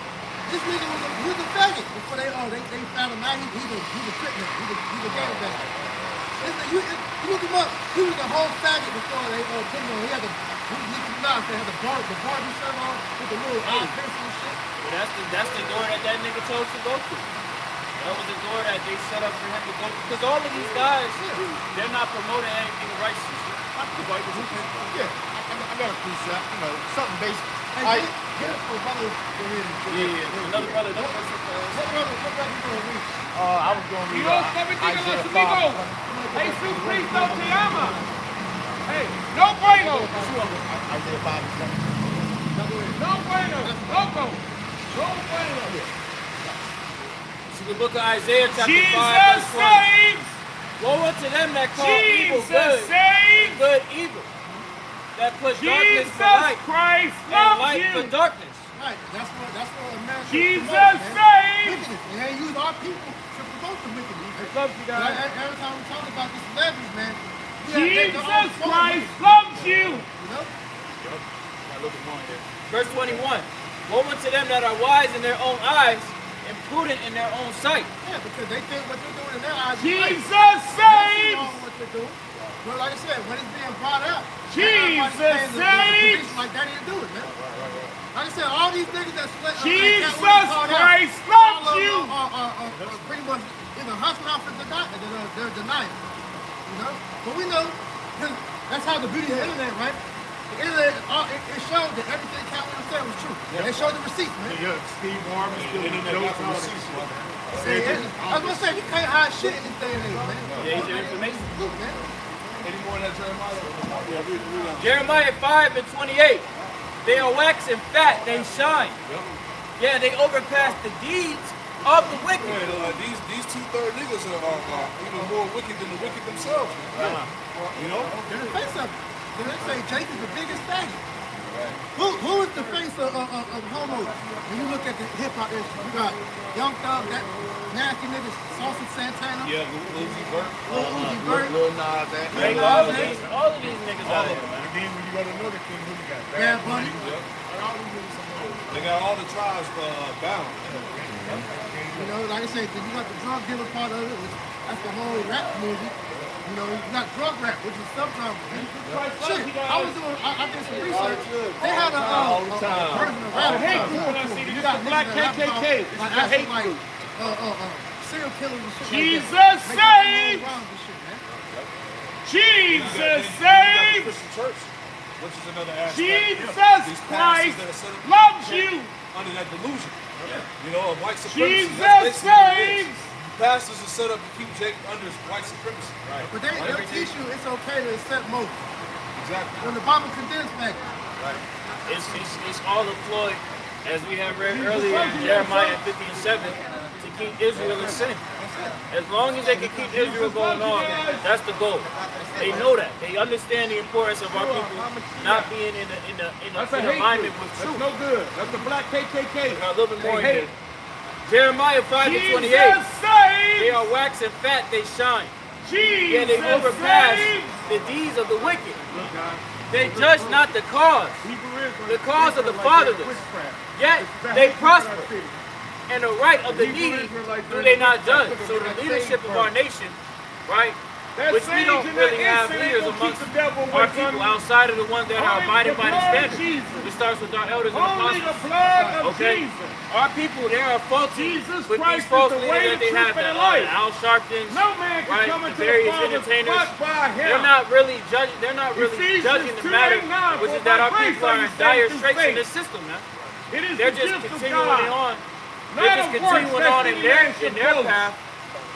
Speaker 2: this nigga was a faggot before they found him out. He's a crip man. He's a gangbanger. You look him up. He was a whole faggot before they put him on. He had the Barbie shirt on with the little eye pencil and shit.
Speaker 10: But that's the door that nigga chose to go through. That was the door that they set up for him to go through. Because all of these guys, they're not promoting anything righteous.
Speaker 5: Yeah, I got a precept, you know, something basic.
Speaker 2: Hey, get it for brother.
Speaker 10: Another brother.
Speaker 2: What brother you gonna read?
Speaker 5: I was going to read Isaiah 5.
Speaker 8: Jesus Cristo te ama. Hey, no bueno.
Speaker 5: Isaiah 5:7.
Speaker 8: No bueno. Loco. No bueno.
Speaker 3: To the book of Isaiah chapter 5
Speaker 8: Jesus
Speaker 3: verse 20.
Speaker 8: saves.
Speaker 3: Woe unto them that call evil
Speaker 8: Jesus
Speaker 3: good,
Speaker 8: saves.
Speaker 3: good evil. That put darkness
Speaker 8: Jesus
Speaker 3: for light
Speaker 8: Christ
Speaker 3: and
Speaker 8: loves
Speaker 3: light for
Speaker 8: you.
Speaker 3: darkness.
Speaker 2: Right, that's what America
Speaker 8: Jesus
Speaker 2: promotes, man.
Speaker 8: saves.
Speaker 2: Wickedness. And they use our people to promote the wickedness.
Speaker 3: Love you guys.
Speaker 2: Every time we talk about the celebrities, man,
Speaker 8: Jesus Christ loves you.
Speaker 2: You know?
Speaker 3: Verse 21. Woe unto them that are wise in their own eyes and prudent in their own sight.
Speaker 2: Yeah, because they think what they're doing in their eyes is
Speaker 8: Jesus
Speaker 2: right. They
Speaker 8: saves.
Speaker 2: know what they're doing. But like I said, when it's being brought out,
Speaker 8: Jesus
Speaker 2: everybody's
Speaker 8: saves.
Speaker 2: like that didn't do it, man. Like I said, all these niggas that
Speaker 8: Jesus Christ loves you.
Speaker 2: Are pretty much either hustling out for they're denying it. You know? But we know, because that's how the beauty of the internet, right? The internet, it showed that everything Calvin said was true. They showed the receipts, man.
Speaker 9: Yeah, Steve Harvey still in the notes and receipts.
Speaker 2: I was gonna say, you can't hide shit in this day and age, man.
Speaker 10: Yeah, he's information.
Speaker 2: Look, man.
Speaker 1: Any more than Jeremiah? Yeah, read on.
Speaker 3: Jeremiah 5 and 28. They are waxing fat, they shine. Yeah, they overpass the deeds of the wicked.
Speaker 1: Yeah, these 2/3 niggas are even more wicked than the wicked themselves. You know?
Speaker 2: They're the face of it. They say Jake is the biggest faggot. Who is the face of homos? When you look at the hip hop industry, you got Young Thug, that nasty nigga, Saucy Santana,
Speaker 1: Yeah, Lil Uzi Vert.
Speaker 2: Lil Uzi Vert,
Speaker 5: Lil Nas X.
Speaker 10: Hey, all of these niggas out here, man.
Speaker 9: And then when you go to another king, who you got?
Speaker 2: Bad Bunny.
Speaker 1: They got all the tribes bound.
Speaker 2: You know, like I said, you got the drug dealer part of it, which that's the whole rap music. You know, you got drug rap, which is subgenre. Shit, I did some research. They had a version of rap. You got
Speaker 8: Black KKK.
Speaker 2: Like actually like serial killers and shit.
Speaker 8: Jesus
Speaker 2: like that.
Speaker 8: saves.
Speaker 2: Make up their own rhymes and shit, man.
Speaker 8: Jesus
Speaker 1: The
Speaker 8: saves.
Speaker 1: Christian church, which is another aspect.
Speaker 8: Jesus
Speaker 1: These pastors
Speaker 8: Christ
Speaker 1: that are set up
Speaker 8: loves you.
Speaker 1: under that delusion. You know, of white supremacy.
Speaker 8: Jesus
Speaker 1: That's basically what it is.
Speaker 8: saves.
Speaker 1: Pastors are set up to keep Jake under white supremacy. Right.
Speaker 2: But they'll teach you it's okay to accept most.
Speaker 1: Exactly.
Speaker 2: When the Bible condemns faggots.
Speaker 1: Right.
Speaker 10: It's all employed, as we have read earlier in Jeremiah 50 and 7, to keep Israel in sin. As long as they can keep Israel going on, that's the goal. They know that. They understand the importance of our people not being in alignment with truth.
Speaker 8: No good. That's the black KKK.
Speaker 3: A little bit more here. Jeremiah 5 and 28.
Speaker 8: Jesus saves.
Speaker 3: They are waxing fat, they shine.
Speaker 8: Jesus
Speaker 3: Yeah, they overpass
Speaker 8: saves.
Speaker 3: the deeds of the wicked. They judge not the cause, the cause of the fatherless. Yet they prosper. And the right of the needy do they not judge. So the leadership of our nation, right, which we don't really have leaders amongst our people outside of the ones that are abiding by the standards. It starts with our elders and
Speaker 8: Only the
Speaker 3: apostles.
Speaker 8: blood of
Speaker 3: Okay?
Speaker 8: Jesus.
Speaker 3: Our people, they are faulty
Speaker 8: Jesus
Speaker 3: with
Speaker 8: Christ
Speaker 3: these false
Speaker 8: is the
Speaker 3: leaders
Speaker 8: way,
Speaker 3: that they
Speaker 8: the
Speaker 3: have,
Speaker 8: truth,
Speaker 3: that
Speaker 8: and life.
Speaker 3: Al Sharptons,
Speaker 8: No man can
Speaker 3: right,
Speaker 8: come
Speaker 3: the
Speaker 8: into the
Speaker 3: various
Speaker 8: Father
Speaker 3: entertainers.
Speaker 8: but by him.
Speaker 3: They're not really judging. They're not really
Speaker 8: Ephesians
Speaker 3: judging the
Speaker 8: 2:9,
Speaker 3: matter, which
Speaker 8: for
Speaker 3: is that
Speaker 8: by
Speaker 3: our
Speaker 8: grace
Speaker 3: people
Speaker 8: are
Speaker 3: are
Speaker 8: you
Speaker 3: in dire
Speaker 8: saved
Speaker 3: straits
Speaker 8: through
Speaker 3: in
Speaker 8: faith.
Speaker 3: this system, man.
Speaker 8: It is
Speaker 3: They're
Speaker 8: the
Speaker 3: just
Speaker 8: gift of
Speaker 3: continuing
Speaker 8: God.
Speaker 3: on. They're
Speaker 8: Not
Speaker 3: just
Speaker 8: of works,
Speaker 3: continuing
Speaker 8: lest
Speaker 3: on in
Speaker 8: any
Speaker 3: their
Speaker 8: man should
Speaker 3: path,
Speaker 8: boast.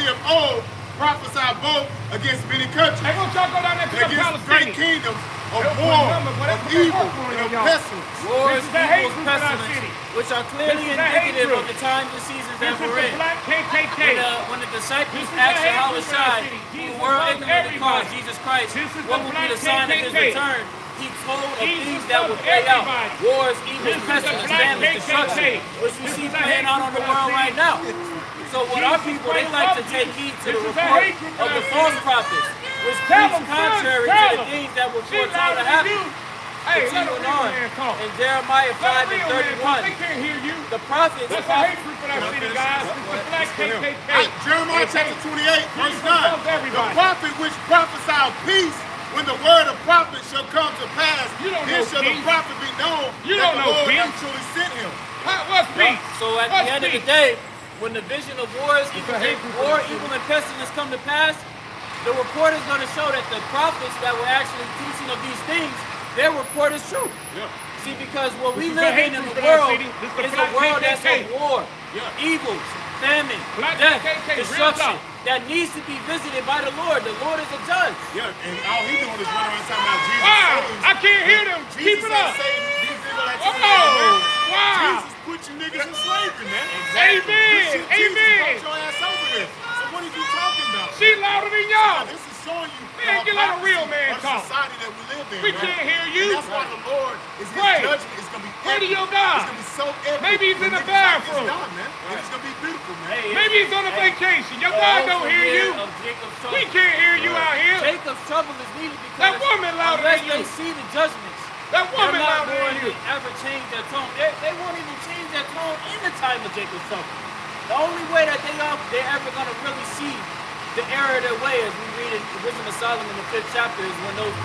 Speaker 9: prophecy of old prophesied both against many countries,
Speaker 8: Hey, won't y'all go down there to the
Speaker 9: against great
Speaker 8: Palestinians?
Speaker 9: kingdoms, of
Speaker 4: Help
Speaker 9: war,
Speaker 4: one number,
Speaker 9: of
Speaker 4: but that's what they
Speaker 9: evil,
Speaker 4: work for,
Speaker 9: and of
Speaker 4: y'all.
Speaker 9: pestilence.
Speaker 3: Wars,
Speaker 4: This is the hate
Speaker 3: evils,
Speaker 4: group in our
Speaker 3: pestilence,
Speaker 4: city.
Speaker 3: which are clearly
Speaker 4: This is the hate
Speaker 3: indicative of
Speaker 4: group.
Speaker 3: the times and seasons
Speaker 4: This
Speaker 3: that
Speaker 4: is
Speaker 3: we're
Speaker 4: the
Speaker 3: in.
Speaker 4: black KKK.
Speaker 3: When the disciples
Speaker 4: This is
Speaker 3: asked
Speaker 4: the hate
Speaker 3: Yahweh
Speaker 4: group in our
Speaker 3: Shai,
Speaker 4: city.
Speaker 3: who
Speaker 4: Jesus
Speaker 3: the world
Speaker 4: loves
Speaker 3: ignorantly calls
Speaker 4: everybody.
Speaker 3: Jesus Christ,
Speaker 4: This is
Speaker 3: what
Speaker 4: the
Speaker 3: will be the
Speaker 4: black
Speaker 3: sign of his
Speaker 4: KKK.
Speaker 3: return? He told of
Speaker 4: Jesus
Speaker 3: things that will
Speaker 4: loves
Speaker 3: play out.
Speaker 4: everybody.
Speaker 3: Wars,
Speaker 4: This
Speaker 3: evils,
Speaker 4: is the
Speaker 3: pestilence,
Speaker 4: black
Speaker 3: famine, destruction,
Speaker 4: KKK.
Speaker 3: which we
Speaker 4: This
Speaker 3: see
Speaker 4: is the
Speaker 3: playing
Speaker 4: hate
Speaker 3: out on
Speaker 4: group
Speaker 3: the
Speaker 4: in our
Speaker 3: world
Speaker 4: city.
Speaker 3: right now. So what our
Speaker 4: Jesus
Speaker 3: people, they
Speaker 4: Christ
Speaker 3: like to
Speaker 4: loves
Speaker 3: take
Speaker 4: you.
Speaker 3: heed to
Speaker 4: This
Speaker 3: the
Speaker 4: is the
Speaker 3: report
Speaker 4: hate group in
Speaker 3: of the
Speaker 4: our
Speaker 3: false
Speaker 4: city.
Speaker 3: prophets, which
Speaker 4: Tell
Speaker 3: preach
Speaker 4: them,
Speaker 3: contrary
Speaker 4: tell
Speaker 3: to the
Speaker 4: them.
Speaker 3: things that were
Speaker 4: She
Speaker 3: foretold to
Speaker 4: louder than
Speaker 3: happen.
Speaker 4: you. Hey, let a
Speaker 3: Continuing
Speaker 4: real
Speaker 3: on
Speaker 4: man talk.
Speaker 3: in Jeremiah
Speaker 4: Let
Speaker 3: 5
Speaker 4: a real
Speaker 3: and
Speaker 4: man talk.
Speaker 3: 31,
Speaker 4: They can't hear you.
Speaker 3: the prophets,
Speaker 4: That's a hate group in our city, guys. It's the black KKK.
Speaker 9: Jeremiah
Speaker 4: They
Speaker 9: chapter
Speaker 4: hate.
Speaker 9: 28, verse
Speaker 4: Jesus
Speaker 9: 9.
Speaker 4: loves
Speaker 9: The
Speaker 4: everybody.
Speaker 9: prophet which prophesied peace, when the word of prophet shall come to pass,
Speaker 4: You don't
Speaker 9: then
Speaker 4: know
Speaker 9: shall the
Speaker 4: peace.
Speaker 9: prophet be known
Speaker 4: You
Speaker 9: that
Speaker 4: don't
Speaker 9: the
Speaker 4: know
Speaker 9: Lord
Speaker 4: peace.
Speaker 9: hath truly sent him.
Speaker 4: What's peace?
Speaker 3: So at
Speaker 4: What's
Speaker 3: the end of the
Speaker 4: peace?
Speaker 3: day, when the vision of wars,
Speaker 4: a
Speaker 3: evil,
Speaker 4: hate group
Speaker 3: war,
Speaker 4: in the
Speaker 3: evil, and pestilence come to pass, the report is going to show that the prophets that were actually teaching of these things, their report is true.
Speaker 9: Yeah.
Speaker 3: See, because what we
Speaker 4: This is
Speaker 3: live
Speaker 4: a hate
Speaker 3: in
Speaker 4: group
Speaker 3: the
Speaker 4: in our
Speaker 3: world
Speaker 4: city. This is the
Speaker 3: is a
Speaker 4: black
Speaker 3: world that's
Speaker 4: KKK.
Speaker 3: of war,
Speaker 9: Yeah.
Speaker 3: evils, famine,
Speaker 4: Black
Speaker 3: death,
Speaker 4: KKK, real
Speaker 3: destruction,
Speaker 4: talk.
Speaker 3: that needs to be visited by the Lord. The Lord is a judge.
Speaker 9: Yeah, and all he doing is running around talking about Jesus.
Speaker 4: Wow,
Speaker 9: saves.
Speaker 4: I can't hear them.
Speaker 9: Jesus
Speaker 4: Keep it
Speaker 9: ain't
Speaker 4: up.
Speaker 9: saving these Israelites.
Speaker 4: Oh, wow.
Speaker 9: Jesus put you niggas in slavery, man.
Speaker 4: Amen.
Speaker 9: This shit, Jesus
Speaker 4: Amen.
Speaker 9: brought your ass over here. So what are you talking about?
Speaker 4: She louder than y'all.
Speaker 9: This is showing you
Speaker 4: Man, get like a real man
Speaker 9: of
Speaker 4: talk.
Speaker 9: society that we live in.
Speaker 4: We
Speaker 9: man.
Speaker 4: can't hear you.
Speaker 9: And that's why the Lord is his
Speaker 4: Pray.
Speaker 9: judgment is gonna be
Speaker 4: Pray to
Speaker 9: epic.
Speaker 4: your God.
Speaker 9: It's gonna be so epic.
Speaker 4: Maybe he's in
Speaker 9: When
Speaker 4: the
Speaker 9: niggas like
Speaker 4: bathroom.
Speaker 9: this die, man. And it's gonna be beautiful, man.
Speaker 3: Hey,
Speaker 4: Maybe he's on a vacation. Your God don't hear you.
Speaker 3: Of Jacob's trouble.
Speaker 4: We can't hear you out here.
Speaker 3: Jacob's trouble is needed because
Speaker 4: That woman louder
Speaker 3: unless
Speaker 4: than
Speaker 3: they
Speaker 4: you.
Speaker 3: see the judgments,
Speaker 4: That
Speaker 3: they're
Speaker 4: woman
Speaker 3: not
Speaker 4: louder
Speaker 3: going
Speaker 4: than
Speaker 3: to
Speaker 4: you.
Speaker 3: ever change their tone. They won't even change their tone in the time of Jacob's trouble. The only way that they're ever going to really see the error of their way, as we read in the Wisdom of Solomon in the 5th chapter, is when those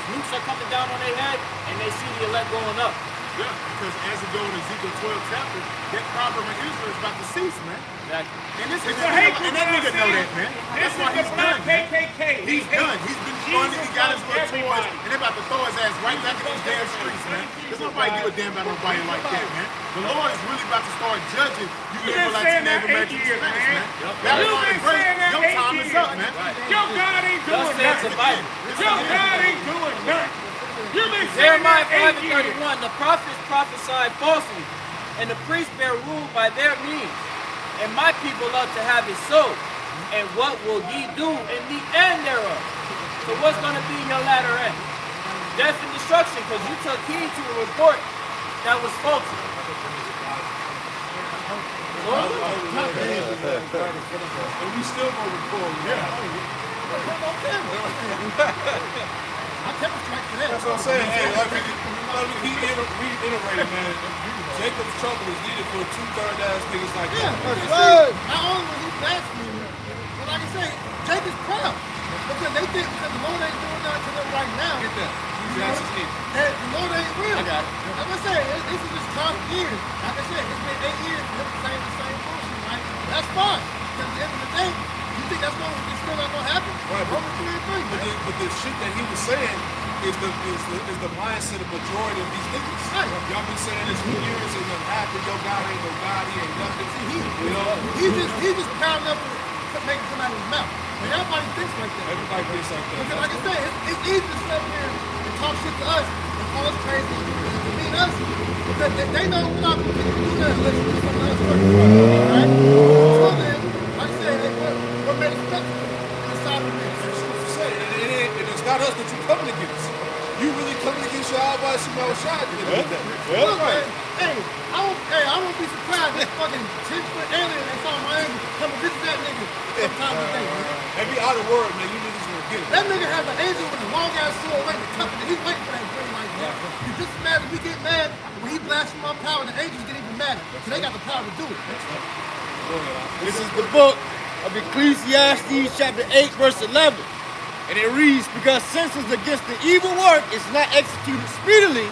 Speaker 3: roots are coming down on their head and they see the elect going up.
Speaker 9: Yeah, because as it goes in Ezekiel 12 chapter, that problem in Israel is about to cease, man.
Speaker 3: Exactly.
Speaker 9: And this
Speaker 4: It's
Speaker 9: is
Speaker 4: a hate group
Speaker 9: and that
Speaker 4: in our
Speaker 9: nigga know
Speaker 4: city.
Speaker 9: that, man.
Speaker 4: This
Speaker 9: That's
Speaker 4: is
Speaker 9: why
Speaker 4: the
Speaker 9: he's
Speaker 4: black
Speaker 9: done, man.
Speaker 4: KKK.
Speaker 9: He's done. He's been funny. He got his little toys,
Speaker 4: everybody.
Speaker 9: and they're about to throw his ass right back in these damn streets, man. There's nobody give a damn about nobody like that, man. The Lord is really about to start judging you
Speaker 4: You've been
Speaker 9: Israelites
Speaker 4: saying
Speaker 9: and
Speaker 4: that
Speaker 9: Native
Speaker 4: 8
Speaker 9: American
Speaker 4: years,
Speaker 9: Hispanics,
Speaker 4: man.
Speaker 9: man.
Speaker 4: You've
Speaker 9: Babylon
Speaker 4: been
Speaker 9: the Great,
Speaker 4: saying that
Speaker 9: your
Speaker 4: 8
Speaker 9: time is
Speaker 4: years.
Speaker 9: up, man.
Speaker 4: Your God ain't
Speaker 3: Thus
Speaker 4: doing
Speaker 3: says the
Speaker 4: nothing.
Speaker 3: Bible.
Speaker 4: Your God ain't doing nothing. You've been saying
Speaker 3: Jeremiah
Speaker 4: that
Speaker 3: 5
Speaker 4: 8
Speaker 3: and
Speaker 4: years.
Speaker 3: 31, the prophets prophesied falsely, and the priests bear rule by their means. And my people love to have it so. And what will ye do in the end thereof? So what's going to be your latter end? Death and destruction, because you took heed to a report that was faulty.
Speaker 1: And we still gonna record.
Speaker 2: I kept a strike for that.
Speaker 1: That's what I'm saying. Hey, he reiterated, man. Jacob's trouble is needed for 2/3 ass niggas like
Speaker 2: Yeah,
Speaker 1: that.
Speaker 2: not only was he blaspheming, but like I say, Jacob's proud. Because they think because the Lord ain't doing nothing to them right now.
Speaker 1: Get that.
Speaker 2: You know, that the Lord ain't real.
Speaker 9: I got it.
Speaker 2: Like I said, this is just 12 years. Like I said, it's been 8 years of the same bullshit, right? That's fine. Because at the end of the day, you think it's still not gonna happen?
Speaker 1: Right,
Speaker 2: Romans 3 and 3, man.
Speaker 1: But the shit that he was saying is the mindset of majority of these niggas.
Speaker 2: Right.
Speaker 1: Y'all been saying this for years, ain't nothing happened. Your God ain't no God, he ain't nothing. You know,
Speaker 2: He just proud enough to make it come out of his mouth. But everybody thinks like that.
Speaker 1: everybody thinks like that.
Speaker 2: Because like I said, it's easy to sit up here and talk shit to us and call us crazy and demean us. Because they know we're not going to do that unless we do something else first. Alright? So then, like I said, what made us spectacle in the side of the
Speaker 1: That's what I'm saying. And it's not us that you coming against. You really coming against your Abba Shemel Shad at the end of the day.
Speaker 2: Look, man, I won't be surprised if fucking 10-foot alien that's on Miami come and visit that nigga sometime today, man.
Speaker 1: And be out of word, man. You niggas gonna get it.
Speaker 2: That nigga has an angel with a long ass sword waiting to cut it. He's waiting for that green light, man. You just as mad as we get mad when he blasphemes my power, the angels get even madder. So they got the power to do it.
Speaker 5: This is the book of Ecclesiastes chapter 8 verse 11. And it reads, because sentence against the evil work is not executed speedily,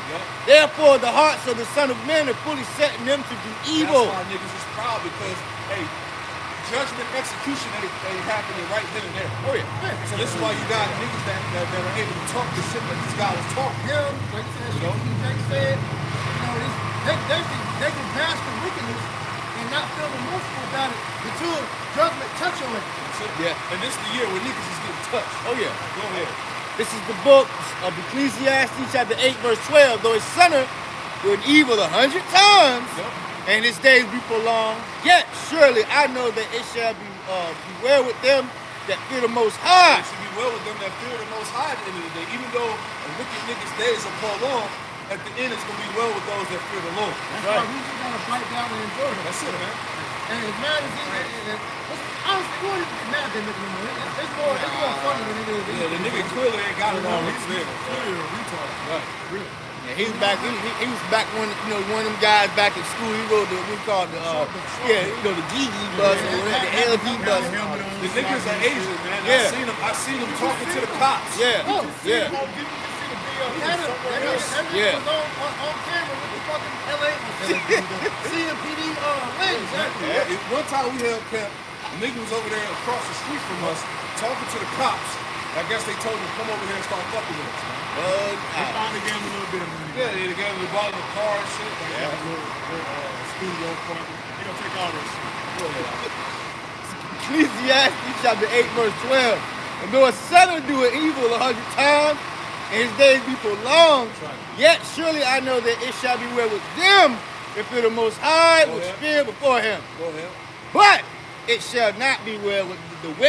Speaker 5: therefore the hearts of the Son of Man are fully set in them to do evil.
Speaker 1: That's why niggas is proud because, hey, judgment execution ain't happening right then and there.
Speaker 5: Oh yeah.
Speaker 1: So this is why you got niggas that are able to talk the shit that these guys talking.
Speaker 2: Him, like I said, Jack said, they can bask in wickedness and not feel remorseful about it until judgment touch on it.
Speaker 5: Yeah.
Speaker 1: And this is the year when niggas is getting touched.
Speaker 5: Oh yeah.
Speaker 1: Go ahead.
Speaker 5: This is the book of Ecclesiastes chapter 8 verse 12. Though his sinner do an evil 100 times, and his days be prolonged, yet surely I know that it shall be well with them that fear the Most High.
Speaker 1: It should be well with them that fear the Most High at the end of the day. Even though a wicked nigga's days are prolonged, at the end it's going to be well with those that fear the Lord.
Speaker 2: That's why we just gotta bite down and enjoy it.
Speaker 1: That's it, man.
Speaker 2: And as mad as honestly, we don't even get mad at that nigga no more. It's more funny than it is.
Speaker 1: Yeah, the nigga clearly ain't got it all. He's there.
Speaker 9: Clearly a retard.
Speaker 1: Right.
Speaker 5: Yeah, he was back. He was back when one of them guys back in school. He rode the the GE bus or whatever, the LG bus.
Speaker 1: The niggas are Asian, man.
Speaker 5: Yeah.
Speaker 1: I seen him talking to the cops.
Speaker 5: Yeah, yeah.
Speaker 2: That nigga was on camera with the fucking LA CMPD lens.
Speaker 1: Yeah, one time we held camp, a nigga was over there across the street from us talking to the cops. I guess they told him to come over here and start fucking with us, man.
Speaker 9: They finally gave him a little bit of money.
Speaker 1: Yeah, they gave him the ball in the car and shit. Like,
Speaker 9: Yeah, a little studio apartment. They gonna take all this.
Speaker 5: Ecclesiastes chapter 8 verse 12. And though a sinner do an evil 100 times, and his days be prolonged, yet surely I know that it shall be well with them that fear the Most High, which fear before him.
Speaker 1: Go ahead.
Speaker 5: But it shall not be well with the wicked.